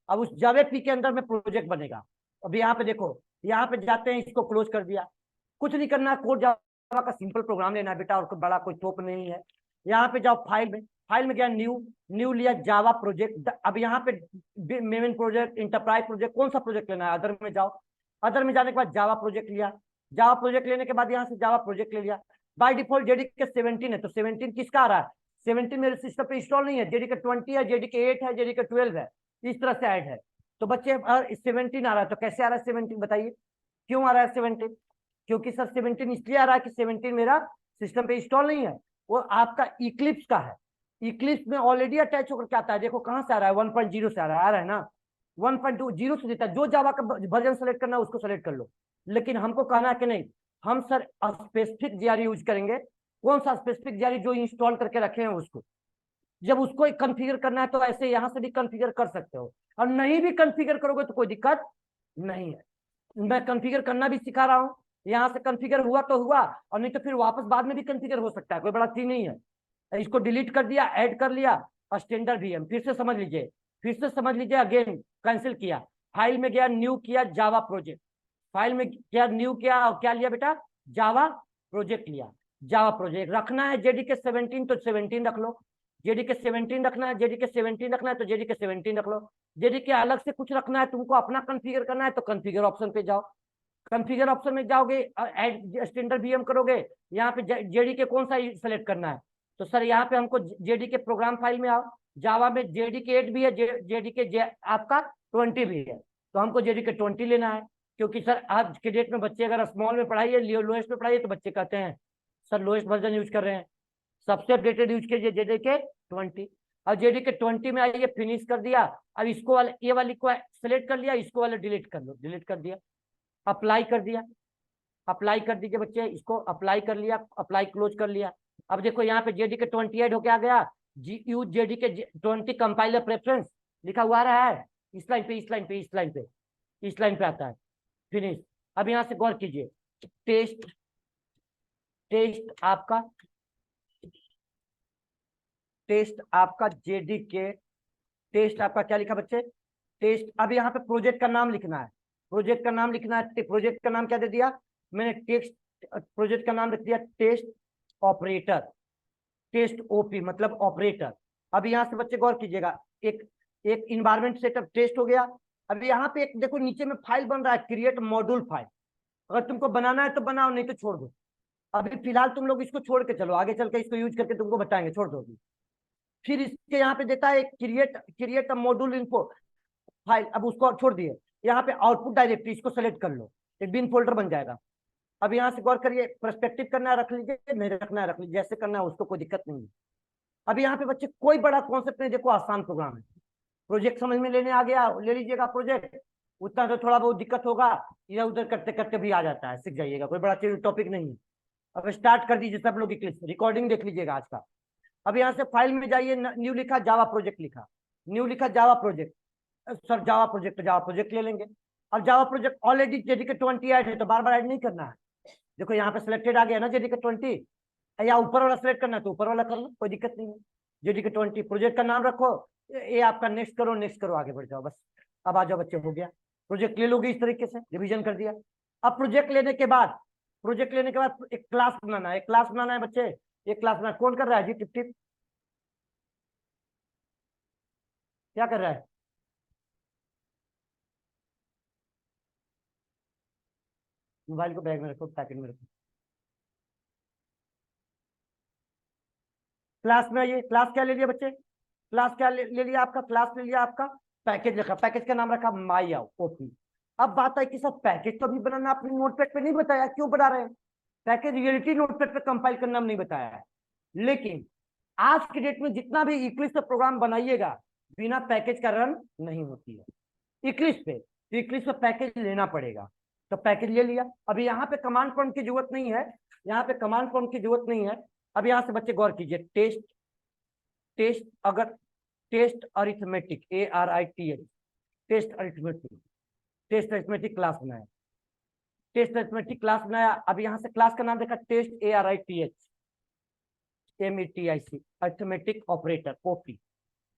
अब उस जावा पी के अंदर में प्रोजेक्ट बनेगा। अब यहाँ पे देखो, यहाँ पे जाते हैं, इसको क्लोज कर दिया, कुछ नहीं करना है, कोड जावा का सिंपल प्रोग्राम लेना है बेटा, और कोई बड़ा कोई तोप नहीं है। यहाँ पे जाओ फाइल में, फाइल में गया न्यू, न्यू लिया जावा प्रोजेक्ट। अब यहाँ पे मेन प्रोजेक्ट, इंटरप्राइज प्रोजेक्ट, कौन सा प्रोजेक्ट लेना है, अदर में जाओ, अदर में जाने के बाद जावा प्रोजेक्ट लिया, जावा प्रोजेक्ट लेने के बाद यहाँ से जावा प्रोजेक्ट ले लिया। बाय डिफॉल्ट जेडीके 17 है, तो 17 किसका आ रहा है, 17 मेरे सिस्टम पे इंस्टॉल नहीं है, जेडीके 20 है, जेडीके 8 है, जेडीके 12 है, इस तरह से ऐड है। तो बच्चे 17 आ रहा है, तो कैसे आ रहा है 17 बताइए, क्यों आ रहा है 17, क्योंकि सर 17 इसलिए आ रहा है कि 17 मेरा सिस्टम पे इंस्टॉल नहीं है, वो आपका इक्लिप्स का है। इक्लिप्स में ऑलरेडी अटैच होकर क्या आता है, देखो कहां से आ रहा है, 1.0 से आ रहा है ना, 1.20 से देता है। जो जावा का वर्जन सेलेक्ट करना है उसको सेलेक्ट कर लो, लेकिन हमको कहना है कि नहीं, हम सर स्पेसिफिक जीआरई यूज करेंगे। कौन सा स्पेसिफिक जीआरई, जो इंस्टॉल करके रखे हैं उसको। जब उसको कॉन्फ़िगर करना है तो ऐसे यहां से भी कॉन्फ़िगर कर सकते हो, और नहीं भी कॉन्फ़िगर करोगे तो कोई दिक्कत नहीं है। मैं कॉन्फ़िगर करना भी सिखा रहा हूँ, यहाँ से कॉन्फ़िगर हुआ तो हुआ, और नहीं तो फिर वापस बाद में भी कॉन्फ़िगर हो सकता है, कोई बड़ा चीज नहीं है। इसको डिलीट कर दिया, ऐड कर लिया, और स्टैंडर्ड वीएम फिर से समझ लीजिए, फिर से समझ लीजिए, अगेन कैंसिल किया, फाइल में गया, न्यू किया, जावा प्रोजेक्ट, फाइल में क्या न्यू किया, और क्या लिया बेटा, जावा प्रोजेक्ट लिया, जावा प्रोजेक्ट। रखना है जेडीके 17 तो 17 रख लो, जेडीके 17 रखना है, जेडीके 17 रखना है तो जेडीके 17 रख लो। जेडीके अलग से कुछ रखना है, तुमको अपना कॉन्फ़िगर करना है तो कॉन्फ़िगर ऑप्शन पे जाओ, कॉन्फ़िगर ऑप्शन में जाओगे, ऐड स्टैंडर्ड वीएम करोगे, यहाँ पे जेडीके कौन सा सेलेक्ट करना है, तो सर यहाँ पे हमको जेडीके प्रोग्राम फाइल में आओ, जावा में जेडीके 8 भी है, जेडीके आपका 20 भी है, तो हमको जेडीके 20 लेना है। क्योंकि सर आज के डेट में बच्चे अगर स्मॉल में पढ़ाई है, लोएस्ट में पढ़ाई है, तो बच्चे कहते हैं सर लोएस्ट वर्जन यूज कर रहे हैं, सबसे अपडेटेड यूज कीजिए जेडीके 20। और जेडीके 20 में आइए, फिनिश कर दिया। अब इसको वाले, ये वाली को सेलेक्ट कर लिया, इसको वाले डिलीट कर लो, डिलीट कर दिया, अप्लाई कर दिया, अप्लाई कर दीजिए बच्चे, इसको अप्लाई कर लिया, अप्लाई क्लोज कर लिया। अब देखो यहाँ पे जेडीके 28 होके आ गया, जीयू जेडीके 20 कंपाइलर प्रेफरेंस लिखा हुआ रहा है, इस लाइन पे, इस लाइन पे, इस लाइन पे, इस लाइन पे आता है, फिनिश। अब यहाँ से गौर कीजिए, टेस्ट, टेस्ट आपका, टेस्ट आपका जेडीके, टेस्ट आपका क्या लिखा बच्चे, टेस्ट। अब यहाँ पे प्रोजेक्ट का नाम लिखना है, प्रोजेक्ट का नाम लिखना है, प्रोजेक्ट का नाम क्या दे दिया मैंने, टेक्स्ट, प्रोजेक्ट का नाम रख दिया टेस्ट ऑपरेटर, टेस्ट ओपी मतलब ऑपरेटर। अब यहाँ से बच्चे गौर कीजिएगा, एक एक इन्वायरमेंट सेटअप टेस्ट हो गया। अब यहाँ पे एक देखो नीचे में फाइल बन रहा है, क्रिएट मॉड्यूल फाइल, अगर तुमको बनाना है तो बनाओ, नहीं तो छोड़ दो। अभी फिलहाल तुम लोग इसको छोड़ के चलो, आगे चल के इसको यूज करके तुमको बताएंगे, छोड़ दो। फिर इसके यहाँ पे देता है क्रिएट मॉड्यूल इन्फो फाइल, अब उसको छोड़ दिए। यहाँ पे आउटपुट डायरेक्टरी, इसको सेलेक्ट कर लो, एक बिन फोल्डर बन जाएगा। अब यहाँ से गौर करिए, पर्सपेक्टिव करना है रख लीजिए, नहीं रखना है रख लीजिए, जैसे करना है उसको कोई दिक्कत नहीं है। अब यहाँ पे बच्चे कोई बड़ा कॉन्सेप्ट नहीं, देखो आसान प्रोग्राम है, प्रोजेक्ट समझ में लेने आ गया, ले लीजिएगा प्रोजेक्ट, उतना तो थोड़ा बहुत दिक्कत होगा, इधर उधर करते करते भी आ जाता है, सीख जाइएगा, कोई बड़ा टॉपिक नहीं है। अब स्टार्ट कर दीजिए सब लोग, रिकॉर्डिंग देख लीजिएगा आज का। अब यहाँ से फाइल में जाइए, न्यू लिखा, जावा प्रोजेक्ट लिखा, न्यू लिखा, Java project, sir Java project ले लेंगे। अब Java project already JDK 20 add है, तो बार बार ऐड नहीं करना है। देखो यहाँ पे सिलेक्टेड आ गया ना जेडीके 20, या ऊपर वाला सिलेक्ट करना है तो ऊपर वाला कर लो, कोई दिक्कत नहीं है। जेडीके 20 प्रोजेक्ट का नाम रखो, ये आपका नेक्स्ट करो, नेक्स्ट करो, आगे बढ़ जाओ बस। अब आ जाओ बच्चे, हो गया प्रोजेक्ट ले लोगे इस तरीके से, रिवीजन कर दिया। अब प्रोजेक्ट लेने के बाद एक क्लास बनाना है, एक क्लास बनाना है बच्चे, एक क्लास बनाना। कौन कर रहा है जी? टिप टिप, क्या कर रहा है? मोबाइल को बैग में रखो, पैकेट में रखो। क्लास में आइए। क्लास क्या ले लिया बच्चे? क्लास क्या ले लिया आपका? क्लास ले लिया आपका, पैकेज रखा, पैकेज का नाम रखा माई ओपी। अब बात है कि सर पैकेज तो अभी बनाना आपने नोटपैड पे नहीं बताया, क्यों बना रहे हैं? पैकेज रियलिटी नोटपैड पे कंपाइल करना नहीं बताया है, लेकिन आज की डेट में जितना भी इक्लिप्स पे प्रोग्राम बनाइएगा बिना पैकेज का रन नहीं होती है इक्लिप्स पे। इक्लिप्स पे पैकेज लेना पड़ेगा, तो पैकेज ले लिया। अभी यहाँ पे कमांड प्रॉम्प्ट की जरूरत नहीं है, यहाँ पे कमांड प्रॉम्प्ट की जरूरत नहीं है। अब यहाँ से बच्चे गौर कीजिए, टेस्ट अगर test arithmetic ARITH, test arithmetic class बनाया, टेस्ट अरिथमेटिक क्लास बनाया। अब यहाँ से क्लास का नाम देखा test ARITH METIC, arithmetic operator OP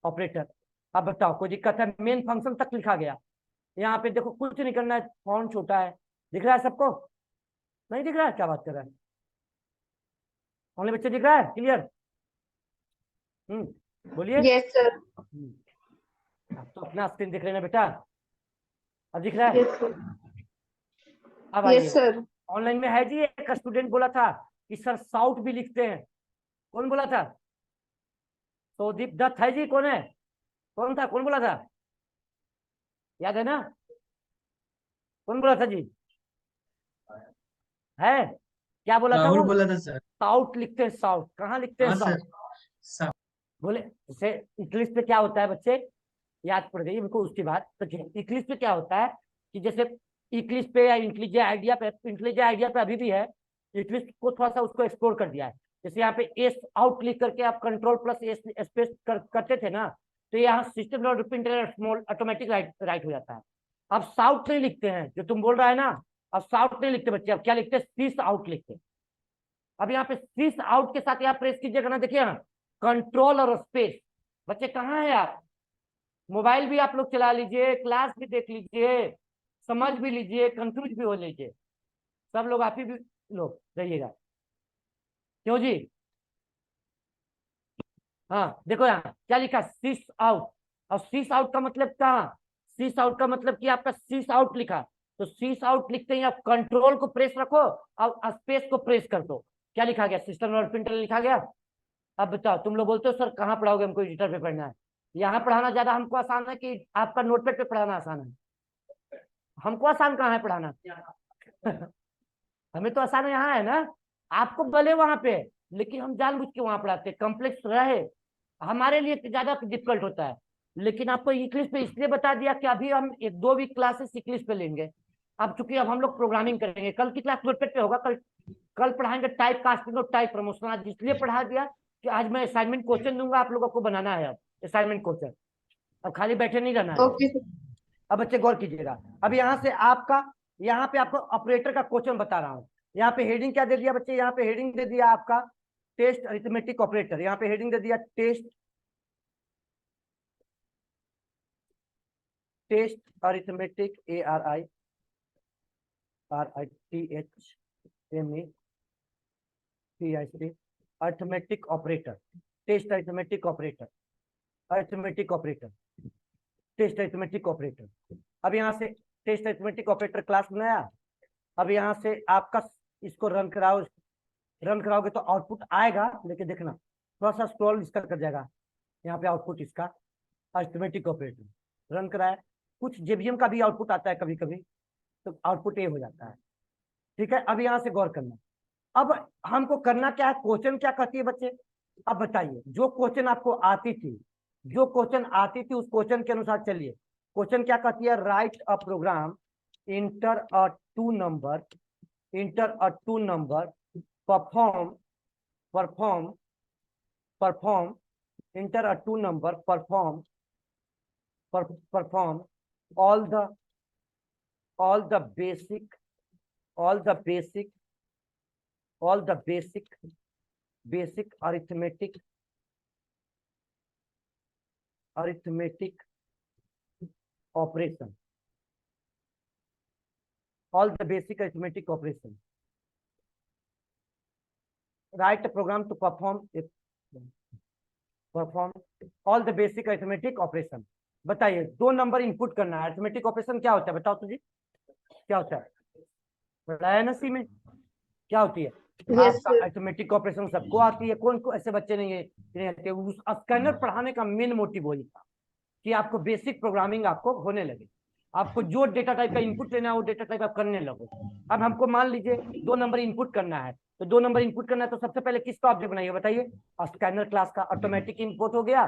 operator. अब बताओ कोई दिक्कत है? मेन फंक्शन तक लिखा गया। यहाँ पे देखो कुछ नहीं करना है, फॉन्ट छोटा है, दिख रहा है सबको? नहीं दिख रहा है? क्या बात कर रहा है? ओनली बच्चे दिख रहा है? क्लियर? बोलिए। Yes sir. अब तो अपना स्क्रीन दिख रहे ना बेटा? अब दिख रहा है? Yes sir. अब यस आइए, सर। ऑनलाइन में है जी, एक स्टूडेंट बोला था कि सर साउट भी लिखते हैं। कौन बोला था? सौदीप दत्त है जी? कौन है? कौन था? कौन बोला था? याद है ना? कौन बोला था जी? है? क्या बोला था राहुल वो? बोला था सर। साउट लिखते हैं, साउट। कहाँ लिखते हैं हाँ सर। साउट? बोले जैसे इंग्लिश पे क्या होता है बच्चे, याद पड़ गई उनको उसकी बात। तो इंग्लिश पे क्या होता है कि जैसे इंग्लिश पे या इंटेलिजेंट आइडिया पे अभी भी है, इंग्लिश को थोड़ा सा उसको एक्सप्लोर कर दिया है। जैसे यहाँ पे एस आउट लिख करके आप कंट्रोल प्लस एस स्पेस करते थे ना, तो यहाँ system dot small automatic right हो जाता है। अब साउट नहीं लिखते हैं, जो तुम बोल रहा है ना, अब साउट नहीं लिखते बच्चे, अब क्या लिखते हैं? सीस आउट लिखते हैं। अब यहाँ पे सीस आउट के साथ यहाँ प्रेस कीजिएगा ना, देखिए ना, कंट्रोल और स्पेस। बच्चे कहाँ है आप? मोबाइल भी आप लोग चला लीजिए, क्लास भी देख लीजिए, समझ भी लीजिए, कंफ्यूज भी हो लीजिए, सब लोग आप ही भी लोग रहिएगा। क्यों जी? हाँ देखो यहाँ क्या लिखा, सीस आउट। और सीस आउट का मतलब कहाँ? सीस आउट का मतलब कि आपका सीस आउट लिखा, तो सीस आउट लिखते ही आप कंट्रोल को प्रेस रखो और स्पेस को प्रेस कर दो। क्या लिखा गया? सिस्टम डॉट प्रिंटल लिखा गया। अब बताओ, तुम लोग बोलते हो सर कहाँ पढ़ाओगे, हमको एडिटर पे पढ़ना है। यहाँ पढ़ाना ज्यादा हमको आसान है कि आपका नोटपैड पे पढ़ाना आसान है? हमको आसान कहाँ है पढ़ाना? हमें तो आसान यहाँ है ना, आपको भले वहां पे, लेकिन हम जानबूझ के वहां पढ़ाते, कॉम्प्लेक्स रहे हमारे लिए ज्यादा डिफिकल्ट होता है। लेकिन आपको इंग्लिश पे इसलिए बता दिया कि अभी हम 1-2 वीक क्लासेस इंग्लिश पे लेंगे। अब चूंकि अब हम लोग प्रोग्रामिंग करेंगे, कल की क्लास नोटपैड पे होगा, कल पढ़ाएंगे टाइप कास्टिंग और टाइप प्रमोशन। आज इसलिए पढ़ा दिया कि आज मैं असाइनमेंट क्वेश्चन दूंगा, आप लोगों को बनाना है अब असाइनमेंट क्वेश्चन, अब खाली बैठे नहीं रहना है। Okay sir. अब बच्चे गौर कीजिएगा, अब यहाँ से आपका, यहाँ पे आपको ऑपरेटर का क्वेश्चन बता रहा हूँ। यहाँ पे हेडिंग क्या दे दिया बच्चे? यहाँ पे हेडिंग दे दिया आपका टेस्ट अरिथमेटिक ऑपरेटर। यहाँ पे हेडिंग दे दिया test arithmetic ARITHMETIC arithmetic operator, test arithmetic operator, arithmetic operator, test arithmetic operator. अब यहाँ से टेस्ट अरिथमेटिक ऑपरेटर क्लास बनाया। अब यहाँ से आपका इसको रन कराओगे तो आउटपुट आएगा, लेकिन देखना थोड़ा सा स्क्रॉल इसका कर जाएगा। यहाँ पे आउटपुट इसका अरिथमेटिक ऑपरेटर रन कराया, कुछ जेबीएम का भी आउटपुट आता है कभी कभी, तो आउटपुट ये हो जाता है। ठीक है, अब यहाँ से गौर करना। अब हमको करना क्या है? क्वेश्चन क्या कहती है बच्चे? अब बताइए, जो क्वेश्चन आपको आती थी, उस क्वेश्चन के अनुसार चलिए। क्वेश्चन क्या कहती है? Write a program, enter a two number, perform enter a two number, perform all the basic arithmetic operation, all the basic arithmetic operation, write program to perform all the basic arithmetic operation. बताइए, 2 number input करना है, arithmetic operation क्या होता है बताओ तुझे, क्या होता है, पढ़ाया ना सी में, क्या होती है? Yes, आपका sir. अरिथमेटिक ऑपरेशन सबको आती है, कौन को ऐसे बच्चे नहीं है नहीं आते। उस स्कैनर पढ़ाने का मेन मोटिव वही था कि आपको बेसिक प्रोग्रामिंग आपको होने लगे, आपको जो डेटा टाइप का इनपुट लेना है वो डेटा टाइप आप करने लगो। अब हमको मान लीजिए 2 नंबर इनपुट करना है, तो 2 नंबर इनपुट करना है तो सबसे पहले किसका ऑब्जेक्ट बनाइए बताइए? स्कैनर क्लास का। ऑटोमेटिक इंपोर्ट हो गया,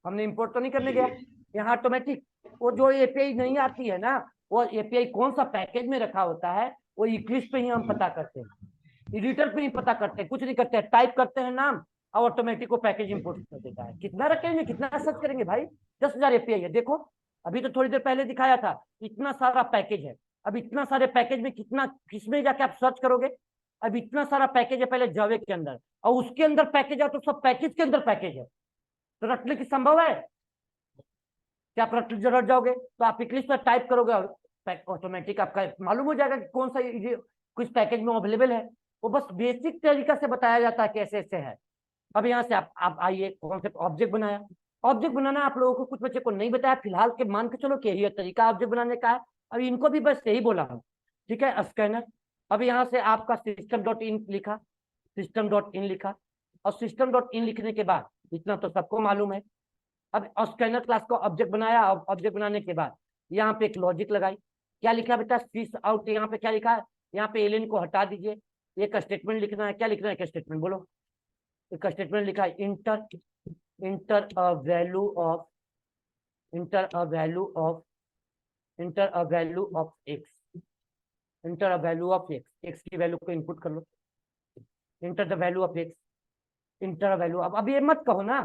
हमने इंपोर्ट तो नहीं करने गया यहाँ ऑटोमेटिक। वो जो एपीआई नहीं आती है ना, वो एपीआई कौन सा पैकेज में रखा होता है वो इक्लिप्स पे ही हम पता करते हैं, एडिटर पे ही पता करते हैं, कुछ नहीं करते हैं, टाइप करते हैं नाम और ऑटोमेटिक को पैकेज इंपोर्ट कर देता है। कितना रखेंगे, कितना सर्च करेंगे भाई? 10,000 एपीआई है। देखो अभी तो थोड़ी देर पहले दिखाया था, इतना सारा पैकेज है। अब इतना सारे पैकेज में कितना, किसमें जाके आप सर्च करोगे? अब इतना सारा पैकेज है पहले जावे के अंदर, और उसके अंदर पैकेज है तो सब पैकेज के अंदर पैकेज है, तो रटने की संभव है क्या? आप रट जाओगे तो आप इक्लिप्स पर टाइप करोगे और ऑटोमेटिक आपका मालूम हो जाएगा कि कौन सा कुछ पैकेज में अवेलेबल है। वो बस बेसिक तरीका से बताया जाता है कि ऐसे ऐसे है। अब यहाँ से आप आइए, कॉन्सेप्ट ऑब्जेक्ट बनाया। ऑब्जेक्ट बनाना आप लोगों को, कुछ बच्चे को नहीं बताया फिलहाल के, मान के चलो कि यही तरीका ऑब्जेक्ट बनाने का है। अब इनको भी बस यही बोला हूँ, ठीक है, स्कैनर। अब यहाँ से आपका सिस्टम डॉट इन लिखा, सिस्टम डॉट इन लिखा, और सिस्टम डॉट इन लिखने के बाद इतना तो सबको मालूम है। अब स्कैनर क्लास को ऑब्जेक्ट बनाया, और ऑब्जेक्ट बनाने के बाद यहाँ पे एक लॉजिक लगाई। क्या लिखा बेटा? Switch out. यहाँ पे क्या लिखा है? यहाँ पे एलियन को हटा दीजिए, एक स्टेटमेंट लिखना है। क्या लिखना है? एक स्टेटमेंट बोलो। एक स्टेटमेंट लिखा है, enter enter a value of enter a value of enter a value of X, enter a value of X, X की वैल्यू को इनपुट कर लो, enter the value of X, enter a value. अब ये मत कहो ना,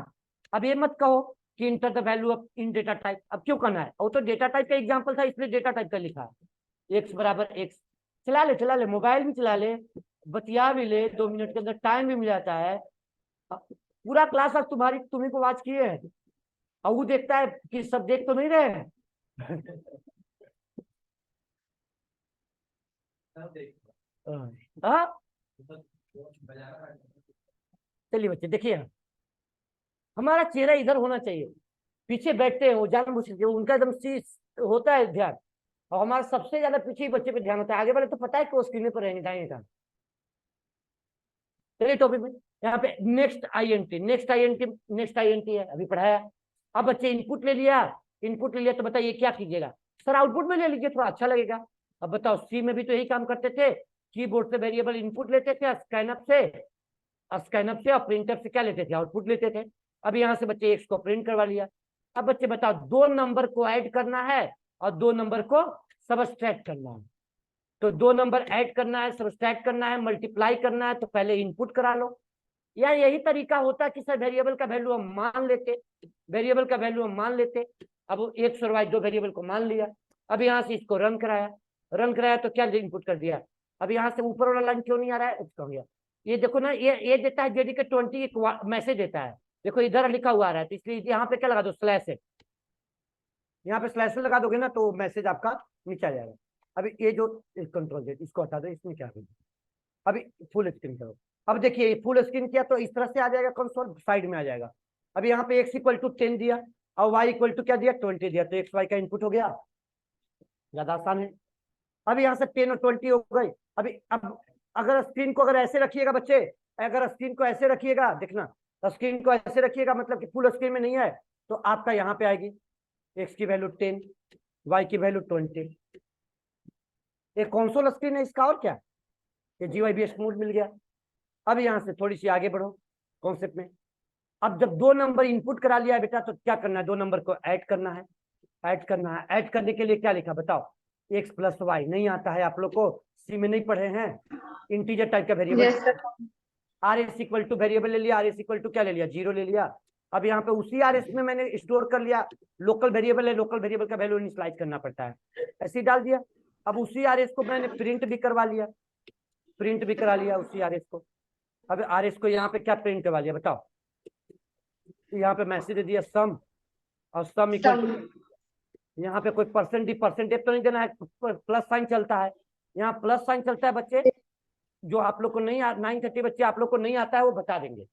अब ये मत कहो कि inter the value of in data type. अब क्यों करना है? वो तो डेटा टाइप का एग्जांपल था इसलिए डेटा टाइप का लिखा है। एक्स बराबर एक्स। चला ले मोबाइल भी चला ले, बतिया भी ले, 2 मिनट के अंदर टाइम भी मिल जाता है। पूरा क्लास आज तुम्ही को वाच किए हैं, और वो देखता है कि सब देख तो नहीं रहे हैं। हाँ? चलिए बच्चे देखिए, हमारा चेहरा इधर होना चाहिए, पीछे बैठते हो जानबूझ के, उनका एकदम होता है ध्यान, और हमारा सबसे ज्यादा पीछे ही बच्चे पे ध्यान होता है, आगे वाले तो पता है कि वो स्क्रीन पर रहेंगे दाएं दाएं। चलिए टॉपिक में यहाँ पे next INT, next INT, next INT है, अभी पढ़ाया। अब बच्चे इनपुट ले लिया, इनपुट ले लिया तो बताइए क्या कीजिएगा? सर आउटपुट में ले लीजिए, थोड़ा अच्छा लगेगा। अब बताओ, सी में भी तो यही काम करते थे, कीबोर्ड से वेरिएबल इनपुट लेते थे, स्कैनअप से और प्रिंटर से क्या लेते थे? आउटपुट लेते थे। अब यहाँ से बच्चे एक्स को प्रिंट करवा लिया। अब बच्चे बताओ, 2 नंबर को ऐड करना है और 2 नंबर को सबट्रैक्ट करना है। तो 2 नंबर ऐड करना है, सबट्रैक्ट करना है, मल्टीप्लाई करना है, तो पहले इनपुट करा लो। या यही तरीका होता कि सर वेरिएबल का वैल्यू हम मान लेते, वेरिएबल का वैल्यू हम मान लेते। अब एक्स और वाई 2 वेरिएबल को मान लिया। अब यहाँ से इसको रन कराया तो क्या इनपुट कर दिया? अब यहाँ से ऊपर वाला लाइन क्यों नहीं आ रहा है? उसका हो गया। ये देखो ना, ये देता है जेडी के 20 एक मैसेज देता है, देखो इधर लिखा हुआ आ रहा है, तो इसलिए यहाँ पे क्या लगा दो? स्लैश है। यहाँ पे स्लैश लगा दोगे ना तो मैसेज आपका नीचे आ जाएगा। अभी ये जो कंट्रोल जेड इसको हटा दो, इसमें क्या करें? अभी फुल स्क्रीन करो। अब देखिए फुल स्क्रीन किया तो इस तरह से आ जाएगा, कंसोल साइड में आ जाएगा। अब यहाँ पे x इक्वल टू 10 दिया और y इक्वल टू क्या दिया? 20 दिया, तो एक्स वाई का इनपुट हो गया। ज्यादा आसान है। अब यहाँ से 10 और 20 हो गई। अभी अब अगर स्क्रीन को अगर ऐसे रखिएगा बच्चे, अगर स्क्रीन को ऐसे रखिएगा, देखना स्क्रीन को ऐसे रखिएगा मतलब कि फुल स्क्रीन में नहीं है, तो आपका यहाँ पे आएगी x की वैल्यू 10, y की वैल्यू 20। एक कंसोल स्क्रीन है इसका, और क्या ये जीवाईबीएस मोड मिल गया। अब यहाँ से थोड़ी सी आगे बढ़ो कॉन्सेप्ट में। अब जब 2 नंबर इनपुट करा लिया है बेटा, तो क्या करना है? 2 नंबर को ऐड करना है, ऐड करना है। ऐड करने के लिए क्या लिखा बताओ? x plus y. नहीं आता है आप लोग को, सी में नहीं पढ़े हैं। इंटीजर टाइप का variable, Yes, sir. R S equal two variable ले लिया, आर एस इक्वल टू क्या ले लिया? 0 ले लिया। अब यहाँ पे उसी आर एस में मैंने स्टोर कर लिया, लोकल वेरिएबल है, लोकल वेरिएबल का वैल्यू इनिशियलाइज करना पड़ता है, ऐसे ही डाल दिया। अब उसी आर एस को मैंने प्रिंट भी करवा लिया, प्रिंट भी करा लिया उसी आर एस को। अब आर एस को यहाँ पे क्या प्रिंट करवा लिया बताओ? यहाँ पे मैसेज दे दिया सम, और सम इक्वल, यहाँ पे कोई परसेंटेज तो नहीं देना है, प्लस साइन चलता है, यहाँ प्लस साइन चलता है बच्चे। जो आप लोग को नहीं 930 बच्चे आप लोग को नहीं आता है वो बता देंगे।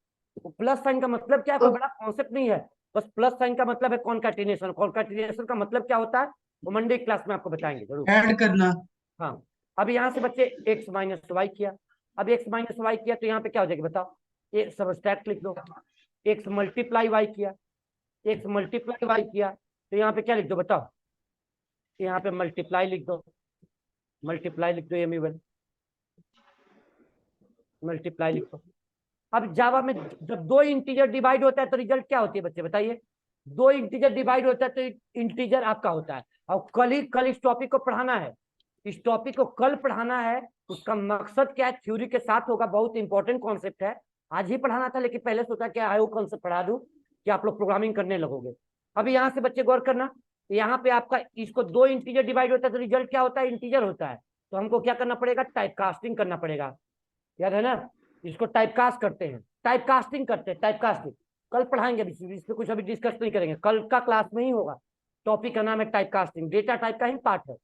प्लस साइन का मतलब क्या है, कोई बड़ा कॉन्सेप्ट नहीं है, बस प्लस साइन का मतलब है कॉन्काटिनेशन। कॉन्काटिनेशन का मतलब क्या होता है वो मंडे क्लास में आपको बताएंगे जरूर। ऐड करना। हाँ, अब यहाँ से बच्चे x माइनस वाई किया, अब x माइनस वाई किया तो यहाँ पे क्या हो जाएगा बताओ, ये सबस्ट्रैक्ट लिख दो। x मल्टीप्लाई वाई किया, x मल्टीप्लाई वाई किया तो यहाँ पे क्या लिख दो बताओ, यहाँ पे मल्टीप्लाई लिख दो, मल्टीप्लाई लिख दो, m1 मल्टीप्लाई लिख दो। अब जावा में जब दो इंटीजर डिवाइड होता है तो रिजल्ट क्या होती है बच्चे बताइए, दो इंटीजर डिवाइड होता है तो इंटीजर आपका होता है। और कल इस टॉपिक को पढ़ाना है, इस टॉपिक को कल पढ़ाना है। उसका मकसद क्या है, थ्योरी के साथ होगा, बहुत इंपॉर्टेंट कॉन्सेप्ट है। आज ही पढ़ाना था लेकिन पहले सोचा कि आयो कॉन्सेप्ट पढ़ा दूं कि आप लोग प्रोग्रामिंग करने लगोगे। अभी यहाँ से बच्चे गौर करना, यहाँ पे आपका इसको दो इंटीजर डिवाइड होता है तो रिजल्ट क्या होता है, इंटीजर होता है। तो हमको क्या करना पड़ेगा, टाइप कास्टिंग करना पड़ेगा, याद है ना। इसको टाइप कास्ट करते हैं, टाइप कास्टिंग करते हैं, टाइप कास्टिंग कल पढ़ाएंगे, इस पे कुछ अभी डिस्कस नहीं करेंगे, कल का क्लास में ही होगा। टॉपिक का नाम है टाइप कास्टिंग, डेटा टाइप का ही पार्ट है।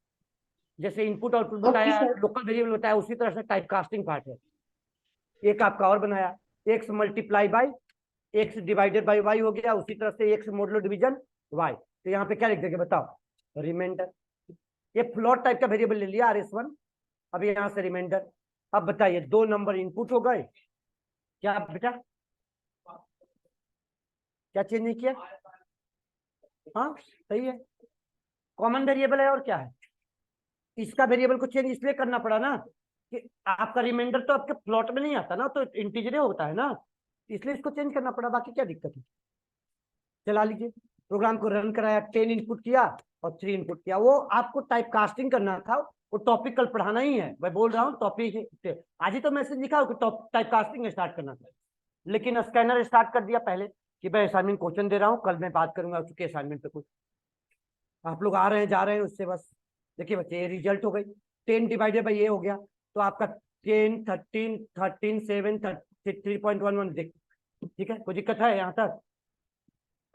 जैसे इनपुट आउटपुट बताया, लोकल वेरिएबल बताया, उसी तरह से टाइप कास्टिंग पार्ट है। एक आपका और बनाया, x multiply by x divided by y हो गया, उसी तरह से एक्स मॉडुलो डिवीजन वाई। तो यहाँ पे क्या लिख देंगे बताओ, रिमाइंडर। ये फ्लोट टाइप का वेरिएबल ले लिया RS1, अब यहाँ से रिमाइंडर। अब बताइए दो नंबर इनपुट हो गए, क्या बेटा क्या चेंज नहीं किया, हाँ सही है, कॉमन वेरिएबल है और क्या है। इसका वेरिएबल को चेंज इसलिए करना पड़ा ना कि आपका रिमाइंडर तो आपके प्लॉट में नहीं आता ना, तो इंटीजर होता है ना, इसलिए इसको चेंज करना पड़ा, बाकी क्या दिक्कत है। चला लीजिए, प्रोग्राम को रन कराया, 10 इनपुट किया और 3 इनपुट किया। वो आपको टाइप कास्टिंग करना था, वो टॉपिक कल पढ़ाना ही है, मैं बोल रहा हूँ टॉपिक। आज ही तो मैसेज लिखा हो कि टाइप कास्टिंग स्टार्ट करना था, लेकिन स्कैनर स्टार्ट कर दिया पहले कि मैं असाइनमेंट क्वेश्चन दे रहा हूँ, कल मैं बात करूंगा उसके असाइनमेंट पे कुछ। आप लोग आ रहे हैं जा रहे हैं उससे बस। देखिए बच्चे ये रिजल्ट हो गई, 10 डिवाइडेड बाई ये हो गया, तो आपका 10 13 13 7 3.11 देख, ठीक है, कोई दिक्कत है यहाँ तक।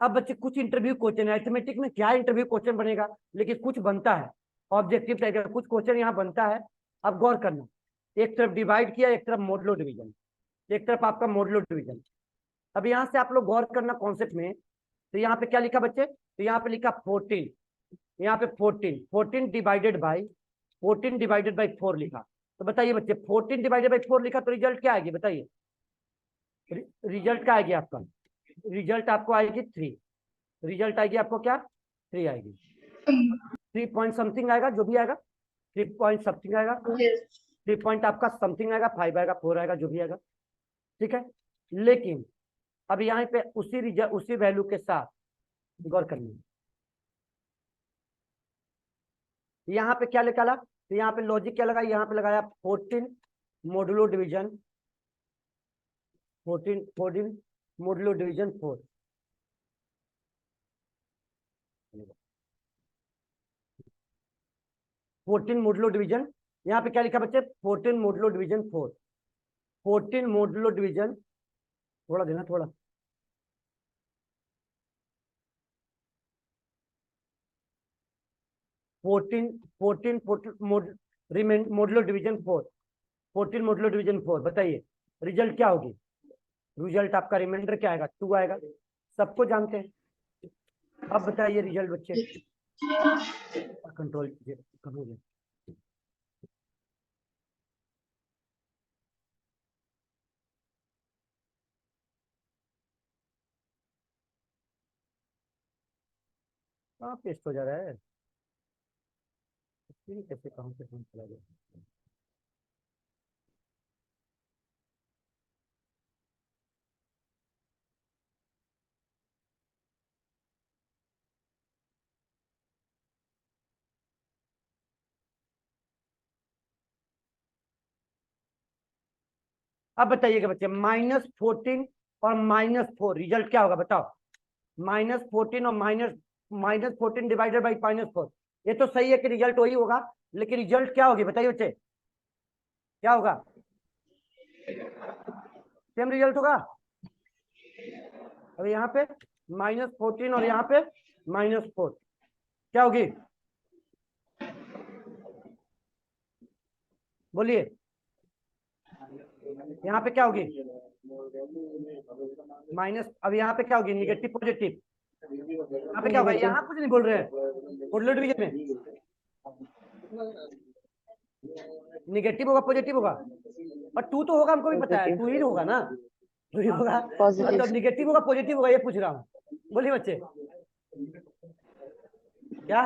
अब बच्चे कुछ इंटरव्यू क्वेश्चन, अरिथमेटिक में क्या इंटरव्यू क्वेश्चन बनेगा, लेकिन कुछ बनता है ऑब्जेक्टिव टाइप का, कुछ क्वेश्चन यहाँ बनता है। अब गौर करना, एक तरफ डिवाइड किया, एक तरफ मॉडुलो डिवीजन, एक तरफ आपका मॉडुलो डिवीजन। अब यहाँ से आप लोग गौर करना कॉन्सेप्ट में, तो यहाँ पे क्या लिखा बच्चे, तो यहाँ पे लिखा 14, यहाँ पे 14 डिवाइडेड बाई 4 लिखा। तो बताइए बच्चे 14 डिवाइडेड बाई 4 लिखा तो रिजल्ट क्या आएगी बताइए, रिजल्ट क्या आएगी आपका, रिजल्ट आपको आएगी 3, रिजल्ट आएगी आपको क्या 3 आएगी, 3 पॉइंट समथिंग आएगा, जो भी आएगा 3 पॉइंट समथिंग आएगा, 3 पॉइंट आपका समथिंग आएगा, 5 आएगा, 4 आएगा, जो भी आएगा, ठीक है। लेकिन अब यहाँ पे उसी वैल्यू के साथ गौर करनी, यहाँ पे क्या निकाला, तो यहाँ पे लॉजिक क्या लगा, यहाँ पे लगाया 14 modulo division 14 modulo division 4, modulo division, यहाँ पे क्या लिखा बच्चे 14 मॉडुलो डिवीजन 4, 14 मॉडुलो डिवीजन, थोड़ा देना थोड़ा, मॉडुलो डिवीजन 4, 14 मॉडुलो डिवीजन 4। बताइए रिजल्ट क्या होगी, रिजल्ट आपका रिमाइंडर क्या आएगा 2 आएगा, सबको जानते हैं। अब बताइए रिजल्ट बच्चे, कंट्रोल कीजिए। कहाँ पेस्ट हो जा रहा है, कैसे कहाँ से फोन चला गया। अब बताइएगा बच्चे -14 और -4 रिजल्ट क्या होगा बताओ, -14 और -14 डिवाइडेड बाई -4, ये तो सही है कि रिजल्ट वही होगा, लेकिन रिजल्ट क्या होगी बताइए बच्चे, क्या होगा, सेम रिजल्ट होगा। अब यहाँ पे -14 और यहाँ पे -4, क्या होगी? बोलिए, यहाँ पे क्या होगी? माइनस। अब यहाँ पे क्या होगी? Negative positive. यहाँ पे क्या होगा? यहाँ कुछ नहीं बोल रहे हैं मॉड्यूलर डिवीजन में। निगेटिव होगा पॉजिटिव होगा? और टू तो होगा, हमको भी पता है, टू ही होगा ना, टू ही होगा। पॉजिटिव। तो निगेटिव होगा पॉजिटिव होगा, ये पूछ रहा हूँ। बोलिए बच्चे, क्या?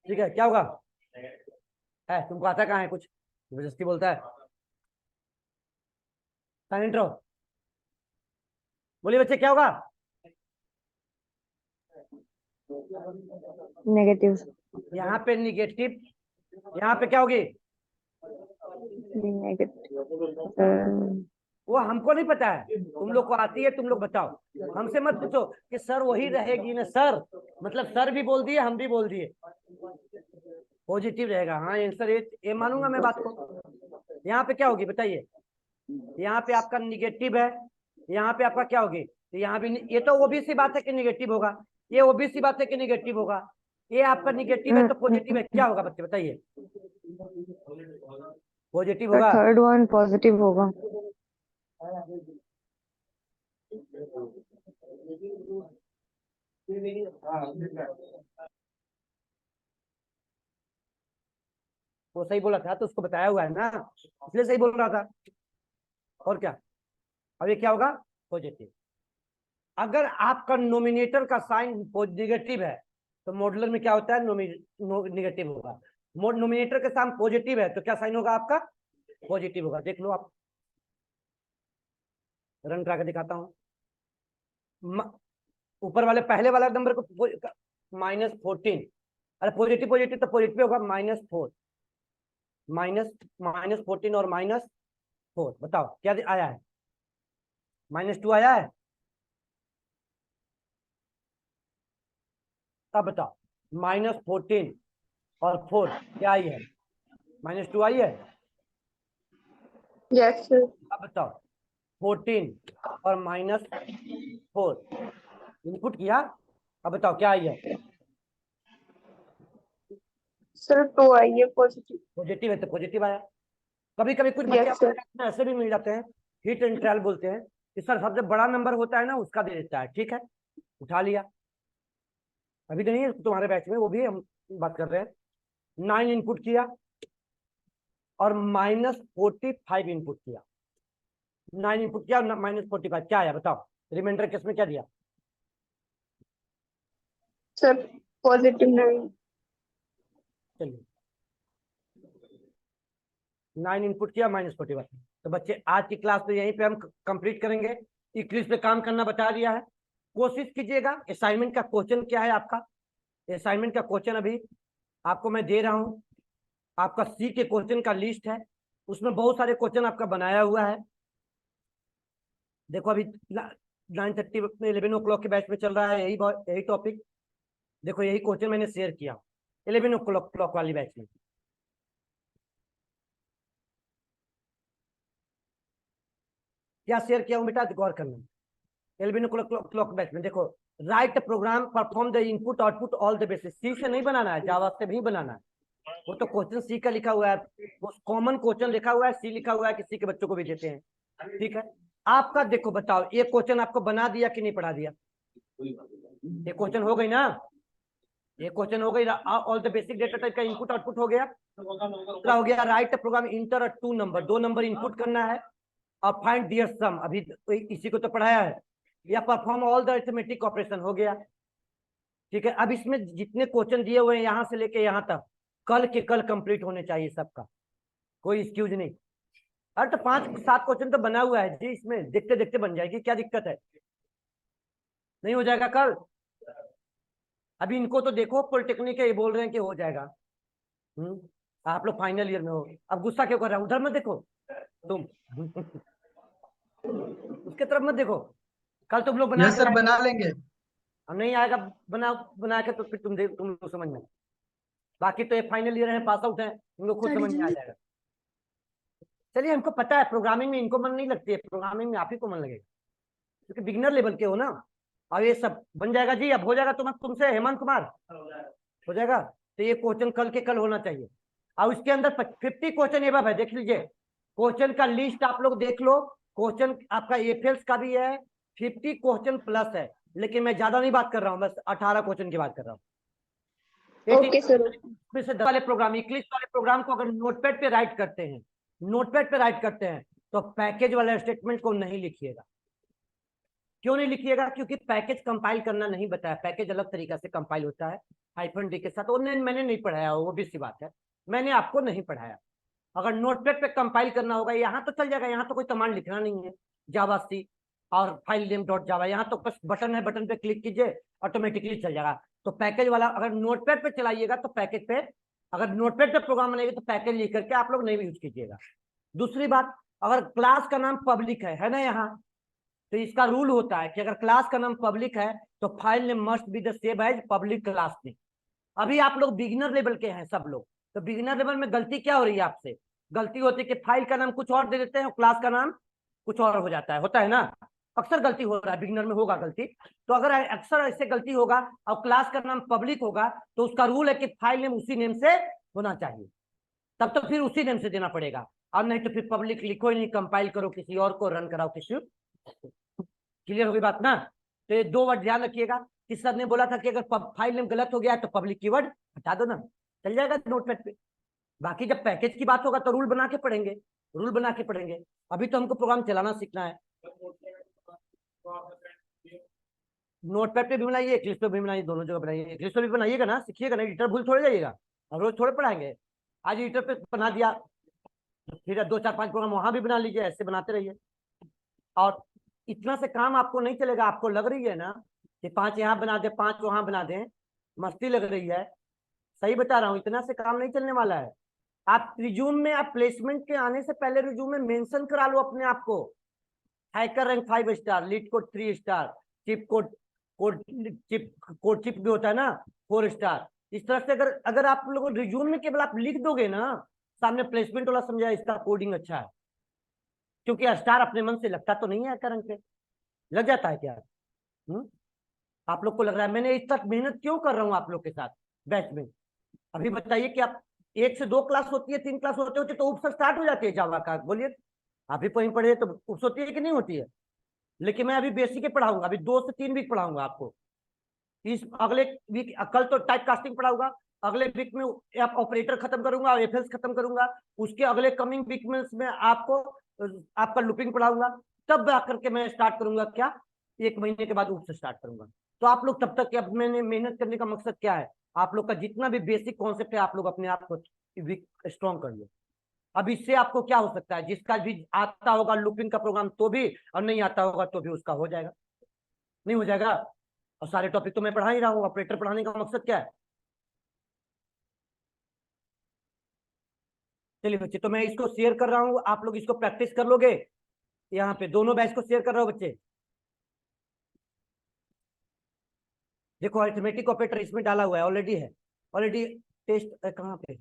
ठीक है, क्या होगा? है तुमको आता कहाँ है? कुछ जबरदस्ती बोलता है। साइलेंट रहो। बोलिए बच्चे, क्या होगा? नेगेटिव। यहाँ पे निगेटिव, यहाँ पे क्या होगी? नेगेटिव। वो हमको नहीं पता है, तुम लोग को आती है, तुम लोग बताओ। हमसे मत पूछो कि सर वही रहेगी ना सर, मतलब सर भी बोल दिए, हम भी बोल दिए। पॉजिटिव रहेगा, हाँ आंसर ये मानूंगा मैं बात को। यहाँ पे क्या होगी बताइए? यहाँ पे आपका निगेटिव है, यहाँ पे आपका क्या होगी? तो यहाँ भी ये तो ओबीसी बात है कि निगेटिव होगा, ये ओबीसी बात है कि निगेटिव होगा। ये आपका निगेटिव है तो पॉजिटिव है, क्या होगा बच्चे बताइए? पॉजिटिव होगा। थर्ड वन पॉजिटिव होगा। वो सही बोला था तो उसको बताया हुआ है ना, इसलिए सही बोल रहा था। और क्या? अब ये क्या होगा? पॉजिटिव। अगर आपका नोमिनेटर का साइन निगेटिव है तो मॉडुलर में क्या होता है? निगेटिव होगा। नोमिनेटर के साइन पॉजिटिव है तो क्या साइन होगा आपका? पॉजिटिव होगा। देख लो आप, रन करा के दिखाता हूं। ऊपर वाले पहले वाला नंबर को -14, अरे पॉजिटिव पॉजिटिव तो पॉजिटिव होगा। -4, -14 और -4, बताओ क्या आया है? -2 आया है। अब बताओ, -14 और 4 क्या आई है? -2 आई है। Yes sir. अब बताओ, 14 और -4 इनपुट किया, अब बताओ क्या आई है? सर 2 आई है पॉजिटिव। पॉजिटिव है तो पॉजिटिव आया। कभी कभी कुछ बच्चे यस सर। ऐसे भी मिल जाते हैं, हिट एंड ट्रायल बोलते हैं कि सर सबसे बड़ा नंबर होता है ना उसका दे देता है। ठीक है, उठा लिया। अभी तो नहीं है तुम्हारे बैच में, वो भी हम बात कर रहे हैं। 9 इनपुट किया और -45 इनपुट किया। 9 इनपुट किया और -45 क्या आया बताओ? रिमाइंडर केस में क्या दिया? Sir positive 9। चलिए, 9 इनपुट किया -45। तो बच्चे आज की क्लास तो यहीं पे हम कंप्लीट करेंगे। इक्लिप्स पे काम करना बता दिया है, कोशिश कीजिएगा। असाइनमेंट का क्वेश्चन क्या है आपका? असाइनमेंट का क्वेश्चन अभी आपको मैं दे रहा हूं। आपका सी के क्वेश्चन का लिस्ट है, उसमें बहुत सारे क्वेश्चन आपका बनाया हुआ है। देखो अभी 9:30 में 11 o'clock के बैच में चल रहा है यही टॉपिक। देखो यही क्वेश्चन मैंने शेयर किया 11 o'clock वाली बैच में। क्या शेयर किया हूं बेटा, गौर करना। 11 o'clock बैच में देखो, write program perform the input output all the basis. C से नहीं बनाना है, जावा से भी बनाना है। वो तो क्वेश्चन सी का लिखा हुआ है, वो कॉमन क्वेश्चन लिखा हुआ है, सी लिखा हुआ है, किसी के बच्चों को भी देते हैं। ठीक है, आपका देखो बताओ, ये क्वेश्चन आपको बना दिया कि नहीं पढ़ा दिया? ये क्वेश्चन हो गई ना, ये क्वेश्चन हो गई। All the basic data type का इनपुट आउटपुट हो गया। दूसरा हो गया write program enter 2 number, 2 number input करना है और फाइंड डियर सम, अभी इसी को तो पढ़ाया है। या perform all the arithmetic operation हो गया। ठीक है, अब इसमें जितने क्वेश्चन दिए हुए हैं यहाँ से लेके यहाँ तक, कल के कल कंप्लीट होने चाहिए सबका, कोई एक्सक्यूज नहीं। अरे तो 5-7 क्वेश्चन तो बना हुआ है जी, इसमें देखते देखते बन जाएगी, क्या दिक्कत है? नहीं हो जाएगा कल? अभी इनको तो देखो, पॉलिटेक्निक ये बोल रहे हैं कि हो जाएगा। आप लोग फाइनल ईयर में हो, अब गुस्सा क्यों कर रहा है? उधर मत देखो तुम उसके तरफ मत देखो। कल तुम लोग बना यस सर, बना लेंगे। अब नहीं आएगा बना के तो फिर तुम लोग समझ में। बाकी तो ये फाइनल ईयर है, पास आउट है, तुम लोग खुद समझ में आ जाएगा। चलिए, हमको पता है प्रोग्रामिंग में इनको मन नहीं लगती है, प्रोग्रामिंग में आप ही को मन लगेगा। क्योंकि बिगिनर लेवल के हो ना। अब ये सब बन जाएगा जी, अब हो जाएगा तुमसे हेमंत कुमार, हो जाएगा। तो ये क्वेश्चन कल के कल होना चाहिए। और इसके अंदर 50 क्वेश्चन ये है, देख लीजिए क्वेश्चन का लिस्ट आप लोग देख लो। क्वेश्चन आपका एफएल्स का भी है, 50 क्वेश्चन प्लस है, लेकिन मैं ज्यादा नहीं बात कर रहा हूँ, बस 18 क्वेश्चन की बात कर रहा हूँ। Okay sir. से वाले प्रोग्राम, इंग्लिश वाले प्रोग्राम को अगर नोटपैड पे राइट करते हैं, नोटपैड पे राइट करते हैं, तो पैकेज वाले स्टेटमेंट को नहीं लिखिएगा। क्यों नहीं लिखिएगा? क्योंकि पैकेज कंपाइल करना नहीं बताया, पैकेज अलग तरीका से कंपाइल होता है हाइफन डी के साथ। मैंने नहीं पढ़ाया, वो भी सी बात है, मैंने आपको नहीं पढ़ाया। अगर नोटपैड पे कंपाइल करना होगा, यहाँ तो चल जाएगा, यहाँ तो कोई कमांड लिखना नहीं है, जावा सी और फाइल नेम डॉट जावा, यहाँ तो बस बटन है, बटन पे क्लिक कीजिए ऑटोमेटिकली चल जाएगा। तो पैकेज वाला अगर नोटपैड पे चलाइएगा तो पैकेज पे, अगर नोटपैड पे प्रोग्राम बनाइएगा तो पैकेज लिख करके आप लोग नहीं यूज कीजिएगा। दूसरी बात, अगर क्लास का नाम पब्लिक है ना यहाँ, तो इसका रूल होता है कि अगर क्लास का नाम पब्लिक है तो file name must be the same as public class name. अभी आप लोग बिगिनर लेवल के हैं सब लोग, तो बिगिनर लेवल में गलती क्या हो रही है आपसे? गलती होती है कि फाइल का नाम कुछ और दे देते हैं, क्लास का नाम कुछ और हो जाता है, होता है ना, अक्सर गलती हो रहा है, बिगिनर में होगा गलती। तो अगर अक्सर ऐसे गलती होगा और क्लास का नाम पब्लिक होगा, तो उसका रूल है कि फाइल नेम उसी नेम से होना चाहिए, तब तो फिर उसी नेम से देना पड़ेगा। और नहीं तो फिर पब्लिक लिखो ही नहीं, कंपाइल करो किसी और को, रन कराओ किसी। क्लियर होगी बात ना? तो ये 2 वर्ड ध्यान रखिएगा कि सर ने बोला था कि अगर फाइल नेम गलत हो गया है तो पब्लिक कीवर्ड हटा दो ना, चल जाएगा नोटपैड पे। बाकी जब पैकेज की बात होगा तो रूल बना के पढ़ेंगे, रूल बना के पढ़ेंगे। अभी तो हमको प्रोग्राम चलाना सीखना है। नोटपैड पे भी बनाइए, एक्लिप्स पे भी बनाइए, दोनों जगह बनाइए। एक्लिप्स पे भी बनाइएगा ना, सीखिएगा ना, एडिटर भूल थोड़े जाइएगा, अब रोज थोड़े पढ़ाएंगे। आज एडिटर पे बना दिया, फिर 2-4-5 प्रोग्राम वहां भी बना लीजिए, ऐसे बनाते रहिए। और इतना से काम आपको नहीं चलेगा। आपको लग रही है ना कि 5 यहाँ बना दे, 5 वहां बना दें, मस्ती लग रही है, सही बता रहा हूँ, इतना से काम नहीं चलने वाला है। आप रिज्यूम में, आप प्लेसमेंट के आने से पहले रिज्यूम में मेंशन करा लो अपने आप को, hacker rank 5 star, leet code 3 star, chip code chip भी होता है ना 4 स्टार। इस तरह से अगर आप लोगों रिज्यूम में केवल आप लिख दोगे ना, सामने प्लेसमेंट वाला समझा इसका कोडिंग अच्छा है, क्योंकि स्टार अपने मन से लगता तो नहीं है हैकर रैंक पे, लग जाता है क्या? आप लोग को लग रहा है मैंने इतना मेहनत क्यों कर रहा हूँ आप लोग के साथ बैच में? अभी बताइए कि आप 1 से 2 क्लास होती है, 3 क्लास होते होते तो उपस स्टार्ट हो जाती है जावा का, बोलिए आप भी कहीं पढ़े तो उपस होती है कि नहीं होती है? लेकिन मैं अभी बेसिक ही पढ़ाऊंगा, अभी 2 से 3 वीक पढ़ाऊंगा आपको। इस अगले वीक, कल तो टाइप कास्टिंग पढ़ाऊंगा, अगले वीक में आप ऑपरेटर खत्म करूंगा और एफएल्स खत्म करूंगा, उसके अगले कमिंग वीक में आपको आपका लूपिंग पढ़ाऊंगा, तब आकर के मैं स्टार्ट करूंगा क्या, 1 महीने के बाद उपस स्टार्ट करूंगा। तो आप लोग तब तक, अब मैंने मेहनत करने का मकसद क्या है, आप लोग का जितना भी बेसिक कॉन्सेप्ट है आप लोग अपने आप को स्ट्रॉन्ग कर लो। अब इससे आपको क्या हो सकता है, जिसका भी आता होगा लूपिंग का प्रोग्राम तो भी, और नहीं आता होगा तो भी उसका हो जाएगा, नहीं हो जाएगा? और सारे टॉपिक तो मैं पढ़ा ही रहा हूँ, ऑपरेटर पढ़ाने का मकसद क्या है? चलिए बच्चे, तो मैं इसको शेयर कर रहा हूँ, आप लोग इसको प्रैक्टिस कर लोगे। यहाँ पे दोनों बैच को शेयर कर रहा हूँ बच्चे। देखो अरिथमेटिक ऑपरेटर इसमें डाला हुआ है, ऑलरेडी है, ऑलरेडी टेस्ट कहाँ पे,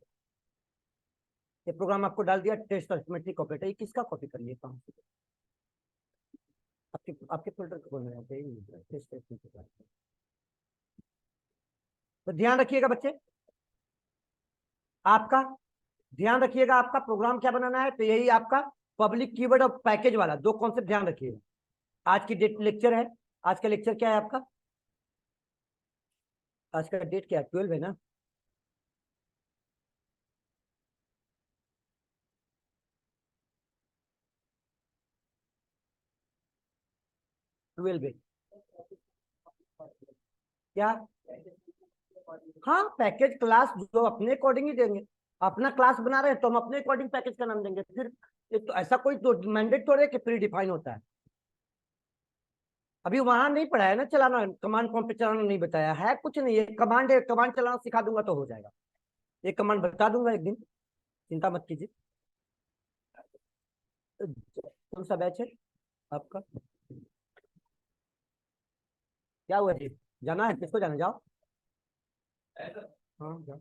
ये प्रोग्राम आपको डाल दिया, टेस्ट अरिथमेटिक ऑपरेटर। ये किसका कॉपी कर लिए, कहाँ से? आपके आपके फोल्डर को खोलना है, तो ध्यान रखिएगा बच्चे, आपका ध्यान रखिएगा, आपका प्रोग्राम क्या बनाना है, तो यही आपका पब्लिक कीवर्ड और पैकेज वाला 2 कॉन्सेप्ट ध्यान रखिएगा। आज की डेट लेक्चर है, आज का लेक्चर क्या है आपका, आज का डेट क्या है, 12 है ना? ट्वेल्व क्या? हाँ, पैकेज क्लास जो अपने अकॉर्डिंग ही देंगे, अपना क्लास बना रहे हैं तो हम अपने अकॉर्डिंग पैकेज का नाम देंगे। फिर तो ऐसा कोई तो मैंडेट थोड़े कि प्री डिफाइन होता है। अभी वहां नहीं पढ़ाया ना चलाना, कमांड कौन पे चलाना नहीं बताया है, कुछ नहीं है, कमांड है, कमांड चलाना सिखा दूंगा तो हो जाएगा, ये कमांड बता दूंगा एक दिन, चिंता मत कीजिए। कौन सा बैच है आपका, क्या हुआ जी, जाना है, किसको जाना, जाओ। हाँ जाओ।